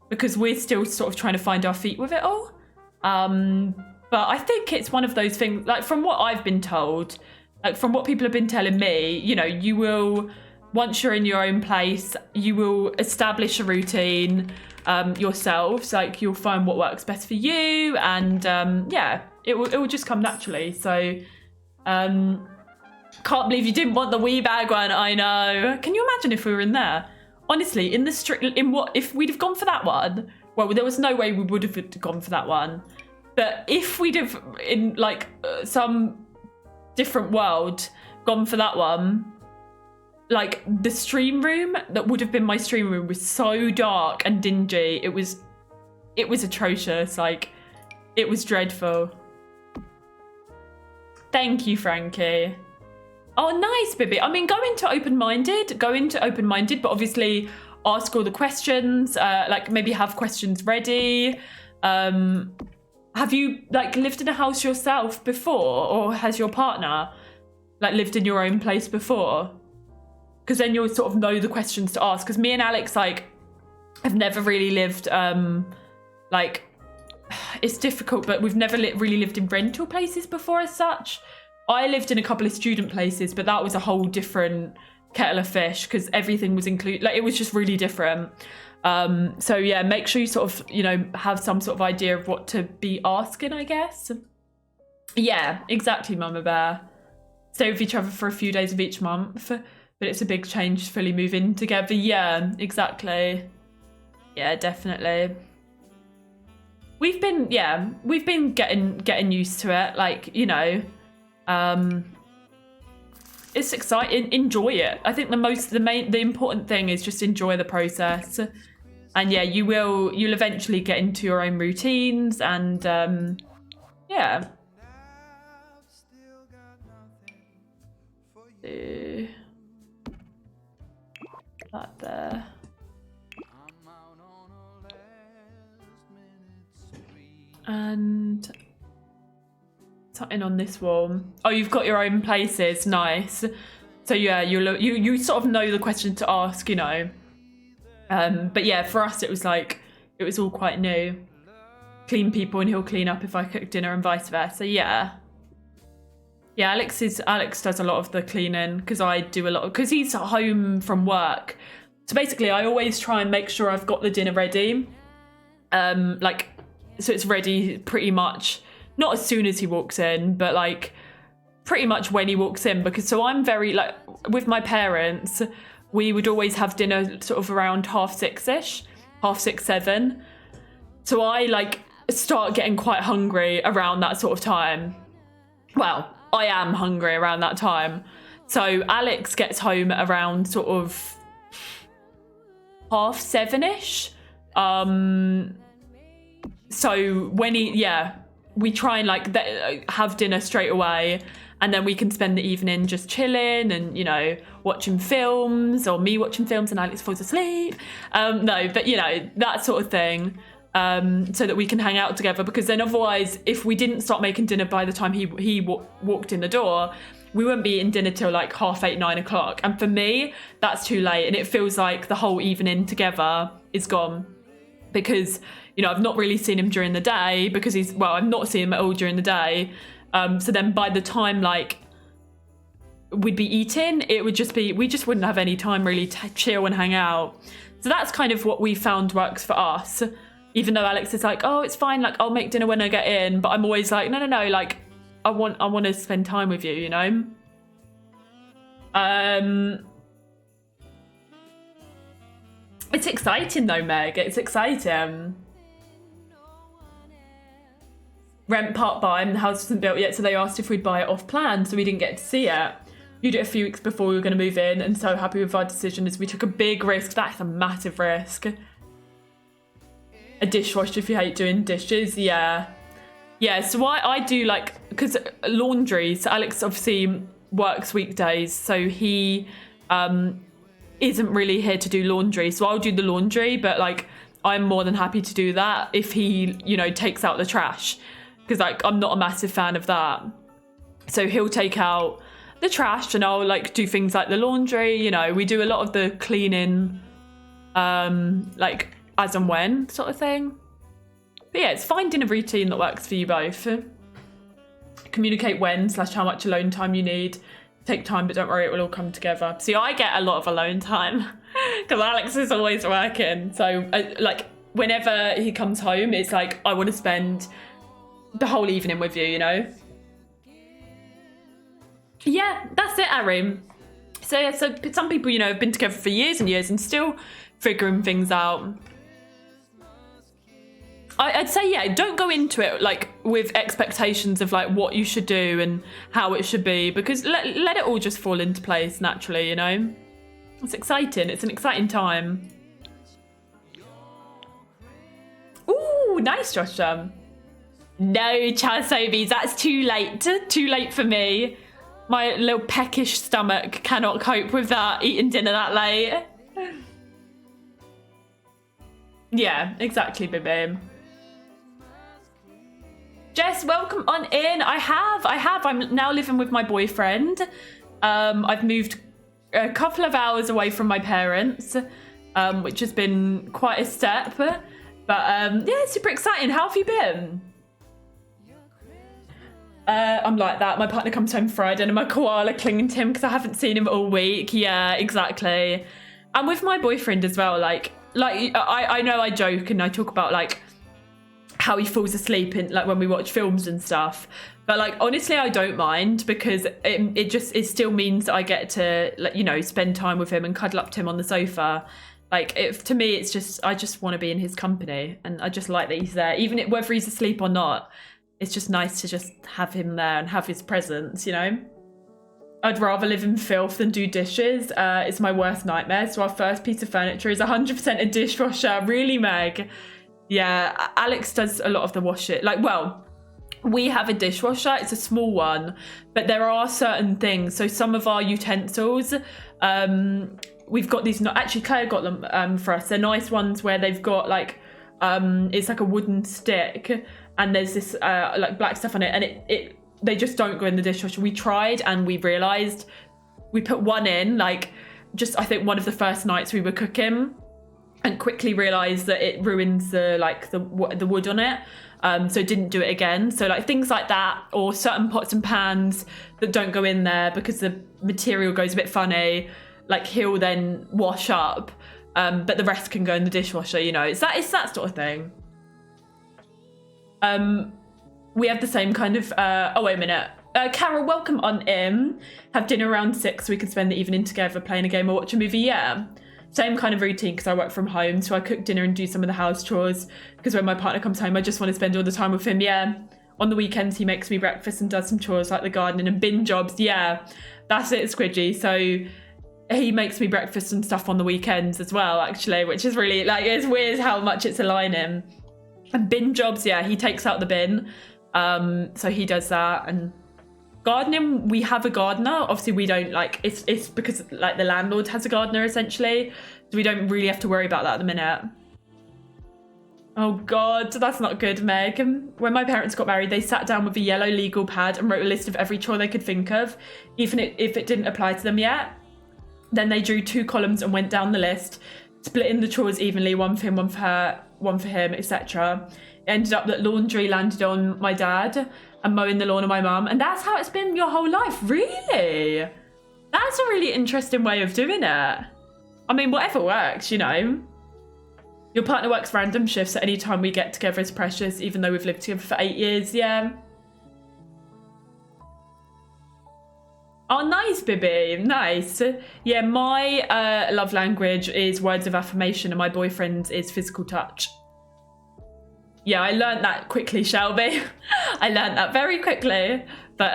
because we're still sort of trying to find our feet with it all. But I think it's one of those things, like from what I've been told, like from what people have been telling me, you know, you will, once you're in your own place, you will establish a routine yourselves. Like you'll find what works best for you, and yeah, it will just come naturally. So can't believe you didn't want the wee bag one. I know. Can you imagine if we were in there? Honestly, if we'd have gone for that one? Well, there was no way we would have gone for that one. But if we'd have, in like some different world, gone for that one, like the stream room that would have been my stream room was so dark and dingy. It was atrocious. Like, it was dreadful. Thank you, Frankie. Oh, nice, Bibby. I mean, go into open-minded, but obviously ask all the questions, like maybe have questions ready. Have you like lived in a house yourself before, or has your partner like lived in your own place before? Because then you'll sort of know the questions to ask. Because me and Alex like have never really lived, like, it's difficult, but we've never really lived in rental places before as such. I lived in a couple of student places, but that was a whole different kettle of fish because everything was included. Like, it was just really different. So yeah, make sure you sort of, you know, have some sort of idea of what to be asking, I guess. Yeah, exactly, Mama Bear. Stay with each other for a few days of each month, but it's a big change to fully move in together. Yeah, exactly. Yeah, definitely. We've been getting used to it. Like, you know, it's exciting. Enjoy it. I think the important thing is just enjoy the process. And yeah, you'll eventually get into your own routines, and yeah. That there. And something on this wall. Oh, you've got your own places. Nice. So yeah, you sort of know the question to ask, you know. But yeah, for us it was all quite new. Clean people and he'll clean up if I cook dinner and vice versa. Yeah. Yeah, Alex does a lot of the cleaning because I do a lot because he's home from work. So basically I always try and make sure I've got the dinner ready. So it's ready pretty much, not as soon as he walks in, but like pretty much when he walks in, because so I'm very like, with my parents, we would always have dinner sort of around 6:30-ish, 6:30, 7. So I like start getting quite hungry around that sort of time. Well, I am hungry around that time. So Alex gets home at around sort of 7:30-ish. So when we try and like have dinner straight away, and then we can spend the evening just chilling and, you know, watching films, or me watching films and Alex falls asleep. No, but you know, that sort of thing. So that we can hang out together, because then otherwise, if we didn't start making dinner by the time he walked in the door, we wouldn't be eating dinner till like 8:30, 9 o'clock. And for me, that's too late, and it feels like the whole evening together is gone. Because, you know, I've not really seen him during the day because I'm not seeing him at all during the day. So then by the time like we'd be eating, it would just be, we just wouldn't have any time really to chill and hang out. So that's kind of what we found works for us. Even though Alex is like, oh, it's fine, like I'll make dinner when I get in, but I'm always like, no, like I want to spend time with you, you know? It's exciting though, Meg. It's exciting. Rent part buy, and the house wasn't built yet, so they asked if we'd buy it off plan, so we didn't get to see it. You did it a few weeks before we were going to move in, and so happy with our decision as we took a big risk. That's a massive risk. A dishwasher if you hate doing dishes, yeah. Yeah, so I do like, because laundry, so Alex obviously works weekdays, so he isn't really here to do laundry, so I'll do the laundry, but like I'm more than happy to do that if he, you know, takes out the trash, because like I'm not a massive fan of that. So he'll take out the trash and I'll like do things like the laundry, you know, we do a lot of the cleaning like as and when sort of thing. But yeah, it's finding a routine that works for you both. Communicate when/how much alone time you need. Take time, but don't worry, it will all come together. See, I get a lot of alone time because Alex is always working. So, like, whenever he comes home, it's like, I want to spend the whole evening with you, you know? Yeah, that's it, Ari. So, yeah, so some people, you know, have been together for years and years and still figuring things out. I'd say, yeah, don't go into it like with expectations of like what you should do and how it should be, because let it all just fall into place naturally, you know? It's exciting. It's an exciting time. Ooh, nice, Joshua. No, Chasobies, that's too late. Too late for me. My little peckish stomach cannot cope with that, eating dinner that late. Yeah, exactly, baby. Jess, welcome on in. I have. I'm now living with my boyfriend. I've moved a couple of hours away from my parents, which has been quite a step. But yeah, super exciting. How have you been? I'm like that. My partner comes home Friday and my koala clinging to him because I haven't seen him all week. Yeah, exactly. And with my boyfriend as well, like I know I joke and I talk about like how he falls asleep in like when we watch films and stuff, but like honestly I don't mind, because it still means that I get to, like, you know, spend time with him and cuddle up to him on the sofa. Like, to me it's just, I just want to be in his company, and I just like that he's there, even whether he's asleep or not. It's just nice to just have him there and have his presence, you know? I'd rather live in filth than do dishes. It's my worst nightmare. So our first piece of furniture is 100% a dishwasher. Really, Meg? Yeah, Alex does a lot of the washing. Like, well, we have a dishwasher. It's a small one, but there are certain things. So some of our utensils, we've got these. Not actually, Claire got them for us. They're nice ones where they've got like it's like a wooden stick, and there's this like black stuff on it, and they just don't go in the dishwasher. We tried and we realised we put one in, like, just I think one of the first nights we were cooking, and quickly realised that it ruins the wood on it. So didn't do it again. So like things like that, or certain pots and pans that don't go in there because the material goes a bit funny, like he'll then wash up, but the rest can go in the dishwasher, you know. It's that sort of thing. We have the same kind of, oh, wait a minute. Carol, welcome on in. Have dinner around 6 so we can spend the evening together playing a game or watch a movie. Yeah. Same kind of routine because I work from home. So I cook dinner and do some of the house chores because when my partner comes home, I just want to spend all the time with him. Yeah. On the weekends, he makes me breakfast and does some chores like the gardening and bin jobs. Yeah. That's it, Squidgy. So he makes me breakfast and stuff on the weekends as well, actually, which is really, like, it's weird how much it's aligning. And bin jobs, yeah, he takes out the bin. So he does that. And gardening, we have a gardener. Obviously we don't, like, it's because like the landlord has a gardener essentially, so we don't really have to worry about that at the minute. Oh god, that's not good, Meg. When my parents got married, they sat down with a yellow legal pad and wrote a list of every chore they could think of, even if it didn't apply to them yet. Then they drew 2 columns and went down the list, splitting the chores evenly, one for him, one for her, one for him, etc. It ended up that laundry landed on my dad and mowing the lawn on my mum, and that's how it's been your whole life. Really? That's a really interesting way of doing it. I mean, whatever works, you know. Your partner works random shifts at any time we get together is precious, even though we've lived together for 8 years. Yeah. Oh, nice, Bibby. Nice. Yeah, my love language is words of affirmation and my boyfriend's is physical touch. Yeah, I learned that quickly, Shelby. I learned that very quickly. But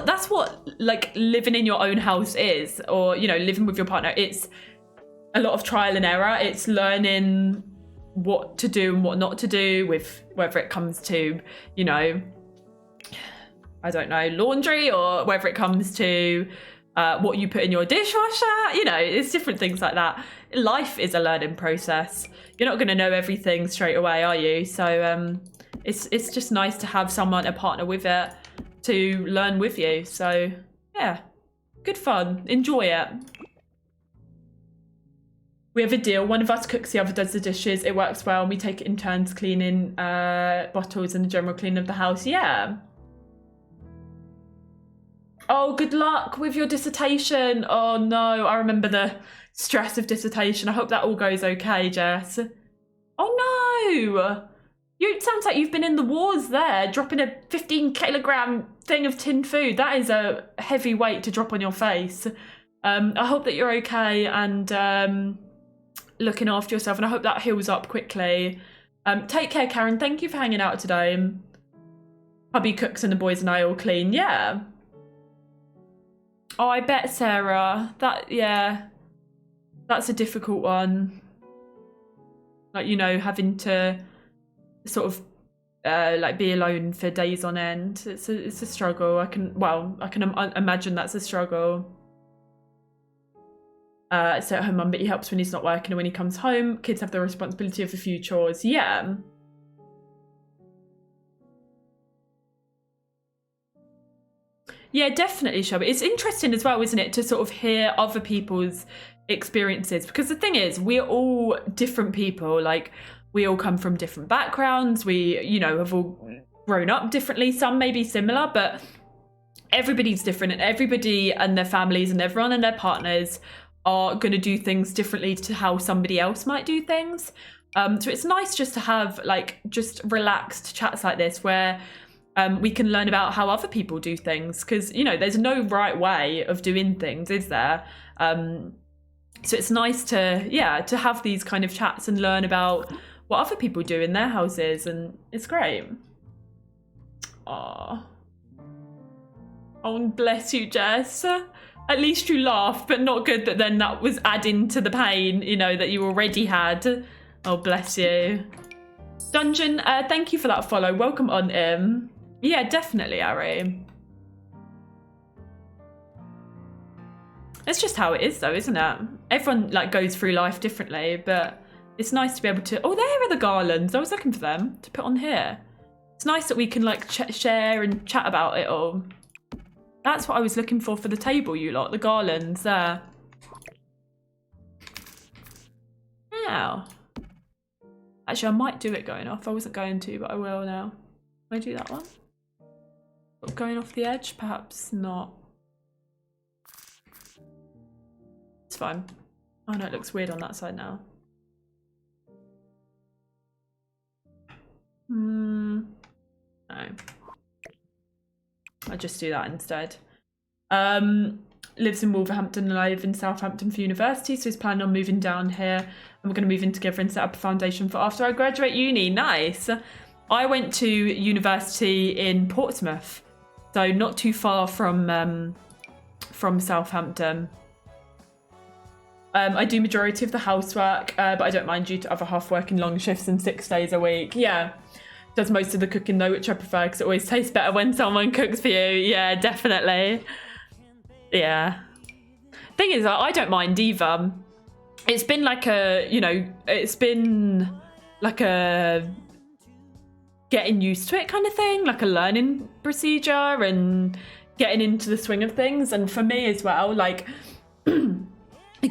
that's what like living in your own house is, or, you know, living with your partner. It's a lot of trial and error. It's learning what to do and what not to do with whether it comes to, you know, I don't know, laundry, or whether it comes to what you put in your dishwasher. You know, it's different things like that. Life is a learning process. You're not going to know everything straight away, are you? So it's just nice to have someone, a partner with it, to learn with you. So yeah, good fun. Enjoy it. We have a deal. One of us cooks, the other does the dishes. It works well. And we take it in turns cleaning bottles and the general cleaning of the house. Yeah. Oh, good luck with your dissertation. Oh no, I remember the stress of dissertation. I hope that all goes okay, Jess. Oh no! It sounds like you've been in the wars there, dropping a 15-kilogram thing of tinned food. That is a heavy weight to drop on your face. I hope that you're okay and looking after yourself, and I hope that heals up quickly. Take care, Karen. Thank you for hanging out today. Hubby cooks and the boys and I all clean. Yeah. Oh, I bet, Sarah. Yeah. That's a difficult one. Like, you know, having to sort of like be alone for days on end. It's a struggle. I can imagine that's a struggle. So at home mum, but he helps when he's not working, and when he comes home, kids have the responsibility of a few chores. Yeah. Yeah, definitely, Shelby. It's interesting as well, isn't it, to sort of hear other people's experiences, because the thing is, we're all different people. Like, we all come from different backgrounds. We, you know, have all grown up differently. Some may be similar, but everybody's different, and everybody and their families and everyone and their partners are going to do things differently to how somebody else might do things. So it's nice just to have like just relaxed chats like this where we can learn about how other people do things, because, you know, there's no right way of doing things, is there? So it's nice to have these kind of chats and learn about what other people do in their houses, and it's great. Aww. Oh, bless you, Jess. At least you laughed, but not good that then that was adding to the pain, you know, that you already had. Oh, bless you. Dungeon, thank you for that follow. Welcome on in. Yeah, definitely, Ari. It's just how it is, though, isn't it? Everyone, like, goes through life differently, but it's nice to be able to... Oh, there are the garlands. I was looking for them to put on here. It's nice that we can, like, share and chat about it all. That's what I was looking for the table, you lot. The garlands there. Now. Actually, I might do it going off. I wasn't going to, but I will now. Can I do that one? Going off the edge? Perhaps not. It's fine. Oh no, it looks weird on that side now. No. I'll just do that instead. Lives in Wolverhampton and I live in Southampton for university, so he's planning on moving down here and we're going to move in together and set up a foundation for after I graduate uni. Nice. I went to university in Portsmouth, so not too far from Southampton. I do majority of the housework, but I don't mind due to other half working long shifts and 6 days a week. Yeah. Does most of the cooking though, which I prefer because it always tastes better when someone cooks for you. Yeah, definitely. Yeah. Thing is, I don't mind either. It's been like a, you know, it's been like a getting used to it kind of thing, like a learning procedure and getting into the swing of things. And for me as well, like finding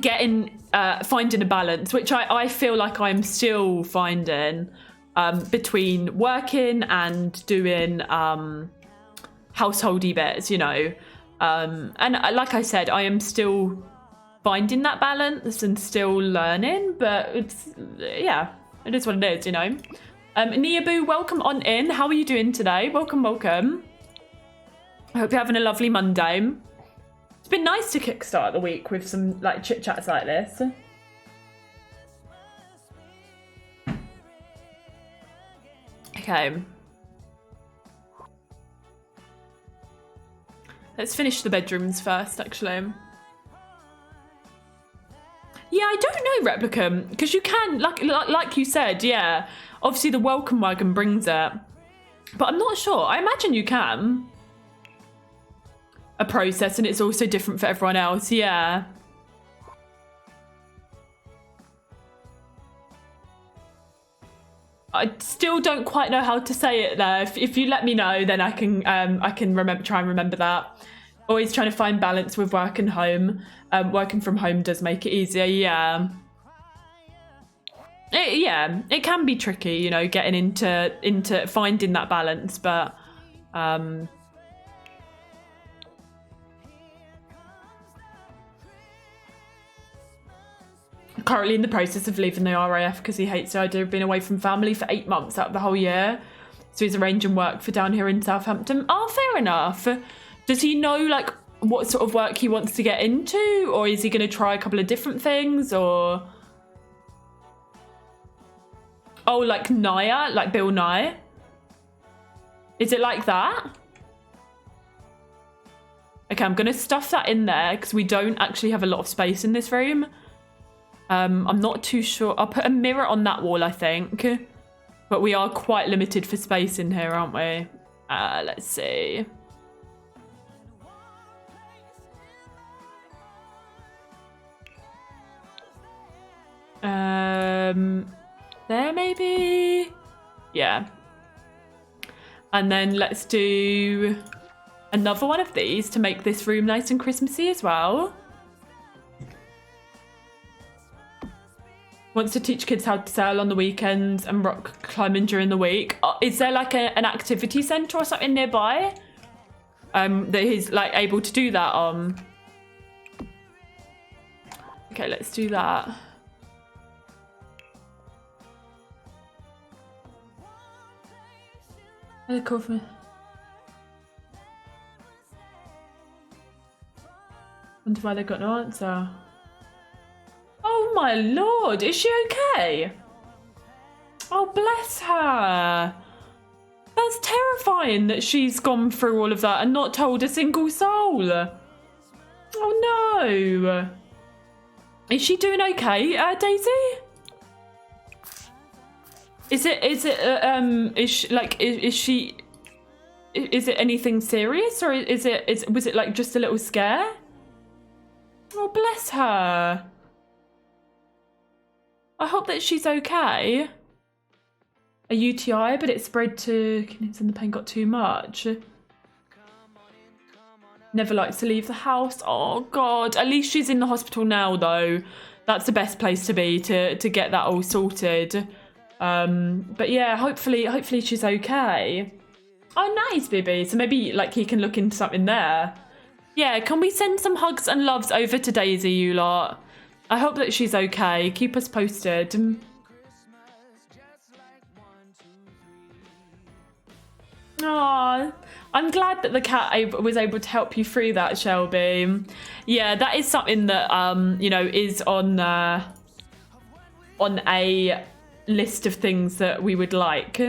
a balance, which I feel like I'm still finding. Between working and doing householdy bits, you know. And like I said, I am still finding that balance and still learning, but it's, yeah, it is what it is, you know. Niabu, welcome on in. How are you doing today? Welcome, welcome. I hope you're having a lovely Monday. It's been nice to kickstart the week with some like chit chats like this. Okay. Let's finish the bedrooms first, actually. Yeah, I don't know, Replicant, because you can, like you said, yeah. Obviously, the welcome wagon brings it, but I'm not sure. I imagine you can. A process, and it's also different for everyone else. Yeah. I still don't quite know how to say it there. If you let me know, then I can try and remember that. Always trying to find balance with work and home. Working from home does make it easier, yeah. It can be tricky, you know, getting into finding that balance, but currently in the process of leaving the RAF because he hates the idea of being away from family for 8 months out of the whole year. So he's arranging work for down here in Southampton. Oh, fair enough. Does he know, like, what sort of work he wants to get into? Or is he going to try a couple of different things? Or... Oh, like Naya? Like Bill Nye? Is it like that? Okay, I'm going to stuff that in there because we don't actually have a lot of space in this room. I'm not too sure. I'll put a mirror on that wall, I think. But we are quite limited for space in here, aren't we? Let's see. There maybe? Yeah. And then let's do another one of these to make this room nice and Christmassy as well. Wants to teach kids how to sail on the weekends and rock climbing during the week. Is there like an activity centre or something nearby? That he's like able to do that on? Okay, let's do that. Wonder why they got no answer. Oh my lord, is she okay? Oh, bless her. that's terrifying that she's gone through all of that and not told a single soul. Oh no. Is she doing okay, Daisy? Is it anything serious, or was it like just a little scare? Oh, bless her. I hope that she's okay. A UTI, but it spread to kidneys and the pain got too much. Never likes to leave the house. Oh God, at least she's in the hospital now though. That's the best place to be to get that all sorted. But yeah, hopefully she's okay. Oh nice, Bibi. So maybe like he can look into something there. Yeah, can we send some hugs and loves over to Daisy, you lot? I hope that she's okay. Keep us posted. Aww, I'm glad that the cat was able to help you through that, Shelby. Yeah, that is something that you know, is on a list of things that we would like.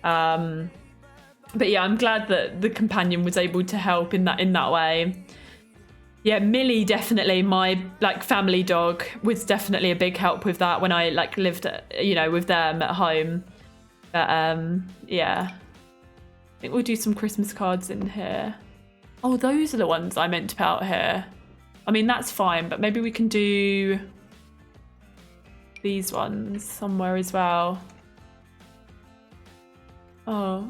But yeah, I'm glad that the companion was able to help in that way. Yeah, Millie definitely, my like family dog, was definitely a big help with that when I like lived, you know, with them at home. But yeah. I think we'll do some Christmas cards in here. Oh, those are the ones I meant to put out here. I mean, that's fine, but maybe we can do these ones somewhere as well. Oh,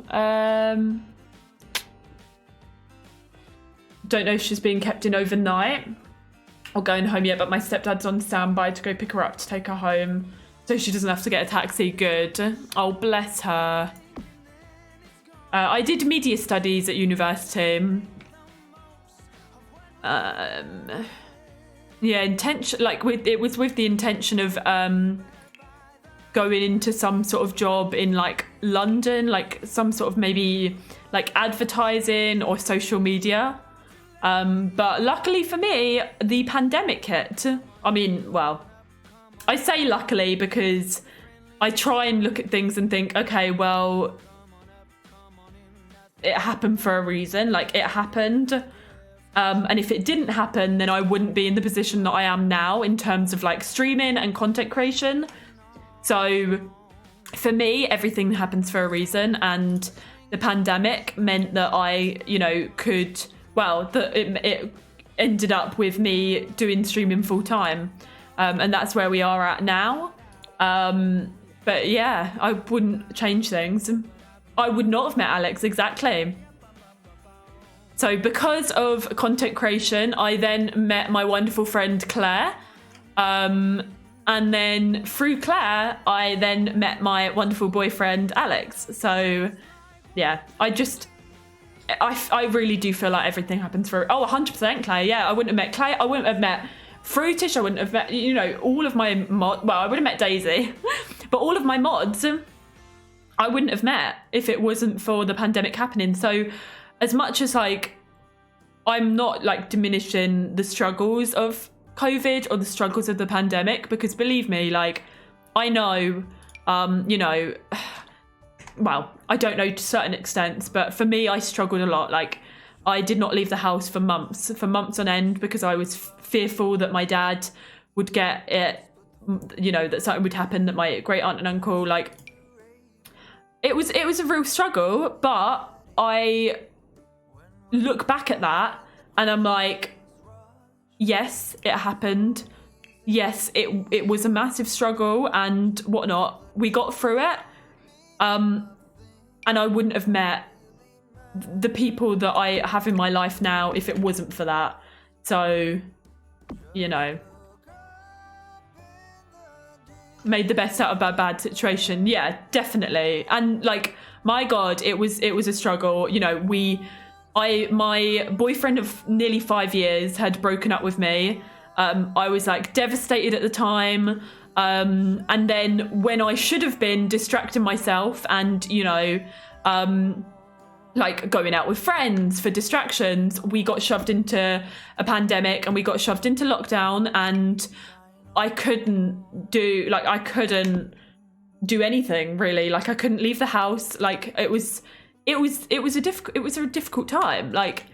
don't know if she's being kept in overnight or going home yet, but my stepdad's on standby to go pick her up to take her home so she doesn't have to get a taxi. Good. Oh, bless her. I did media studies at university. Yeah, it was with the intention of going into some sort of job in like London, like some sort of maybe like advertising or social media. But luckily for me, the pandemic hit. I mean, well, I say luckily because I try and look at things and think, okay, well, it happened for a reason. Like, it happened. And if it didn't happen, then I wouldn't be in the position that I am now in terms of like streaming and content creation. So for me, everything happens for a reason. And the pandemic meant that I, you know, it ended up with me doing streaming full time. And that's where we are at now. But yeah, I wouldn't change things. I would not have met Alex, exactly. So because of content creation, I then met my wonderful friend Claire. And then through Claire, I then met my wonderful boyfriend Alex. So yeah, I really do feel like everything happens for 100% Claire. Yeah, I wouldn't have met Claire. I wouldn't have met Fruitish. I wouldn't have met, you know, all of my I would have met Daisy, but all of my mods, I wouldn't have met if it wasn't for the pandemic happening. So as much as like, I'm not like diminishing the struggles of COVID or the struggles of the pandemic, because believe me, like I know, you know, well, I don't know to certain extents, but for me, I struggled a lot. Like I did not leave the house for months on end because I was fearful that my dad would get it, you know, that something would happen, that my great aunt and uncle, like, it was a real struggle. But I look back at that and I'm like, yes, it happened. Yes, it was a massive struggle and whatnot. We got through it. And I wouldn't have met the people that I have in my life now if it wasn't for that. So, you know, made the best out of a bad situation. Yeah, definitely. And like, my God, it was a struggle. You know, my boyfriend of nearly 5 years had broken up with me. I was like devastated at the time. And then when I should have been distracting myself and, you know, like going out with friends for distractions, we got shoved into a pandemic and we got shoved into lockdown, and I couldn't do anything really. Like I couldn't leave the house. Like it was it was a difficult time. Like,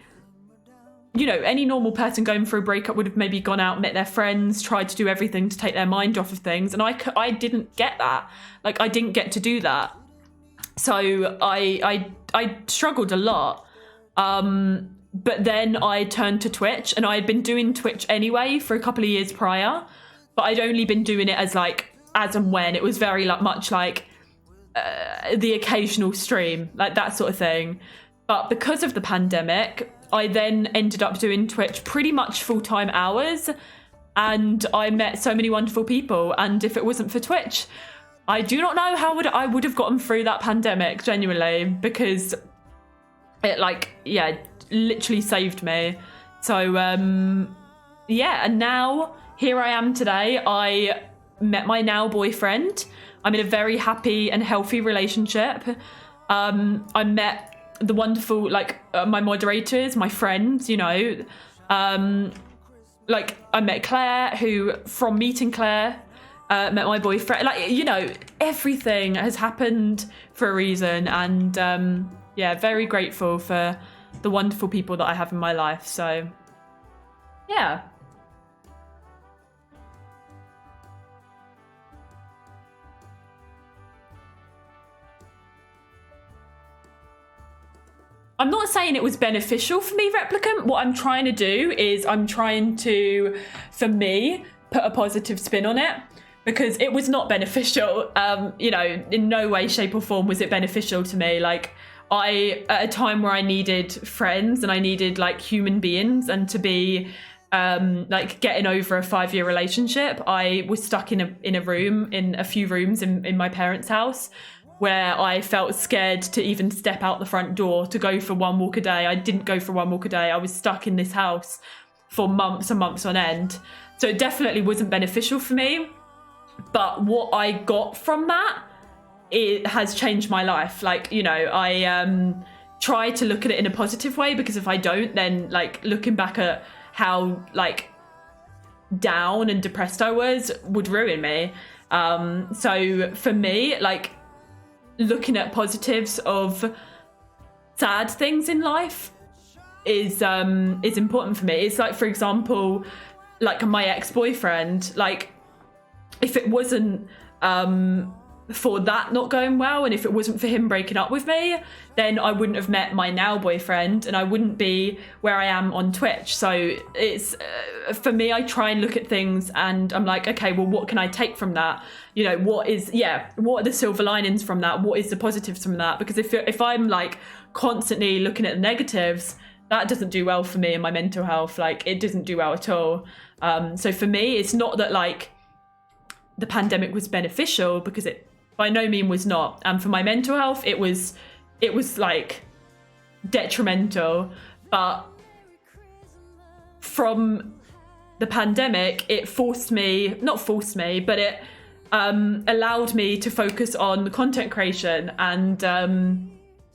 you know, any normal person going through a breakup would have maybe gone out, met their friends, tried to do everything to take their mind off of things. And I didn't get that. Like, I didn't get to do that. So I struggled a lot. But then I turned to Twitch, and I had been doing Twitch anyway for a couple of years prior, but I'd only been doing it as and when. It was very much like the occasional stream, like that sort of thing. But because of the pandemic, I then ended up doing Twitch pretty much full-time hours, and I met so many wonderful people. And if it wasn't for Twitch, I do not know how I would have gotten through that pandemic, genuinely, because it literally saved me. So yeah, and now here I am today. I met my now boyfriend. I'm in a very happy and healthy relationship. I met the wonderful, my moderators, my friends, you know. I met Claire, who, from meeting Claire, met my boyfriend. Like, you know, everything has happened for a reason. And yeah, very grateful for the wonderful people that I have in my life. So, yeah. I'm not saying it was beneficial for me, Replicant. What I'm trying to do is for me, put a positive spin on it, because it was not beneficial. You know, in no way, shape or form was it beneficial to me. Like, at a time where I needed friends and I needed human beings, and to be getting over a 5-year relationship, I was stuck in a few rooms in my parents' house, where I felt scared to even step out the front door to go for one walk a day. I didn't go for one walk a day. I was stuck in this house for months and months on end. So it definitely wasn't beneficial for me. But what I got from that, it has changed my life. Like, you know, I try to look at it in a positive way, because if I don't, then looking back at how down and depressed I was would ruin me. So for me, looking at positives of sad things in life is important for me. It's for example, my ex-boyfriend, if it wasn't for that not going well, and if it wasn't for him breaking up with me, then I wouldn't have met my now boyfriend, and I wouldn't be where I am on Twitch. So it's for me, I try and look at things and I'm like, okay, well, what can I take from that? You know, what are the silver linings from that? What is the positives from that? Because if I'm constantly looking at the negatives, that doesn't do well for me and my mental health. It doesn't do well at all. So for me, it's not that the pandemic was beneficial, because it by no means was not. And for my mental health, it was detrimental. But from the pandemic, it but it allowed me to focus on content creation. And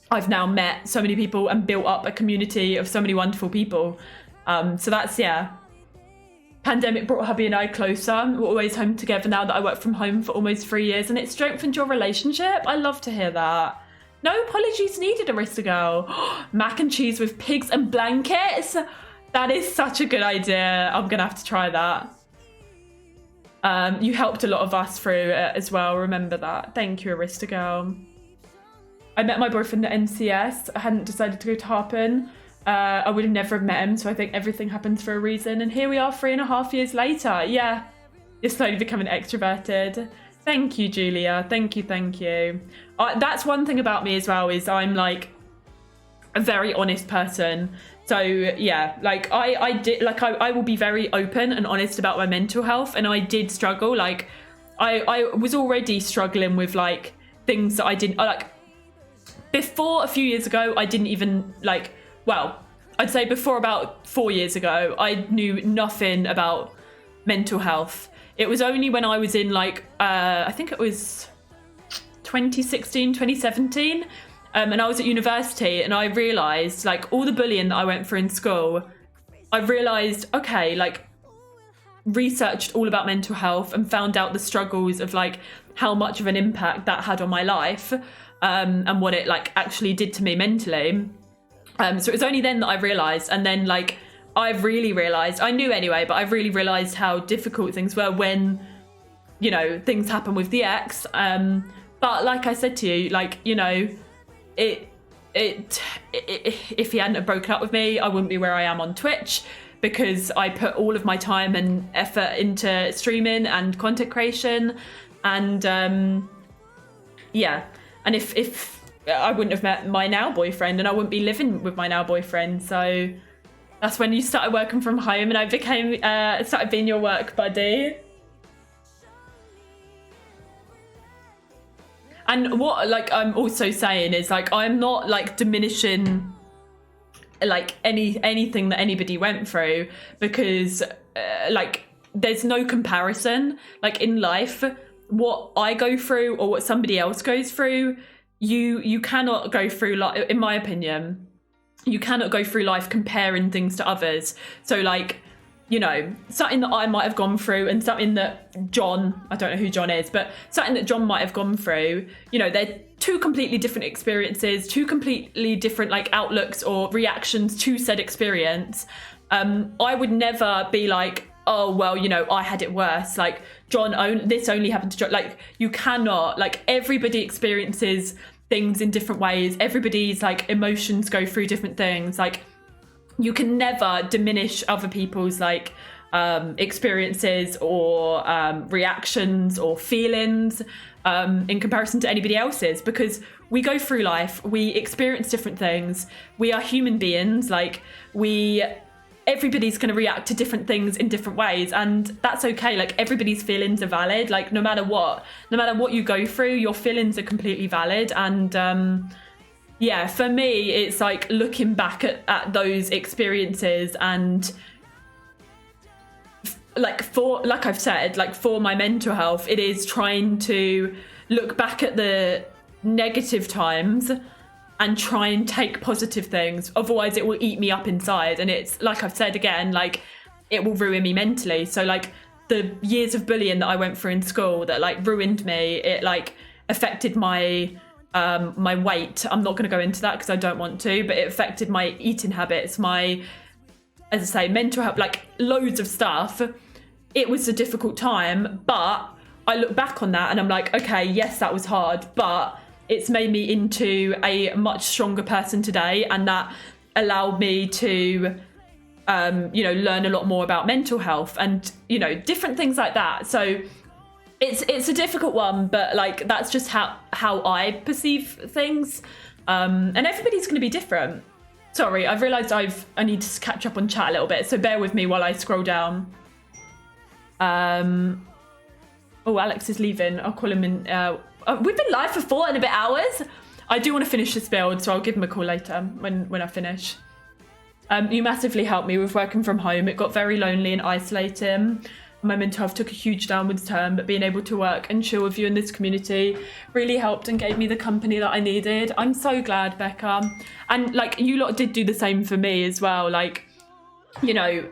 I've now met so many people and built up a community of so many wonderful people. So that's, yeah. Pandemic brought hubby and I closer. We're always home together now that I work from home for almost 3 years, and it strengthened your relationship. I love to hear that. No apologies needed, Arista Girl. Mac and cheese with pigs and blankets. That is such a good idea. I'm going to have to try that. You helped a lot of us through it as well. Remember that. Thank you, Arista Girl. I met my boyfriend at NCS. I hadn't decided to go to Harpen. I would have never met him, so I think everything happens for a reason. And here we are 3.5 years later. Yeah, you're slowly becoming extroverted. Thank you, Julia. Thank you. That's one thing about me as well, is I'm a very honest person. So yeah, I will be very open and honest about my mental health. And I did struggle. I was already struggling with things that I didn't before. A few years ago, I didn't even well, I'd say before about 4 years ago, I knew nothing about mental health. It was only when I was in I think it was 2016, 2017, and I was at university, and I realised all the bullying that I went through in school, I realised, okay, researched all about mental health and found out the struggles of how much of an impact that had on my life. and what it like actually did to me mentally. So it was only then that I realised, and then like I've really realised, I knew anyway, but I've really realised how difficult things were when, you know, things happen with the ex. But like I said to you, like, you know, if he hadn't have broken up with me, I wouldn't be where I am on Twitch, because I put all of my time and effort into streaming and content creation. And yeah, and if I wouldn't have met my now boyfriend, and I wouldn't be living with my now boyfriend. So that's when you started working from home, and I became started being your work buddy. And what like I'm also saying is like I'm not like diminishing like anything that anybody went through, because like there's no comparison. Like in life, what I go through or what somebody else goes through, you cannot go through, like, in my opinion, you cannot go through life comparing things to others. So like, you know, something that I might have gone through and something that John, I don't know who John is, but something that John might have gone through, you know, they're two completely different experiences, two completely different like outlooks or reactions to said experience. I would never be like, oh, well, you know, I had it worse. Like this only happened to John. Like you cannot, like everybody experiences things in different ways. Everybody's like emotions go through different things. Like you can never diminish other people's like experiences or reactions or feelings in comparison to anybody else's, because we go through life, we experience different things, we are human beings, like everybody's going to react to different things in different ways, and that's okay. Like everybody's feelings are valid. Like no matter what you go through, your feelings are completely valid. And yeah, for me, it's like looking back at those experiences, and like I've said, like for my mental health, it is trying to look back at the negative times and try and take positive things. Otherwise it will eat me up inside, and it's like I've said again, like it will ruin me mentally. So like the years of bullying that I went through in school that like ruined me, it like affected my my weight. I'm not going to go into that because I don't want to, but it affected my eating habits, my, as I say, mental health, like loads of stuff. It was a difficult time, but I look back on that and I'm like, okay, yes, that was hard, but it's made me into a much stronger person today, and that allowed me to you know, learn a lot more about mental health and, you know, different things like that. So it's a difficult one, but like that's just how I perceive things, and everybody's going to be different. Sorry, I've realised I need to catch up on chat a little bit, so bear with me while I scroll down. Oh, Alex is leaving. I'll call him in. We've been live for 4 and a bit hours. I do want to finish this build, so I'll give him a call later when I finish. You massively helped me with working from home. It got very lonely and isolating. My mental health took a huge downwards turn, but being able to work and chill with you in this community really helped and gave me the company that I needed. I'm so glad, Becca. And like you lot did do the same for me as well. Like, you know,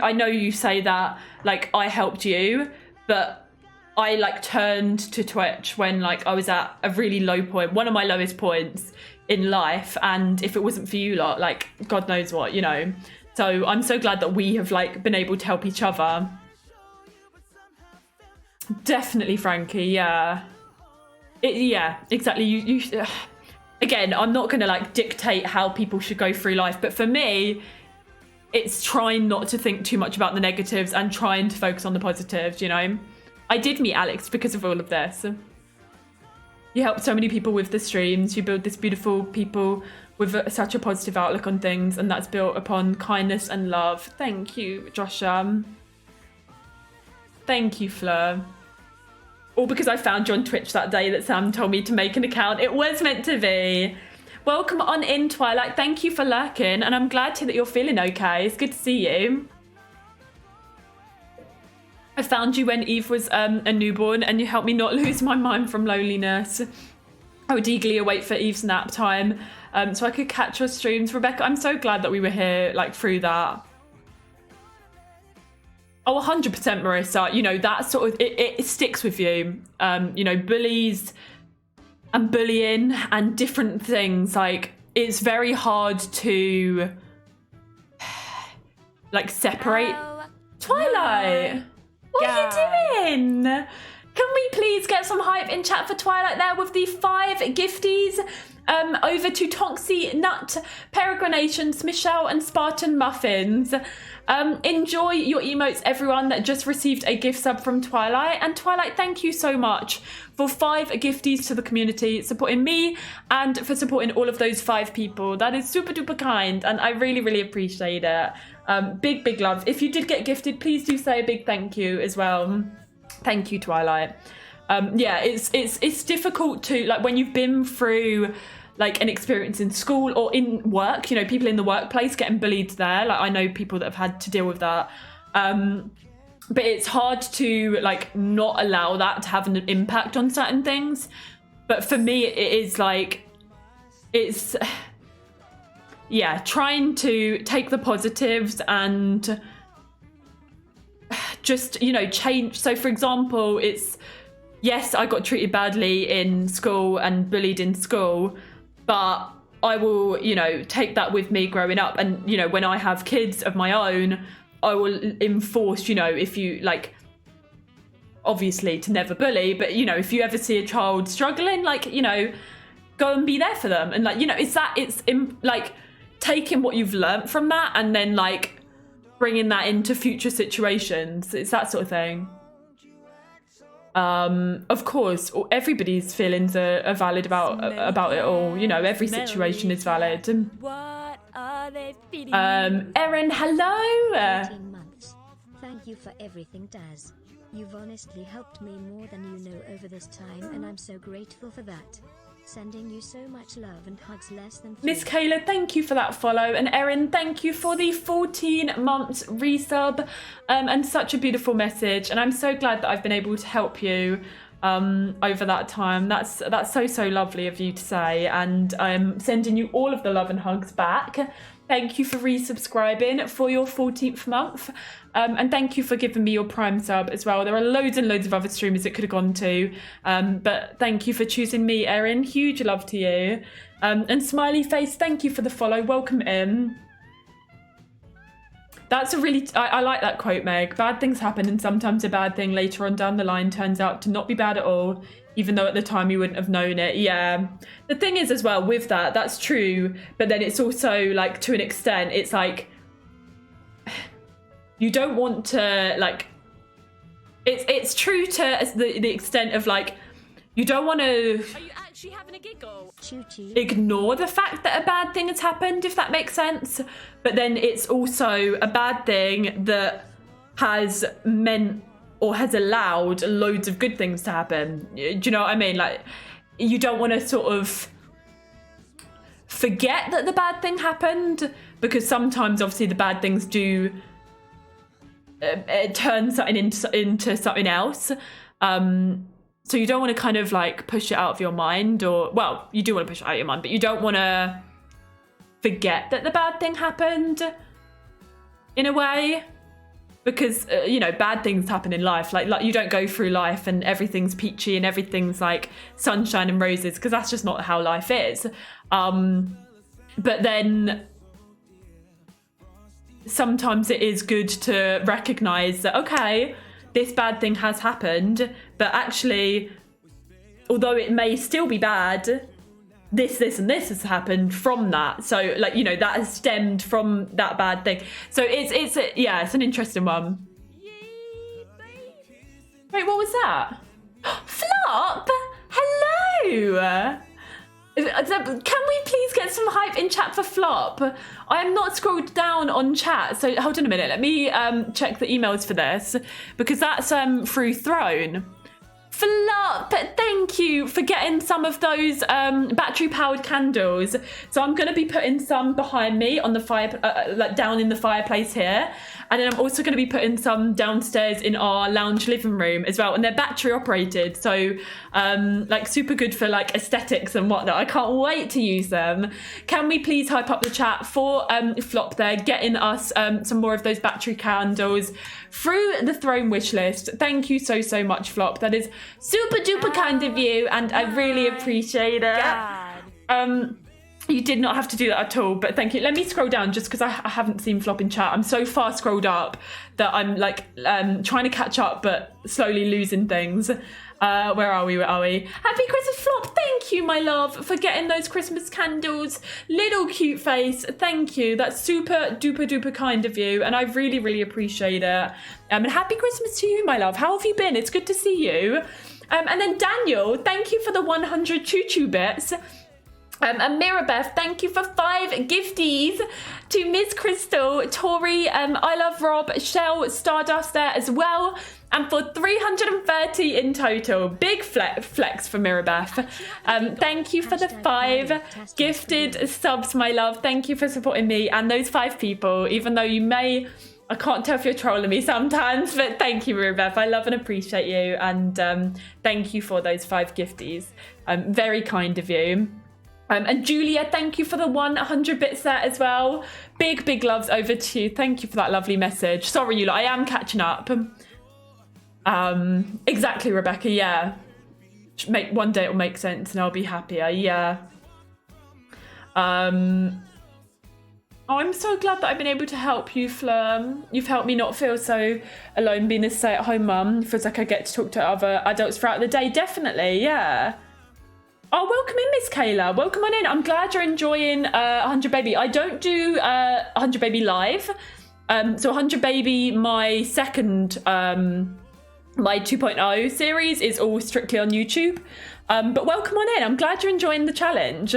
I know you say that like I helped you, but I like turned to Twitch when like I was at a really low point, one of my lowest points in life. And if it wasn't for you lot, like God knows what, you know. So I'm so glad that we have like been able to help each other. Definitely, Frankie. Yeah, yeah, exactly. You again, I'm not gonna like dictate how people should go through life, but for me, it's trying not to think too much about the negatives and trying to focus on the positives. You know, I did meet Alex because of all of this. You helped so many people with the streams. You build this beautiful people with such a positive outlook on things, and that's built upon kindness and love. Thank you, Joshua. Thank you, Fleur. All because I found you on Twitch that day that Sam told me to make an account. It was meant to be. Welcome on in, Twilight. Thank you for lurking, and I'm glad to that you're feeling okay. It's good to see you. I found you when Eve was a newborn, and you helped me not lose my mind from loneliness. I would eagerly await for Eve's nap time so I could catch your streams. Rebecca, I'm so glad that we were here like through that. Oh, 100% Marissa, you know, that sort of, it sticks with you. You know, bullies, and bullying and different things, like it's very hard to like separate. Oh, Twilight, what are you doing? Can we please get some hype in chat for Twilight there with the 5 gifties? Over to Tonksy Nut, Peregrinations, Michelle and Spartan Muffins. Enjoy your emotes, everyone that just received a gift sub from Twilight. And Twilight, thank you so much for 5 gifties to the community, supporting me and for supporting all of those 5 people. That is super duper kind and I really, really appreciate it. Big love. If you did get gifted, please do say a big thank you as well. Thank you, Twilight. Yeah, it's difficult to, like, when you've been through like an experience in school or in work, you know, people in the workplace getting bullied there. Like I know people that have had to deal with that. But it's hard to like not allow that to have an impact on certain things. But for me, it is like, it's, yeah, trying to take the positives and just, you know, change. So for example, it's, yes, I got treated badly in school and bullied in school, but I will, you know, take that with me growing up. And, you know, when I have kids of my own, I will enforce, you know, if you like, obviously to never bully, but, you know, if you ever see a child struggling, like, you know, go and be there for them. And like, you know, it's like taking what you've learnt from that and then like bringing that into future situations. It's that sort of thing. Of course, everybody's feelings are valid about it all. You know, every situation is valid. What are they feeding Erin, hello. 18 months. Thank you for everything, Taz. You've honestly helped me more than you know over this time, and I'm so grateful for that. Sending you so much love and hugs. Less than Miss Kayla, thank you for that follow. And Erin, thank you for the 14 months resub and such a beautiful message. And I'm so glad that I've been able to help you over that time. That's so lovely of you to say. And I'm sending you all of the love and hugs back. Thank you for resubscribing for your 14th month. And thank you for giving me your Prime sub as well. There are loads and loads of other streamers it could have gone to. But thank you for choosing me, Erin. Huge love to you. And Smiley Face, thank you for the follow. Welcome in. That's a really, I like that quote, Meg. Bad things happen and sometimes a bad thing later on down the line turns out to not be bad at all, even though at the time you wouldn't have known it. Yeah. The thing is as well with that, that's true. But then it's also like, to an extent, it's like, you don't want to like, it's true to the extent of like, you don't want to Are you actually having a giggle? ignore the fact that a bad thing has happened, if that makes sense. But then it's also a bad thing that has meant or has allowed loads of good things to happen. Do you know what I mean? Like, you don't want to sort of forget that the bad thing happened, because sometimes obviously the bad things do turn something into something else. So you don't want to kind of like push it out of your mind, or, well, you do want to push it out of your mind, but you don't want to forget that the bad thing happened in a way, because, you know, bad things happen in life. Like you don't go through life and everything's peachy and everything's like sunshine and roses, because that's just not how life is. But then sometimes it is good to recognize that, okay, this bad thing has happened, but actually, although it may still be bad, this and this has happened from that. So, like, you know, that has stemmed from that bad thing. So it's an interesting one. Wait, what was that? Flop? Hello! Can we please get some hype in chat for Flop? I am not scrolled down on chat, so hold on a minute. Let me check the emails for this, because that's through Throne. Flop, thank you for getting some of those battery-powered candles. So I'm going to be putting some behind me on the fire, like down in the fireplace here. And then I'm also going to be putting some downstairs in our lounge living room as well. And they're battery operated, so like super good for like aesthetics and whatnot. I can't wait to use them. Can we please hype up the chat for Flop there, getting us some more of those battery candles through the Throne wish list. Thank you so much, Flop. That is Super duper kind of you, and I really appreciate it. God. You did not have to do that at all, but thank you. Let me scroll down just because I haven't seen Flop in chat. I'm so far scrolled up that I'm like trying to catch up, but slowly losing things. Where are we? Happy Christmas, Flop. Thank you, my love, for getting those Christmas candles. Little cute face. Thank you. That's super duper duper kind of you, and I really, really appreciate it. And happy Christmas to you, my love. How have you been? It's good to see you. And then Daniel, thank you for the 100 choo-choo bits. And Mirabeth, thank you for 5 gifties to Miss Crystal, Tori, I Love Rob, Shell, Stardust there as well, and for 330 in total. Big flex for Mirabeth. Thank you for the 5 gifted subs, my love. Thank you for supporting me and those 5 people, even though you may... I can't tell if you're trolling me sometimes, but thank you, Mirabeth. I love and appreciate you, and thank you for those 5 gifties. Very kind of you. And Julia, thank you for the 100 bits there as well. Big loves over to you. Thank you for that lovely message. Sorry, you lot, I am catching up. Exactly, Rebecca, yeah. One day it'll make sense and I'll be happier, yeah. Oh, I'm so glad that I've been able to help you, Fleur. You've helped me not feel so alone being a stay-at-home mum. Feels like I get to talk to other adults throughout the day. Definitely, yeah. Oh, welcome in, Miss Kayla. Welcome on in. I'm glad you're enjoying 100 Baby. I don't do 100 Baby live. So 100 Baby, my second, my 2.0 series is all strictly on YouTube. But welcome on in. I'm glad you're enjoying the challenge.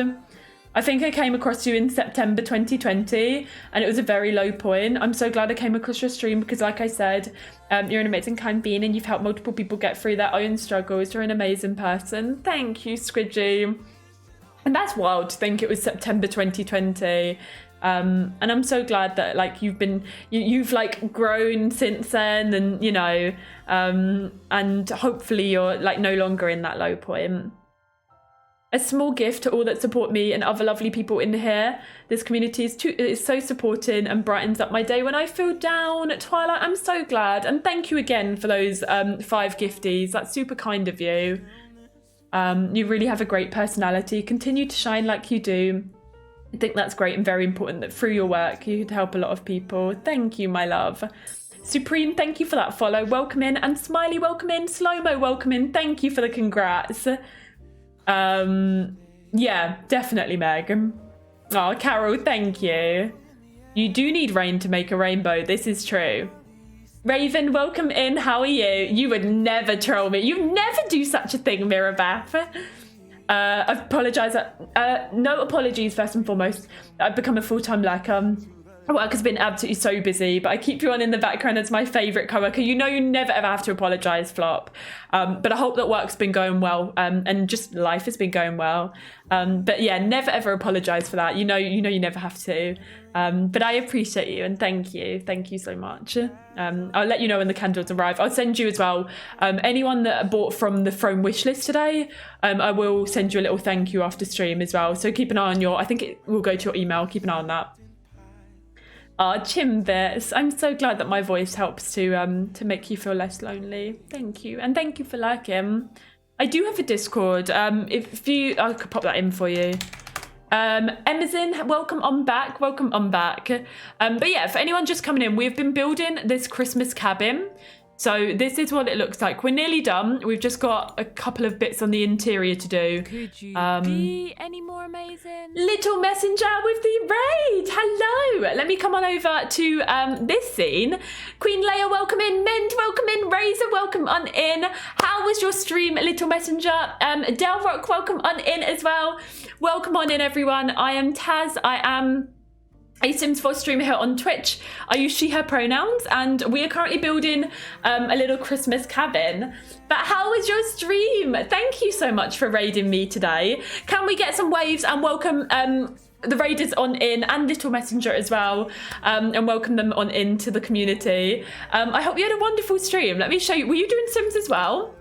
I think I came across you in September 2020 and it was a very low point. I'm so glad I came across your stream because, like I said, you're an amazing kind being and you've helped multiple people get through their own struggles. You're an amazing person. Thank you, Squidgy. And that's wild to think it was September 2020. And I'm so glad that like you've like grown since then, and you know, and hopefully you're like no longer in that low point. A small gift to all that support me and other lovely people in here. This community is so supporting and brightens up my day when I feel down. Twilight, I'm so glad. And thank you again for those 5 gifties. That's super kind of you. You really have a great personality. Continue to shine like you do. I think that's great and very important that through your work you could help a lot of people. Thank you, my love. Supreme, thank you for that follow. Welcome in. And Smiley, welcome in. Slow-mo, welcome in. Thank you for the congrats. Yeah, definitely, Meg. Oh, Carol, thank you. You do need rain to make a rainbow. This is true. Raven, welcome in. How are you? You would never troll me. You never do such a thing, Mirabeth. I apologise. No apologies, first and foremost. I've become a full-time lurker. Work has been absolutely so busy, but I keep you on in the background as my favourite co-worker. You know you never ever have to apologise, Flop. But I hope that work's been going well, and just life has been going well. But yeah, never ever apologise for that. You know you never have to. But I appreciate you and thank you so much. I'll let you know when the candles arrive. I'll send you as well. Anyone that bought from the Throne wishlist today, I will send you a little thank you after stream as well. So keep an eye on I think it will go to your email. Keep an eye on that. Chimbits, I'm so glad that my voice helps to make you feel less lonely. Thank you, and thank you for liking. I do have a Discord. If you, I could pop that in for you. Emazin, welcome on back. But yeah, for anyone just coming in, we've been building this Christmas cabin. So this is what it looks like. We're nearly done. We've just got a couple of bits on the interior to do. Could you be any more amazing? Little messenger with the raid. Hello. Let me come on over to this scene. Queen Leia, welcome in. Mend, welcome in. Razor, welcome on in. How was your stream, Little Messenger? Delrock, welcome on in as well. Welcome on in, everyone. I am Taz. I am a Sims 4 streamer here on Twitch. I use she, her pronouns, and we are currently building a little Christmas cabin. But how was your stream? Thank you so much for raiding me today. Can we get some waves and welcome the raiders on in and Little Messenger as well, and welcome them on into the community. I hope you had a wonderful stream. Let me show you. Were you doing Sims as well?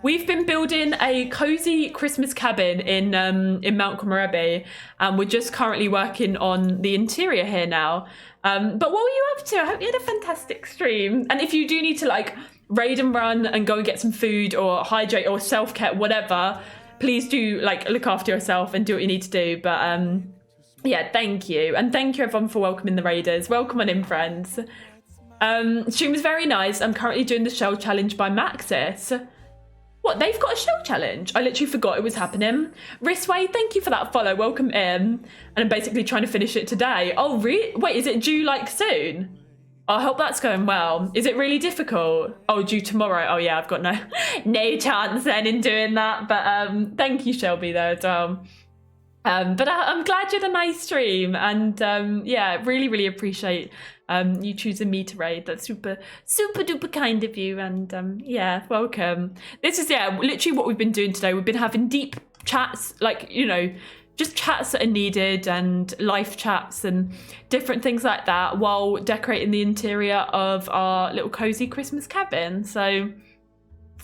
We've been building a cozy Christmas cabin in Mount Komorebi, and we're just currently working on the interior here now. But what were you up to? I hope you had a fantastic stream. And if you do need to like raid and run and go and get some food or hydrate or self-care, whatever, please do like look after yourself and do what you need to do. But yeah, thank you. And thank you everyone for welcoming the raiders. Welcome on in, friends. Stream was very nice. I'm currently doing the shell challenge by Maxis. What, they've got a shell challenge? I literally forgot it was happening. Risway, thank you for that follow. Welcome in. And I'm basically trying to finish it today. Oh, really? Wait, is it due like soon? I hope that's going well. Is it really difficult? Oh, due tomorrow. Oh yeah, I've got no chance then in doing that. But thank you, Shelby, though, as well. But I'm glad you had a nice stream. And yeah, really appreciate you choosing me to raid. That's super duper kind of you. And yeah, welcome. This is, yeah, literally what we've been doing today. We've been having deep chats, like, you know, just chats that are needed and life chats and different things like that while decorating the interior of our little cozy Christmas cabin. So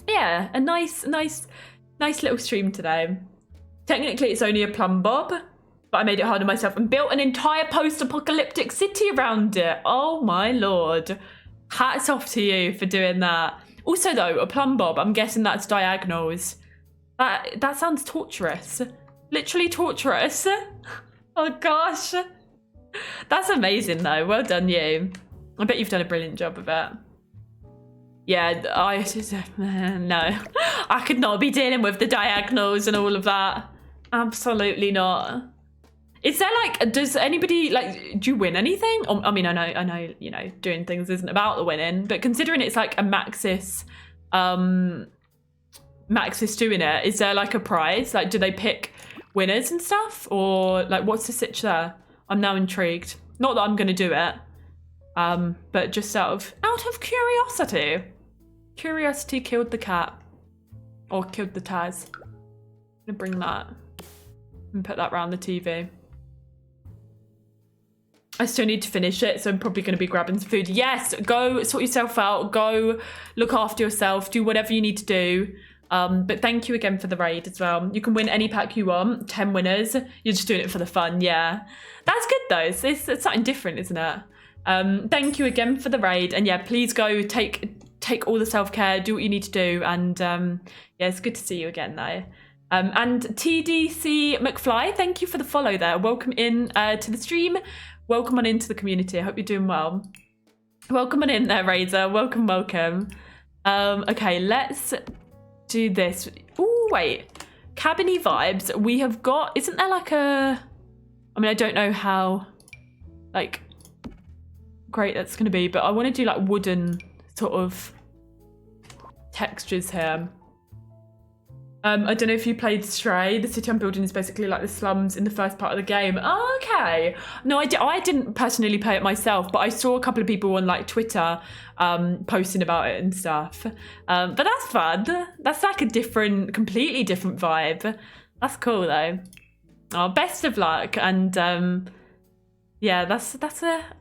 yeah, a nice little stream today. Technically it's only a plumb bob, but I made it hard on myself and built an entire post-apocalyptic city around it. Oh my lord. Hats off to you for doing that. Also though, a plumb bob, I'm guessing that's diagonals. That sounds torturous. Literally torturous. Oh gosh. That's amazing though. Well done you. I bet you've done a brilliant job of it. Yeah, no. I could not be dealing with the diagonals and all of that. Absolutely not. Is there like, does anybody like, do you win anything? I mean, I know, you know, doing things isn't about the winning, but considering it's like a Maxis doing it, is there like a prize? Like, do they pick winners and stuff, or like what's the sitch there? I'm now intrigued. Not that I'm gonna do it, but just out of curiosity. Curiosity killed the cat, or killed the Taz. I'm gonna bring that and put that around the TV. I still need to finish it, so I'm probably going to be grabbing some food. Yes, go sort yourself out. Go look after yourself. Do whatever you need to do. But thank you again for the raid as well. You can win any pack you want. 10 winners. You're just doing it for the fun, yeah. That's good though. It's something different, isn't it? Thank you again for the raid. And yeah, please go take all the self-care. Do what you need to do. And yeah, it's good to see you again though. And TDC McFly, thank you for the follow there. Welcome in to the stream. Welcome on into the community. I hope you're doing well. Welcome on in there, Razor. Welcome. Okay, let's do this. Oh, wait. Cabiny vibes. We have got... Isn't there like a... I mean, I don't know how, like, great that's going to be, but I want to do, like, wooden sort of textures here. I don't know if you played Stray. The city I'm building is basically like the slums in the first part of the game. Oh, okay. No, I didn't personally play it myself, but I saw a couple of people on like Twitter posting about it and stuff. But that's fun. That's like a completely different vibe. That's cool though. Oh, best of luck. And yeah,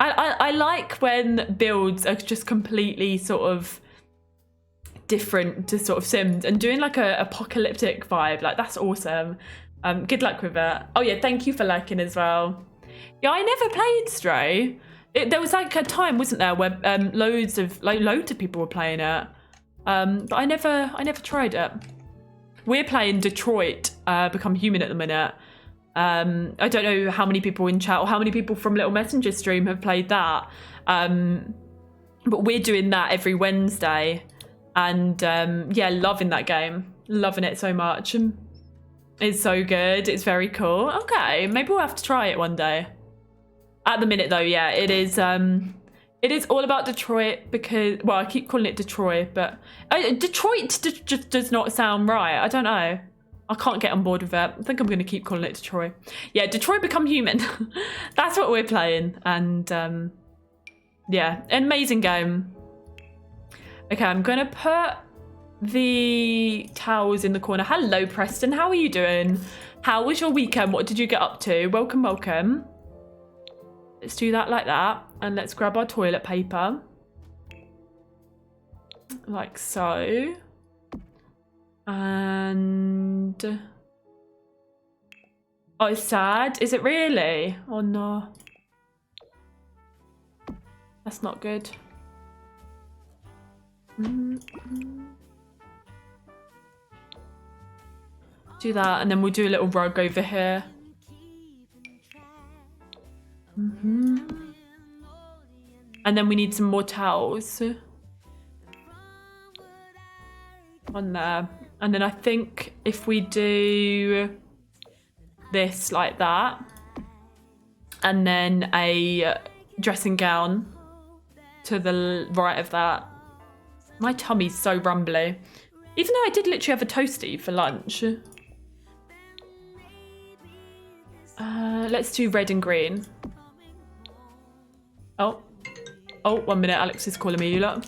I like when builds are just completely sort of different to sort of Sims, and doing like a apocalyptic vibe, like that's awesome. Good luck with it. Oh yeah, thank you for liking as well. Yeah, I never played Stray. There was like a time, wasn't there, where loads of people were playing it, but I never tried it. We're playing Detroit Become Human at the minute. I don't know how many people in chat or how many people from Little Messenger stream have played that, but we're doing that every Wednesday. And yeah, loving that game. Loving it so much. It's so good. It's very cool. Okay, maybe we'll have to try it one day. At the minute though, yeah, it is all about Detroit because, well, I keep calling it Detroit, but Detroit just does not sound right. I don't know. I can't get on board with it. I think I'm going to keep calling it Detroit. Yeah, Detroit Become Human. That's what we're playing. And yeah, an amazing game. Okay, I'm going to put the towels in the corner. Hello, Preston. How are you doing? How was your weekend? What did you get up to? Welcome. Let's do that like that. And let's grab our toilet paper. Like so. And... oh, it's sad. Is it really? Oh, no. That's not good. Do that, and then we'll do a little rug over here. And then we need some more towels on there. And then I think if we do this like that, and then a dressing gown to the right of that. My tummy's so rumbly. Even though I did literally have a toasty for lunch. Let's do red and green. Oh, 1 minute. Alex is calling me, you lot.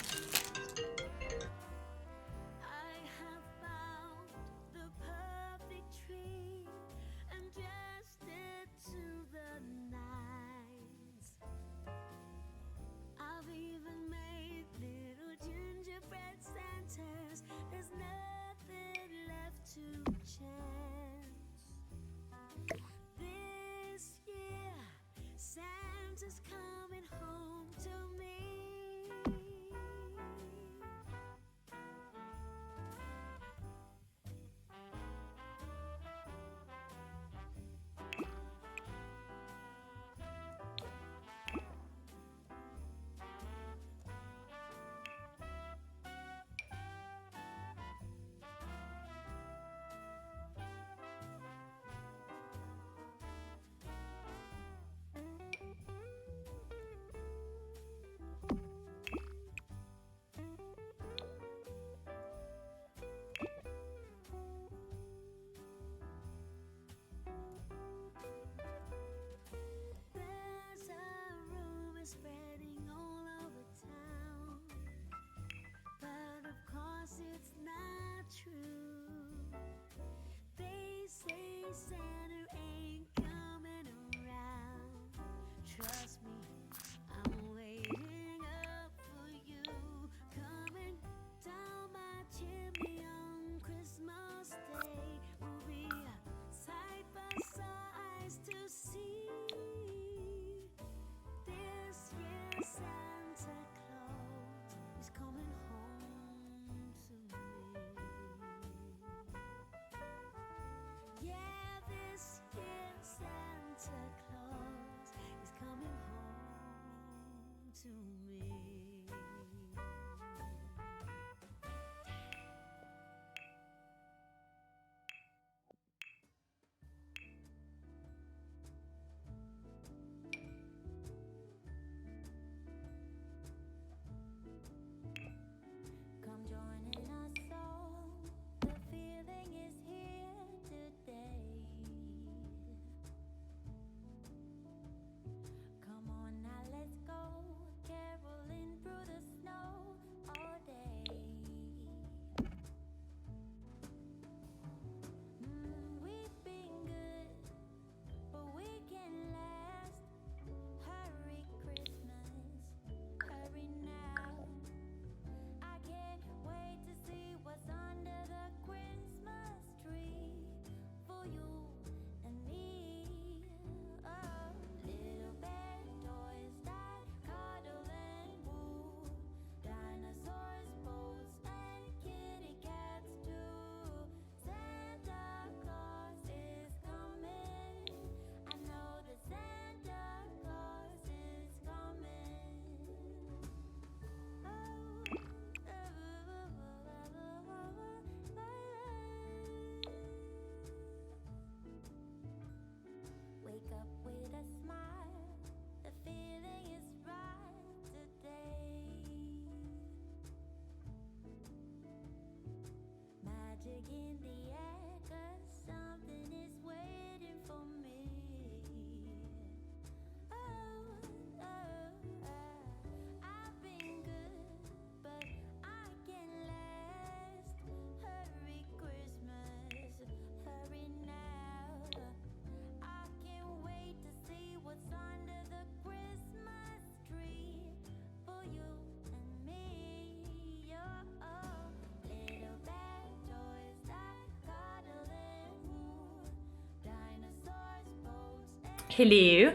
Hello.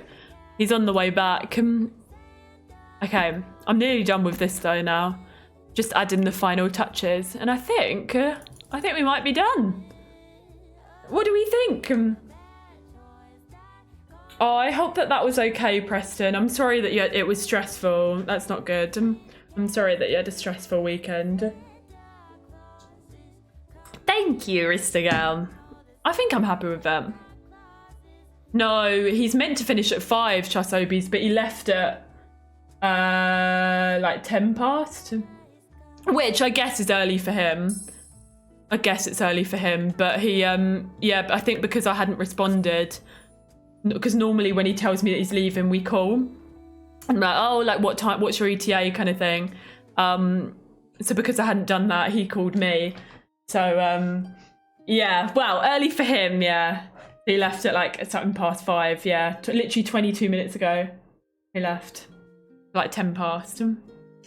He's on the way back. Okay, I'm nearly done with this though now. Just adding the final touches, and I think we might be done. What do we think? Oh, I hope that was okay, Preston. I'm sorry that it was stressful. That's not good. I'm sorry that you had a stressful weekend. Thank you, Ristagal. I think I'm happy with that. No, he's meant to finish at 5, Chasobis, but he left at like 10 past. Which I guess is early for him. I guess it's early for him, but he, yeah, I think because I hadn't responded, because normally when he tells me that he's leaving, we call. I'm like, oh, like what time, what's your ETA kind of thing. So because I hadn't done that, he called me. So, yeah, well, early for him, yeah. He left at like something past 5, yeah. Literally 22 minutes ago, he left. Like 10 past,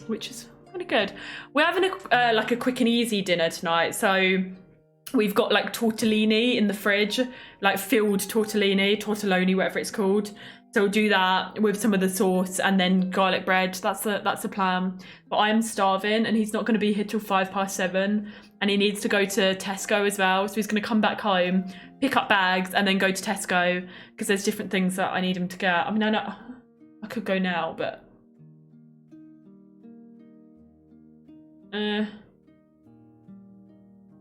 which is kind of good. We're having like a quick and easy dinner tonight, so we've got like tortellini in the fridge, like filled tortelloni, whatever it's called. So we'll do that with some of the sauce and then garlic bread. That's the plan. But I'm starving, and he's not going to be here till 7:05, and he needs to go to Tesco as well. So he's going to come back home, pick up bags, and then go to Tesco because there's different things that I need him to get. I mean, I could go now, but.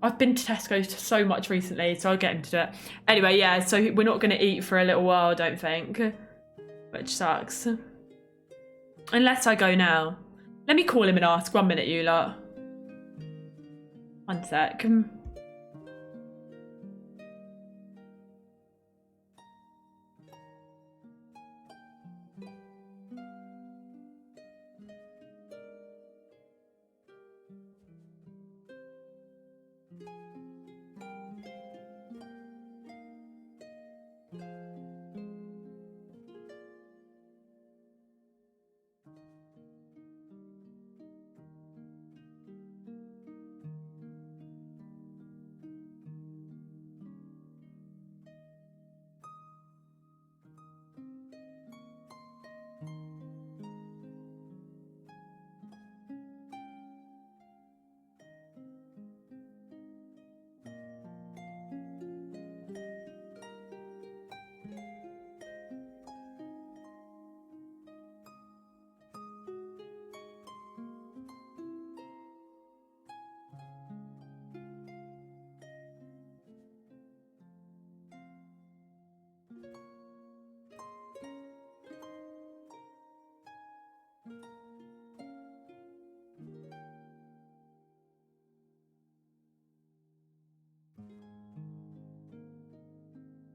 I've been to Tesco so much recently, so I'll get him to do it. Anyway, yeah, so we're not going to eat for a little while, I don't think. Which sucks. Unless I go now. Let me call him and ask. 1 minute, you lot. 1 sec.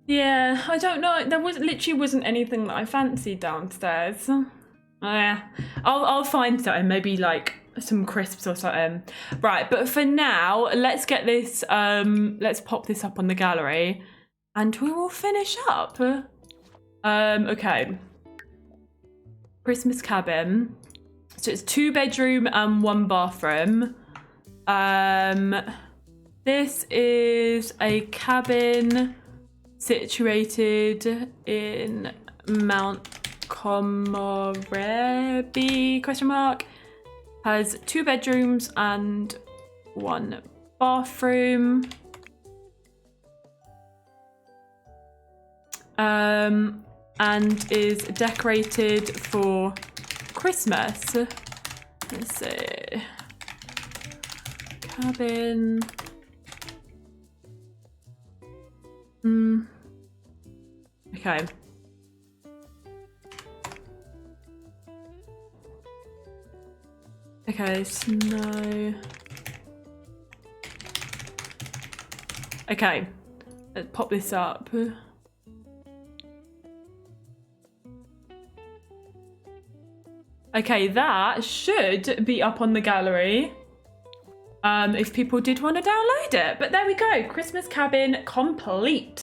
Yeah, I don't know. There literally wasn't anything that I fancied downstairs. I'll find something, maybe like some crisps or something. Right, but for now, let's get this. Let's pop this up on the gallery, and we will finish up. Okay. Christmas cabin. So it's 2 bedroom and 1 bathroom. This is a cabin situated in Mount Komorebi, question mark. Has 2 bedrooms and 1 bathroom. And is decorated for Christmas. Let's see. Cabin. Okay. Okay, snow. Okay, let's pop this up. Okay, that should be up on the gallery. If people did want to download it. But there we go, Christmas cabin complete.